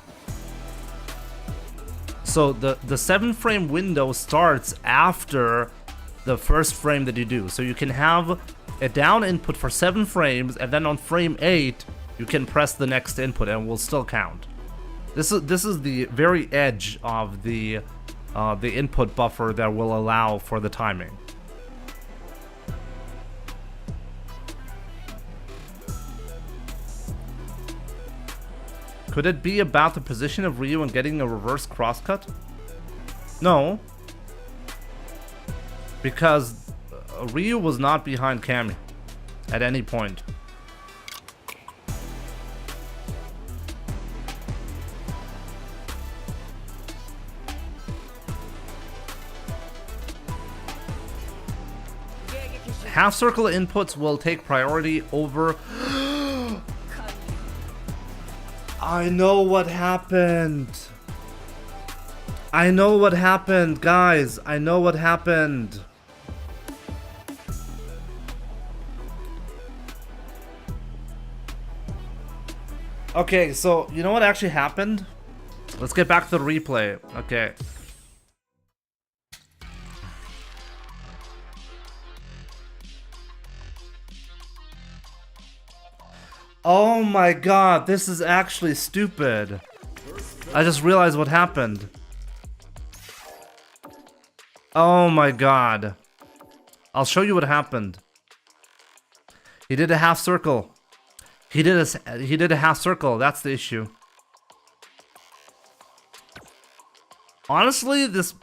So the 7 frame window starts after the first frame that you do. So you can have a down input for 7 frames, and then on frame 8 you can press the next input and it will still count. This is the very edge of the input buffer that will allow for the timing. Could it be about the position of Ryu and getting a reverse crosscut? No. Because Ryu was not behind Cammy at any point. Half circle inputs will take priority over... I know what happened. I know what happened, guys. I know what happened. Okay, so you know what actually happened? Let's get back to the replay. Okay. Oh my god, this is actually stupid. I just realized what happened. Oh my god. I'll show you what happened. He did a half circle. He did a half circle, that's the issue. Honestly, this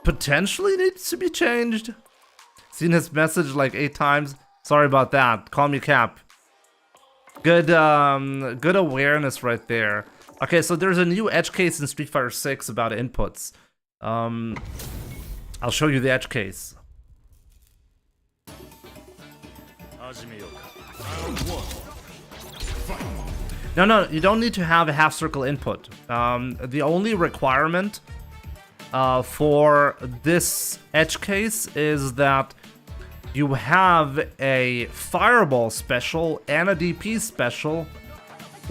potentially needs to be changed. Seen his message like 8 times. Sorry about that. Call me Cap. Good good awareness right there. Okay, so there's a new edge case in Street Fighter 6 about inputs. I'll show you the edge case. No, you don't need to have a half circle input. The only requirement for this edge case is that you have a fireball special and a DP special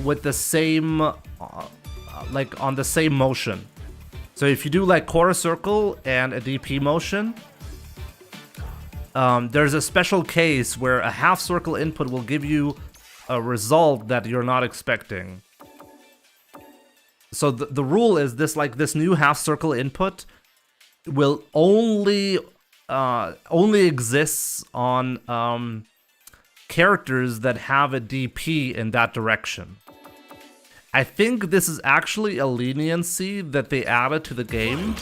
with the same, like on the same motion. So if you do like quarter circle and a DP motion, there's a special case where a half circle input will give you a result that you're not expecting. So the rule is this, like this new half circle input will only exists on characters that have a DP in that direction. I think this is actually a leniency that they added to the game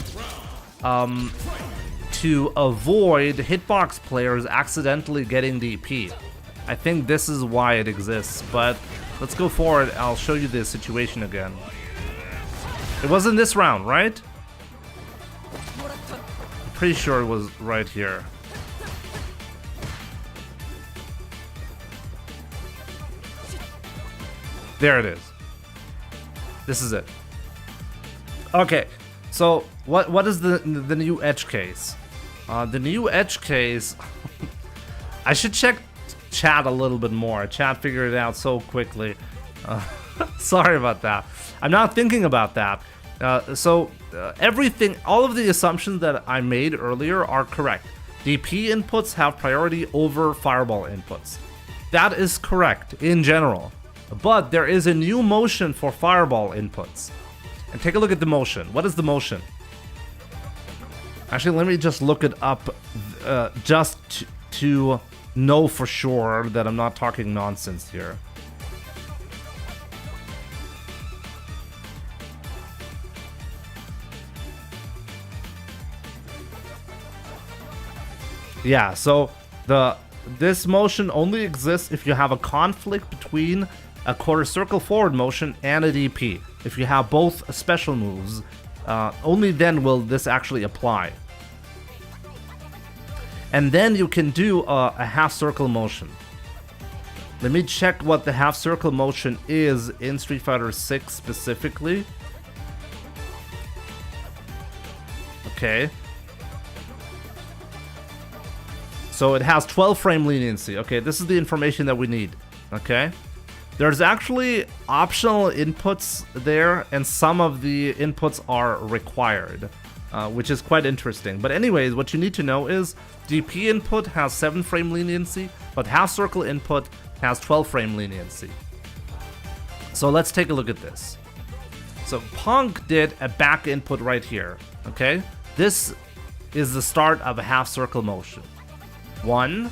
to avoid hitbox players accidentally getting DP. I think this is why it exists, but let's go forward. I'll show you the situation again. It was in this round, right? I'm pretty sure it was right here. There it is. This is it. Okay, so what is the new edge case? The new edge case. I should check chat a little bit more. Chat figured it out so quickly. Sorry about that. I'm not thinking about that. Everything, all of the assumptions that I made earlier are correct. DP inputs have priority over fireball inputs. That is correct in general. But there is a new motion for fireball inputs. And take a look at the motion. What is the motion? Actually, let me just look it up just to know for sure that I'm not talking nonsense here. Yeah, so this motion only exists if you have a conflict between a quarter circle forward motion and a DP. If you have both special moves, only then will this actually apply. And then you can do a half circle motion. Let me check what the half circle motion is in Street Fighter 6 specifically. Okay. So it has 12 frame leniency. Okay, this is the information that we need. Okay. There's actually optional inputs there, and some of the inputs are required, which is quite interesting. But anyways, what you need to know is DP input has 7 frame leniency, but half circle input has 12 frame leniency. So let's take a look at this. So Punk did a back input right here. Okay, this is the start of a half circle motion. 1,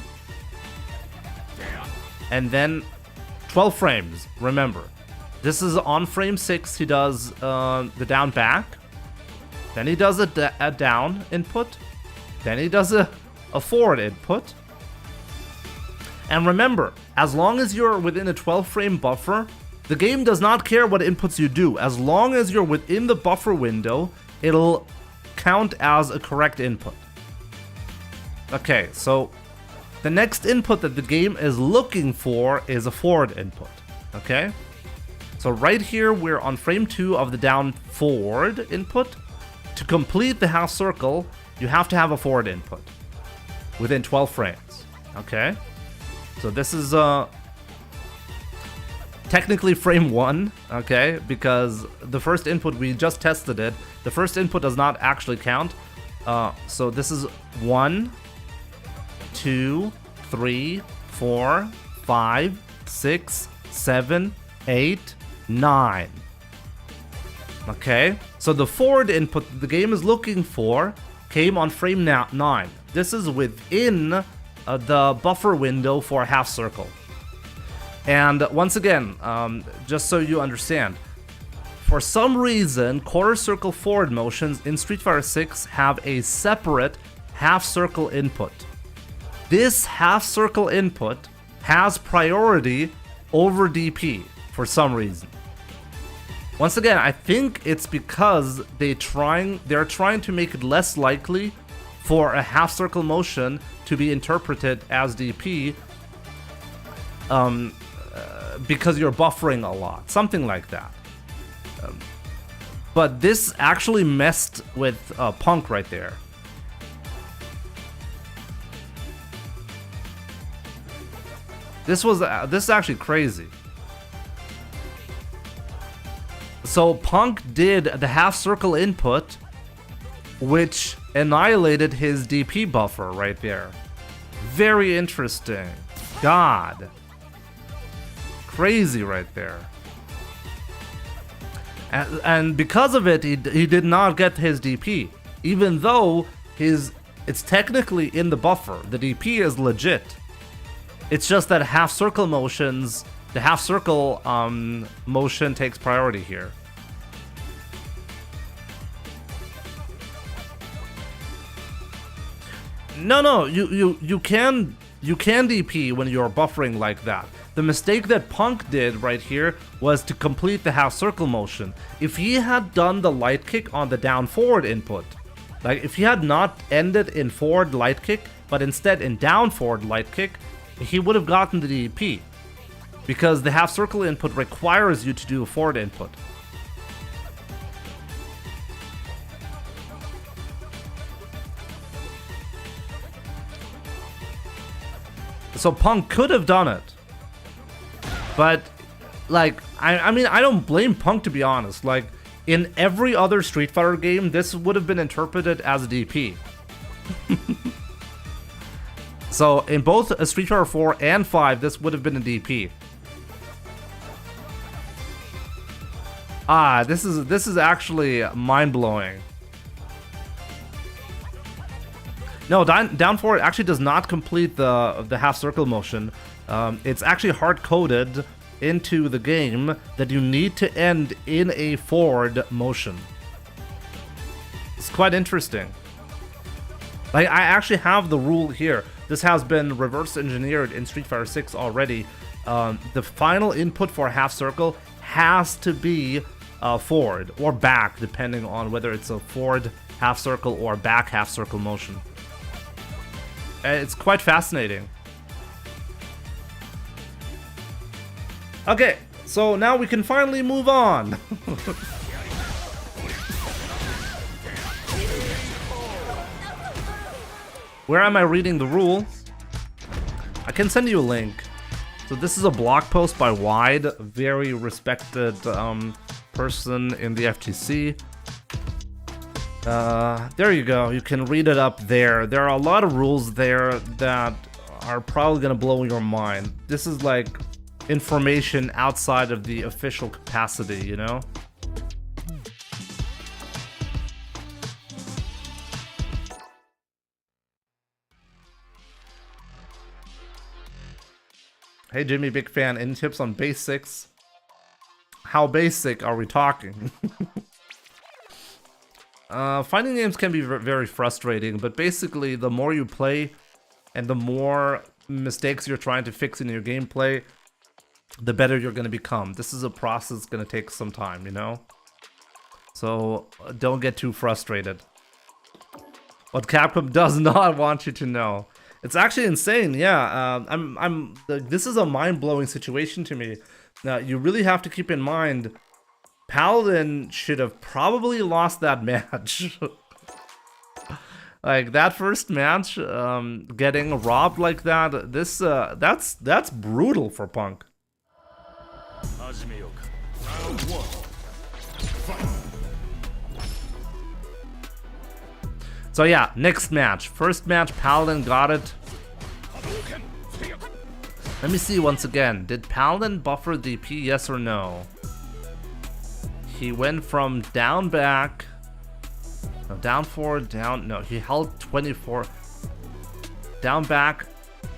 and then 12 frames. Remember, this is on frame 6. He does the down back, then he does a down input, then he does a forward input. And remember, as long as you're within a 12 frame buffer, the game does not care what inputs you do. As long as you're within the buffer window, it'll count as a correct input. Okay, so the next input that the game is looking for is a forward input. Okay, so right here we're on frame 2 of the down forward input. To complete the half circle, you have to have a forward input within 12 frames. Okay, so this is technically frame 1. Okay, because the first input, we just tested it, the first input does not actually count. So this is 1, 2, 3, 4, 5, 6, 7, 8, 9. Okay, so the forward input the game is looking for came on frame 9. This is within the buffer window for a half circle. And once again, just so you understand, for some reason, quarter circle forward motions in Street Fighter 6 have a separate half circle input. This half circle input has priority over DP for some reason. Once again, I think it's because they're trying to make it less likely for a half circle motion to be interpreted as DP, because you're buffering a lot, something like that. But this actually messed with Punk right there. This is actually crazy. So Punk did the half circle input, which annihilated his DP buffer right there. Very interesting. God. Crazy right there. And because of it, he did not get his DP. Even though it's technically in the buffer. The DP is legit. It's just that half circle motions the half circle motion takes priority here. No, you can DP when you're buffering like that. The mistake that Punk did right here was to complete the half circle motion. If he had done the light kick on the down forward input, like if he had not ended in forward light kick, but instead in down forward light kick, he would have gotten the DP. Because the half circle input requires you to do a forward input. So Punk could have done it. But, like, I mean, I don't blame Punk, to be honest. Like, in every other Street Fighter game, this would have been interpreted as a DP. So, in both Street Fighter 4 and 5, this would have been a DP. Ah, this is actually mind-blowing. No, down forward actually does not complete the half circle motion. It's actually hard-coded into the game that you need to end in a forward motion. It's quite interesting. Like, I actually have the rule here. This has been reverse engineered in Street Fighter 6 already. The final input for a half circle has to be forward or back, depending on whether it's a forward half circle or back half circle motion. It's quite fascinating. Okay, so now we can finally move on. Where am I reading the rule? I can send you a link. So this is a blog post by Wide, a very respected person in the FTC. There you go. You can read it up there. There are a lot of rules there that are probably gonna blow your mind. This is like information outside of the official capacity, you know? Hey Jimmy, big fan. Any tips on basics? How basic are we talking? Fighting games can be very frustrating, but basically the more you play and the more mistakes you're trying to fix in your gameplay, the better you're going to become. This is a process that's going to take some time, you know? So don't get too frustrated. What Capcom does not want you to know. It's actually insane, yeah. This is a mind-blowing situation to me. Now, you really have to keep in mind, Paladin should have probably lost that match. Like, that first match, getting robbed like that, that's brutal for Punk. Round 1. Fight. So yeah, next match. First match, Paladin got it. Let me see once again. Did Paladin buffer DP, yes or no? He went from down back. No, down forward, down. No, he held 24. Down back.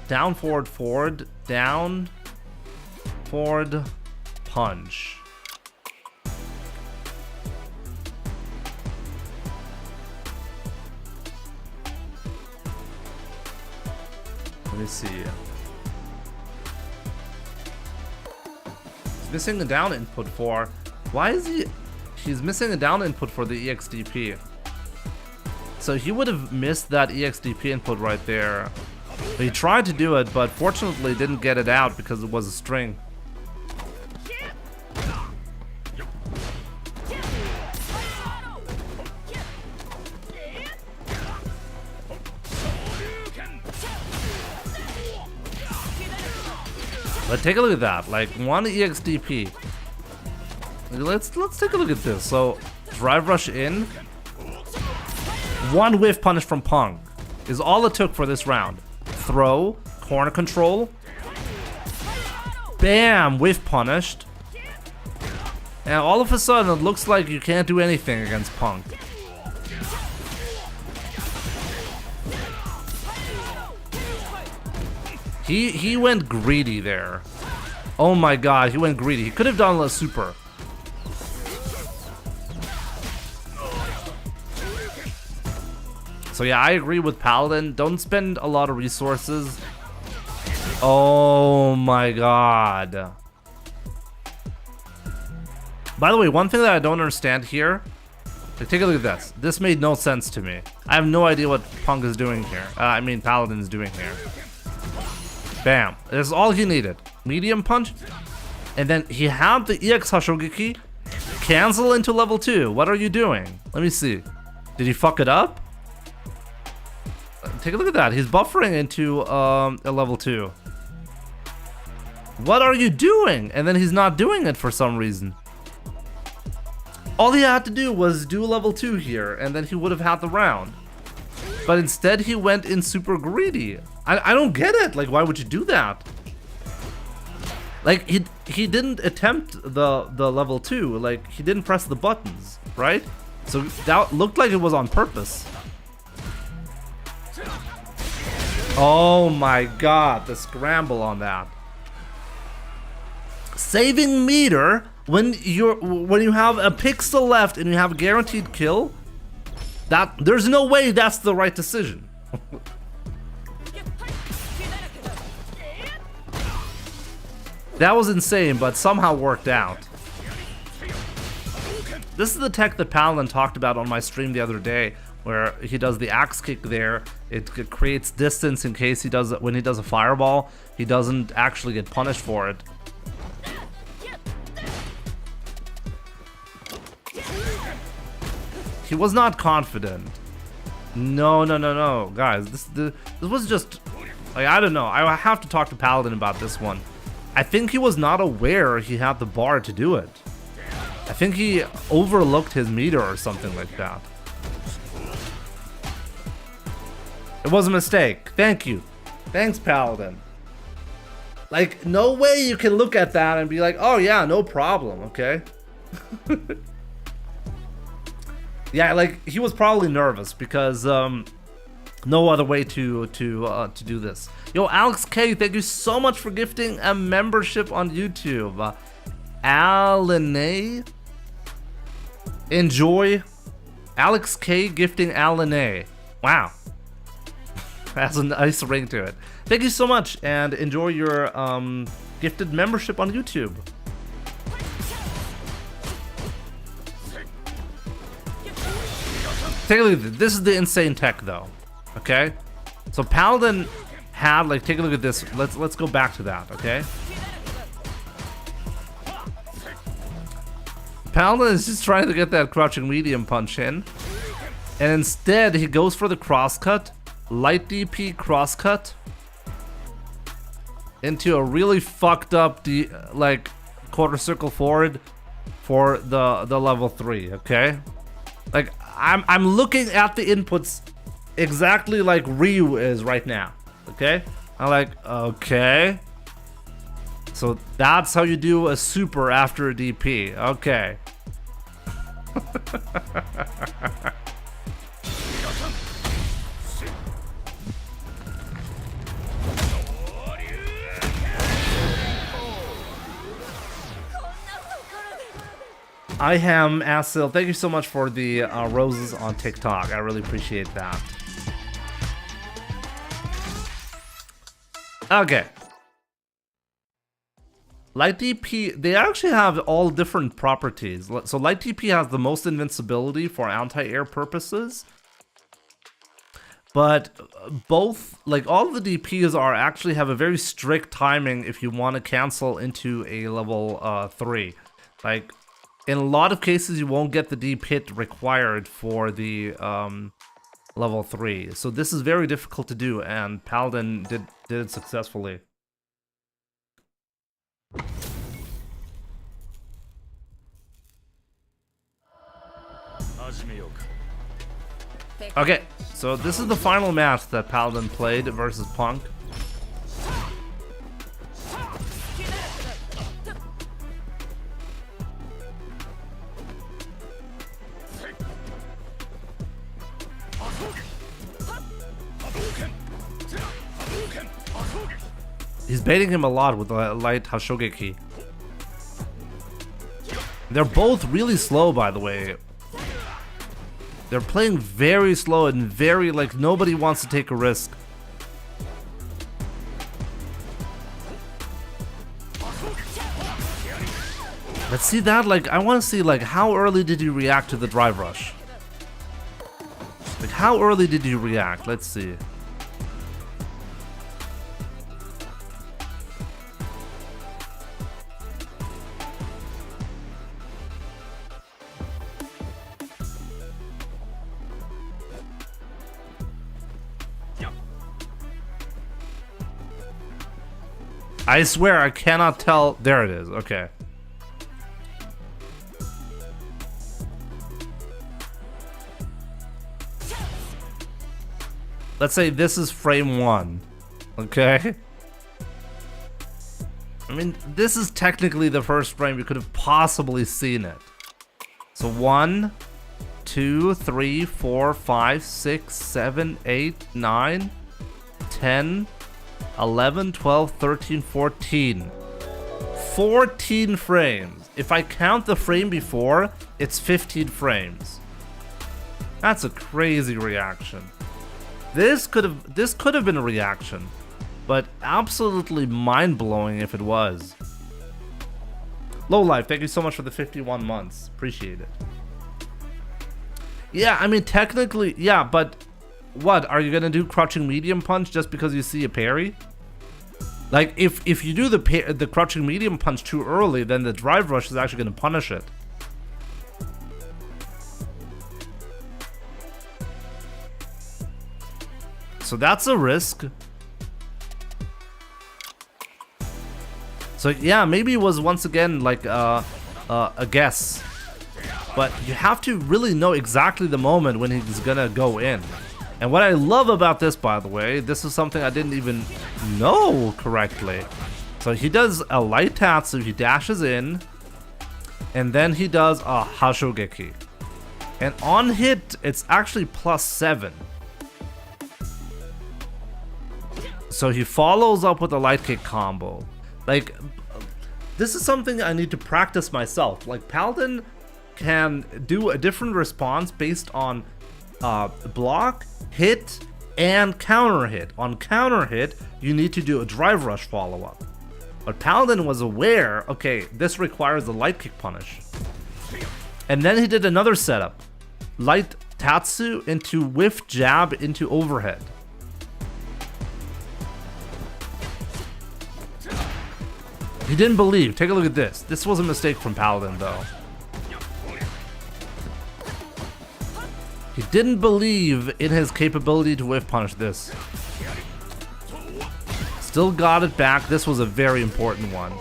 Down forward, forward. Down. Forward. Punch. Let me see. He's missing a down input for... Why is he... He's missing a down input for the EXDP. So he would have missed that EXDP input right there. He tried to do it, but fortunately didn't get it out because it was a string. But take a look at that, like one EXDP. Let's take a look at this. So drive rush in. One whiff punish from Punk is all it took for this round. Throw, corner control. Bam, whiff punished. And all of a sudden it looks like you can't do anything against Punk. He went greedy there. Oh my god, he went greedy. He could have done a super. So yeah, I agree with Paladin. Don't spend a lot of resources. Oh my god. By the way, one thing that I don't understand here, like, take a look at this. This made no sense to me. I have no idea what Punk is doing here. I mean, Paladin is doing here. Bam. That's all he needed. Medium punch. And then he had the EX Hashogeki cancel into level 2. What are you doing? Let me see. Did he fuck it up? Take a look at that. He's buffering into a level 2. What are you doing? And then he's not doing it for some reason. All he had to do was do level 2 here, and then he would have had the round. But instead he went in super greedy. I don't get it. Like, why would you do that? Like, he didn't attempt the level 2. Like, he didn't press the buttons, right? So that looked like it was on purpose. Oh my god, the scramble on that. Saving meter when you have a pixel left and you have a guaranteed kill, that there's no way that's the right decision. That was insane, but somehow worked out. This is the tech that Paladin talked about on my stream the other day, where he does the axe kick there. It creates distance in case when he does a fireball, he doesn't actually get punished for it. He was not confident. No, guys. This was just, like, I don't know. I have to talk to Paladin about this one. I think he was not aware he had the bar to do it. I think he overlooked his meter or something like that. It was a mistake. Thank you. Thanks, Paladin. Like, no way you can look at that and be like, oh yeah, no problem, okay? Yeah, like, he was probably nervous because no other way to do this. Yo, Alex K, thank you so much for gifting a membership on YouTube. Alan, enjoy. Alex K gifting Alan. Wow. Has a nice ring to it. Thank you so much, and enjoy your gifted membership on YouTube. Take a look at this. This is the insane tech, though. Okay, so Paladin had, like, take a look at this. Let's go back to that. Okay, Paladin is just trying to get that crouching medium punch in, and instead he goes for the crosscut. Light DP crosscut into a really fucked up like quarter circle forward for the level 3. Okay, like I'm looking at the inputs exactly like Ryu is right now. Okay, I'm like, okay, so that's how you do a super after a DP. Okay. I am Asil. Thank you so much for the roses on TikTok. I really appreciate that. Okay. Light DP, they actually have all different properties. So Light DP has the most invincibility for anti-air purposes. But both, like, all the DPs are actually have a very strict timing if you want to cancel into a level 3. Like, in a lot of cases, you won't get the deep hit required for the level 3. So this is very difficult to do, and Paladin did it successfully. Okay, so this is the final match that Paladin played versus Punk. He's baiting him a lot with the light Hashogeki. They're both really slow, by the way. They're playing very slow and very, like, nobody wants to take a risk. Let's see that, like, I want to see, like, how early did you react to the drive rush? Like, how early did you react? Let's see. I swear I cannot tell. There it is. Okay. Let's say this is frame 1. Okay. I mean, this is technically the first frame you could have possibly seen it. So 1, 2, 3, 4, 5, 6, 7, 8, 9, 10, 11, 12, 13, 14. 14 frames. If I count the frame before, it's 15 frames. That's a crazy reaction. This could have been a reaction, but absolutely mind-blowing if it was. Low Life, thank you so much for the 51 months. Appreciate it. Yeah, I mean, technically, yeah, but what? Are you gonna do crouching medium punch just because you see a parry? Like, if you do the crouching medium punch too early, then the drive rush is actually gonna punish it. So that's a risk. So yeah, maybe it was once again like a guess, but you have to really know exactly the moment when he's gonna go in. And what I love about this, by the way, this is something I didn't even know correctly. So he does a light tatsu, he dashes in, and then he does a Hashogeki. And on hit, it's actually +7. So he follows up with a light kick combo. Like, this is something I need to practice myself. Like, Paladin can do a different response based on block, hit, and counter hit. On counter hit, you need to do a drive rush follow-up. But Paladin was aware, okay, this requires a light kick punish. And then he did another setup. Light tatsu into whiff jab into overhead. He didn't believe. Take a look at this. This was a mistake from Paladin, though. He didn't believe in his capability to whiff punish this. Still got it back. This was a very important one.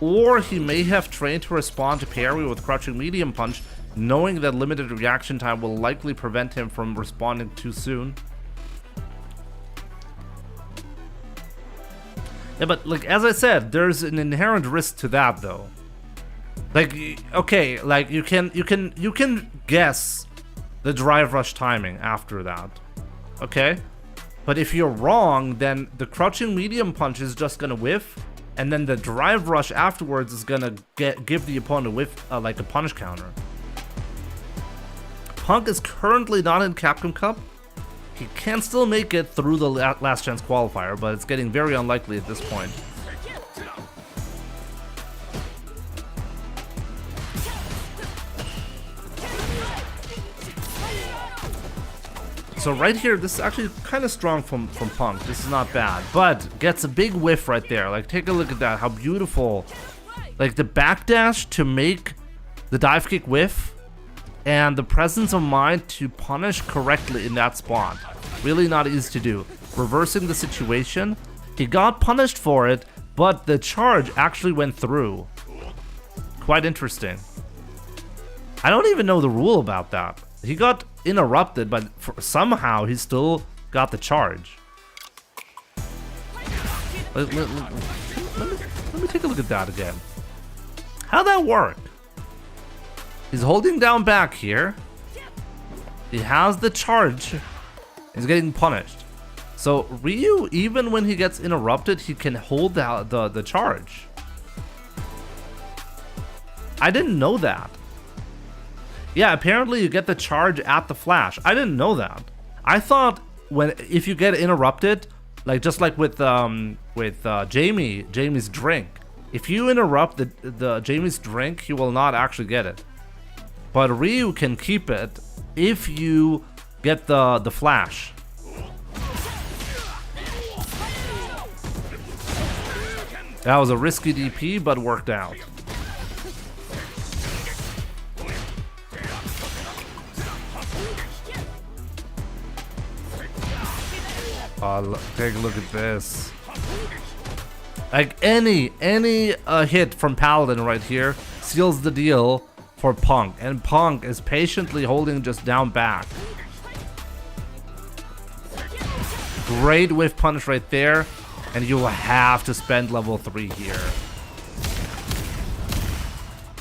Or he may have trained to respond to parry with crouching medium punch, knowing that limited reaction time will likely prevent him from responding too soon. Yeah, but like as I said, there's an inherent risk to that though. Like, okay, like you can guess the drive rush timing after that, okay? But if you're wrong, then the crouching medium punch is just gonna whiff, and then the drive rush afterwards is gonna give the opponent a whiff, like a punish counter. Punk is currently not in Capcom Cup. He can still make it through the last chance qualifier, but it's getting very unlikely at this point. So right here, this is actually kind of strong from Punk. This is not bad, but gets a big whiff right there. Like, take a look at that, how beautiful. Like the backdash to make the dive kick whiff, and the presence of mind to punish correctly in that spot. Really not easy to do. Reversing the situation. He got punished for it, but the charge actually went through. Quite interesting. I don't even know the rule about that. He got interrupted, but somehow he still got the charge. Let me take a look at that again. How'd that work? He's holding down back here. He has the charge. He's getting punished. So Ryu, even when he gets interrupted, he can hold the charge. I didn't know that. Yeah, apparently you get the charge at the flash. I didn't know that. I thought if you get interrupted, like just like with Jamie's drink, if you interrupt the Jamie's drink, he will not actually get it. But Ryu can keep it if you get the flash. That was a risky DP, but worked out. Take a look at this. Like any hit from Paladin right here seals the deal for Punk, and Punk is patiently holding just down back. Great whiff punish right there, and you will have to spend level 3 here.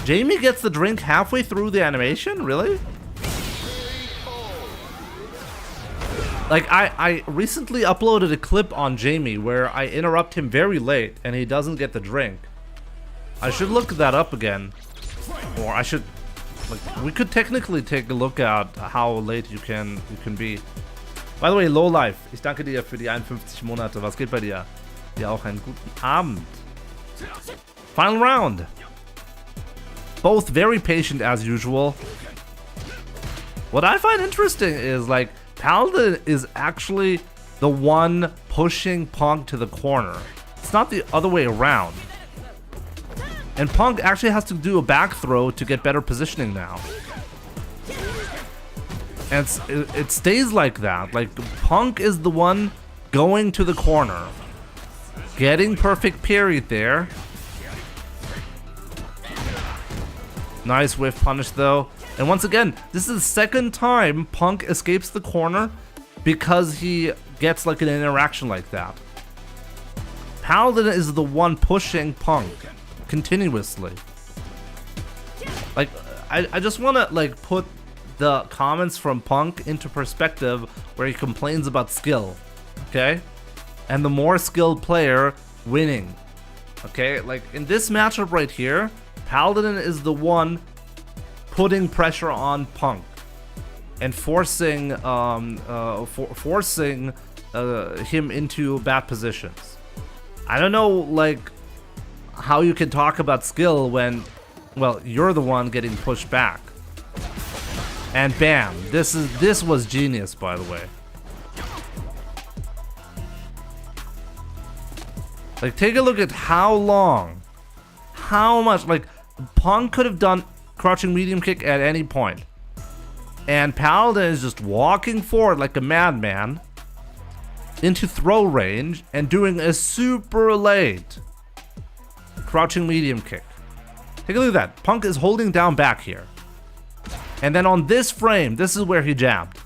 Jamie gets the drink halfway through the animation? Really? Like, I recently uploaded a clip on Jamie where I interrupt him very late and he doesn't get the drink. I should look that up again. Or I should... Like, we could technically take a look at how late you can be. By the way, Lowlife, ich danke dir für die 51 Monate. Was geht bei dir? Dir auch einen guten Abend. Final round. Both very patient as usual. What I find interesting is, like, Paladin is actually the one pushing Punk to the corner. It's not the other way around. And Punk actually has to do a back throw to get better positioning now. And it stays like that. Like, Punk is the one going to the corner. Getting perfect parried there. Nice whiff punish though. And once again, this is the second time Punk escapes the corner because he gets like an interaction like that. Paladin is the one pushing Punk continuously. Like, I just want to like put the comments from Punk into perspective where he complains about skill, okay? And the more skilled player winning, okay? Like in this matchup right here, Paladin is the one putting pressure on Punk and forcing him into bad positions. I don't know, like, how you can talk about skill when, well, you're the one getting pushed back. And bam, this was genius, by the way. Like, take a look at how long, how much, like, Punk could have done crouching medium kick at any point. And Paladin is just walking forward like a madman into throw range and doing a super late crouching medium kick. Take a look at that. Punk is holding down back here. And then on this frame, this is where he jabbed.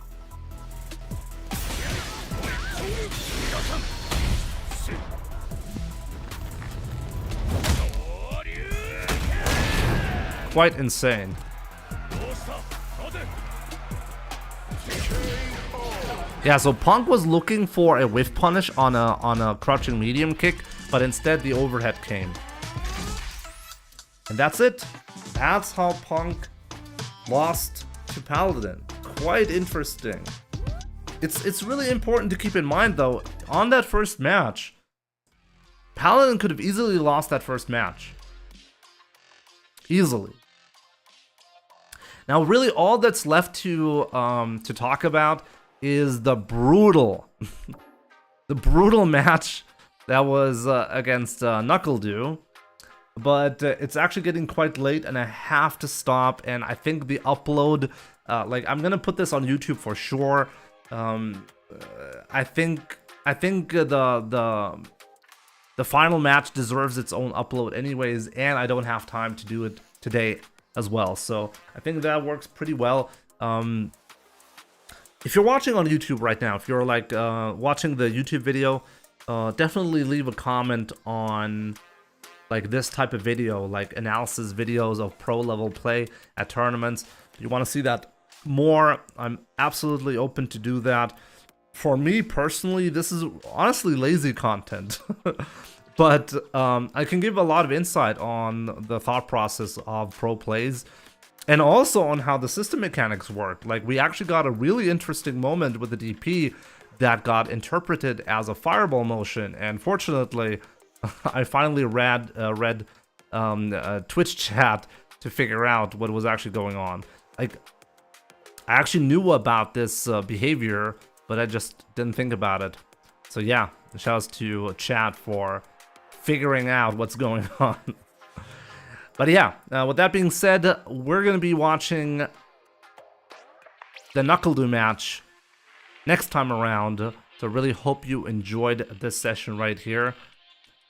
Quite insane. Yeah, so Punk was looking for a whiff punish on a crouching medium kick, but instead the overhead came. And that's it. That's how Punk lost to Paladin. Quite interesting. It's really important to keep in mind though, on that first match, Paladin could have easily lost that first match. Easily. Now, really, all that's left to talk about is the brutal, the brutal match that was against Knuckle-Doo. But it's actually getting quite late, and I have to stop. And I think the upload, like, I'm gonna put this on YouTube for sure. I think the final match deserves its own upload, anyways, and I don't have time to do it today as well. So I think that works pretty well. If you're watching on YouTube right now, if you're like watching the YouTube video, definitely leave a comment on like this type of video, like analysis videos of pro level play at tournaments. You want to see that more, I'm absolutely open to do that. For me personally, this is honestly lazy content. But I can give a lot of insight on the thought process of pro plays and also on how the system mechanics work. Like, we actually got a really interesting moment with the DP that got interpreted as a fireball motion, and fortunately I finally read Twitch chat to figure out what was actually going on. Like, I actually knew about this behavior, but I just didn't think about it. So yeah, shout out to chat for figuring out what's going on. But yeah, with that being said, we're gonna be watching the Knuckle-Do match next time around. So really hope you enjoyed this session right here.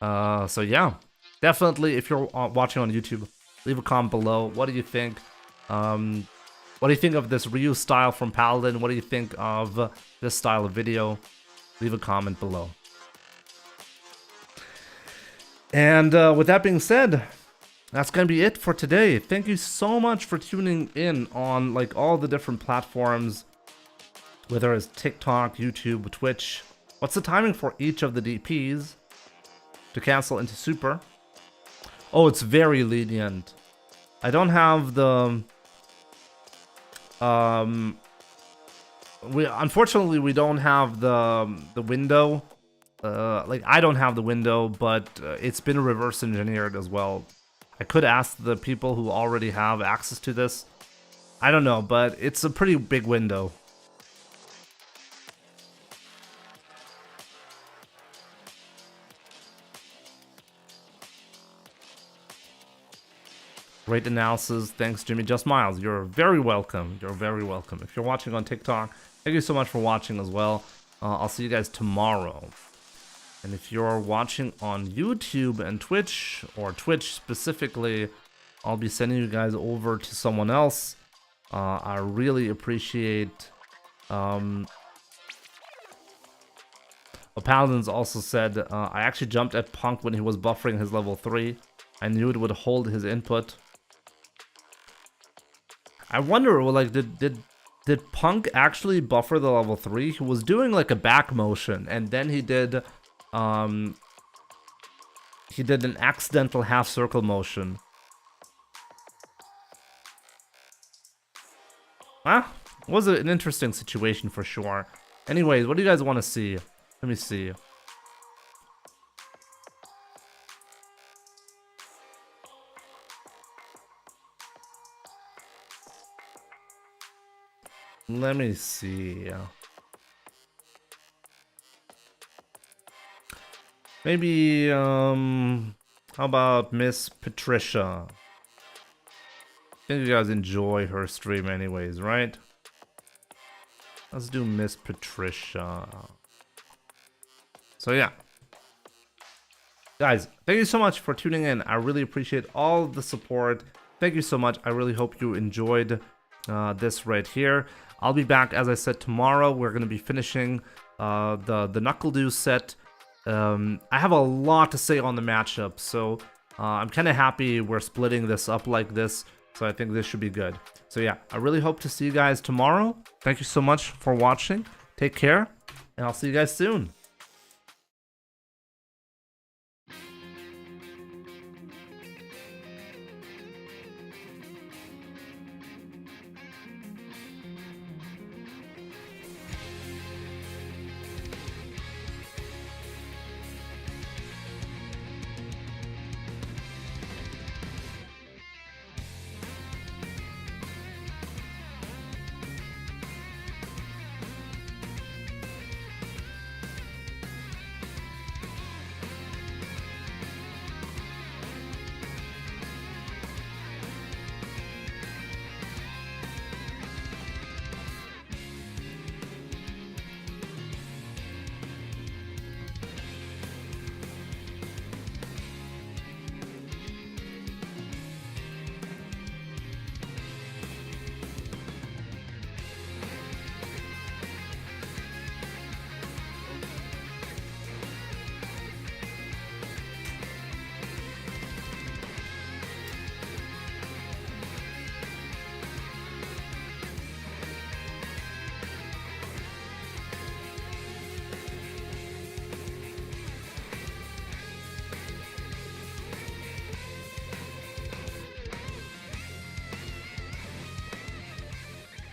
So yeah, definitely, if you're watching on YouTube, leave a comment below. What do you think? What do you think of this Ryu style from Paladin? What do you think of this style of video? Leave a comment below. And with that being said, that's gonna be it for today. Thank you so much for tuning in on like all the different platforms, whether it's TikTok, YouTube, Twitch. What's the timing for each of the DPs to cancel into Super? Oh, it's very lenient. I don't have the unfortunately we don't have the window. Like, I don't have the window, but it's been reverse engineered as well. I could ask the people who already have access to this. I don't know, but it's a pretty big window. Great analysis. Thanks, Jimmy Just Miles. You're very welcome. You're very welcome. If you're watching on TikTok, thank you so much for watching as well. I'll see you guys tomorrow. And if you're watching on YouTube and Twitch, or Twitch specifically, I'll be sending you guys over to someone else. I really appreciate... Paladin's also said, I actually jumped at Punk when he was buffering his level 3. I knew it would hold his input. I wonder, like, did Punk actually buffer the level 3? He was doing like a back motion, and then he did an accidental half circle motion. Ah, was an interesting situation for sure. Anyways, what do you guys want to see? Let me see. Let me see. Maybe, how about Miss Patricia? I think you guys enjoy her stream anyways, right? Let's do Miss Patricia. So yeah. Guys, thank you so much for tuning in. I really appreciate all the support. Thank you so much. I really hope you enjoyed this right here. I'll be back, as I said, tomorrow. We're going to be finishing the Knuckle-Do set. I have a lot to say on the matchup, so I'm kind of happy we're splitting this up like this, so I think this should be good. So yeah, I really hope to see you guys tomorrow. Thank you so much for watching. Take care, and I'll see you guys soon.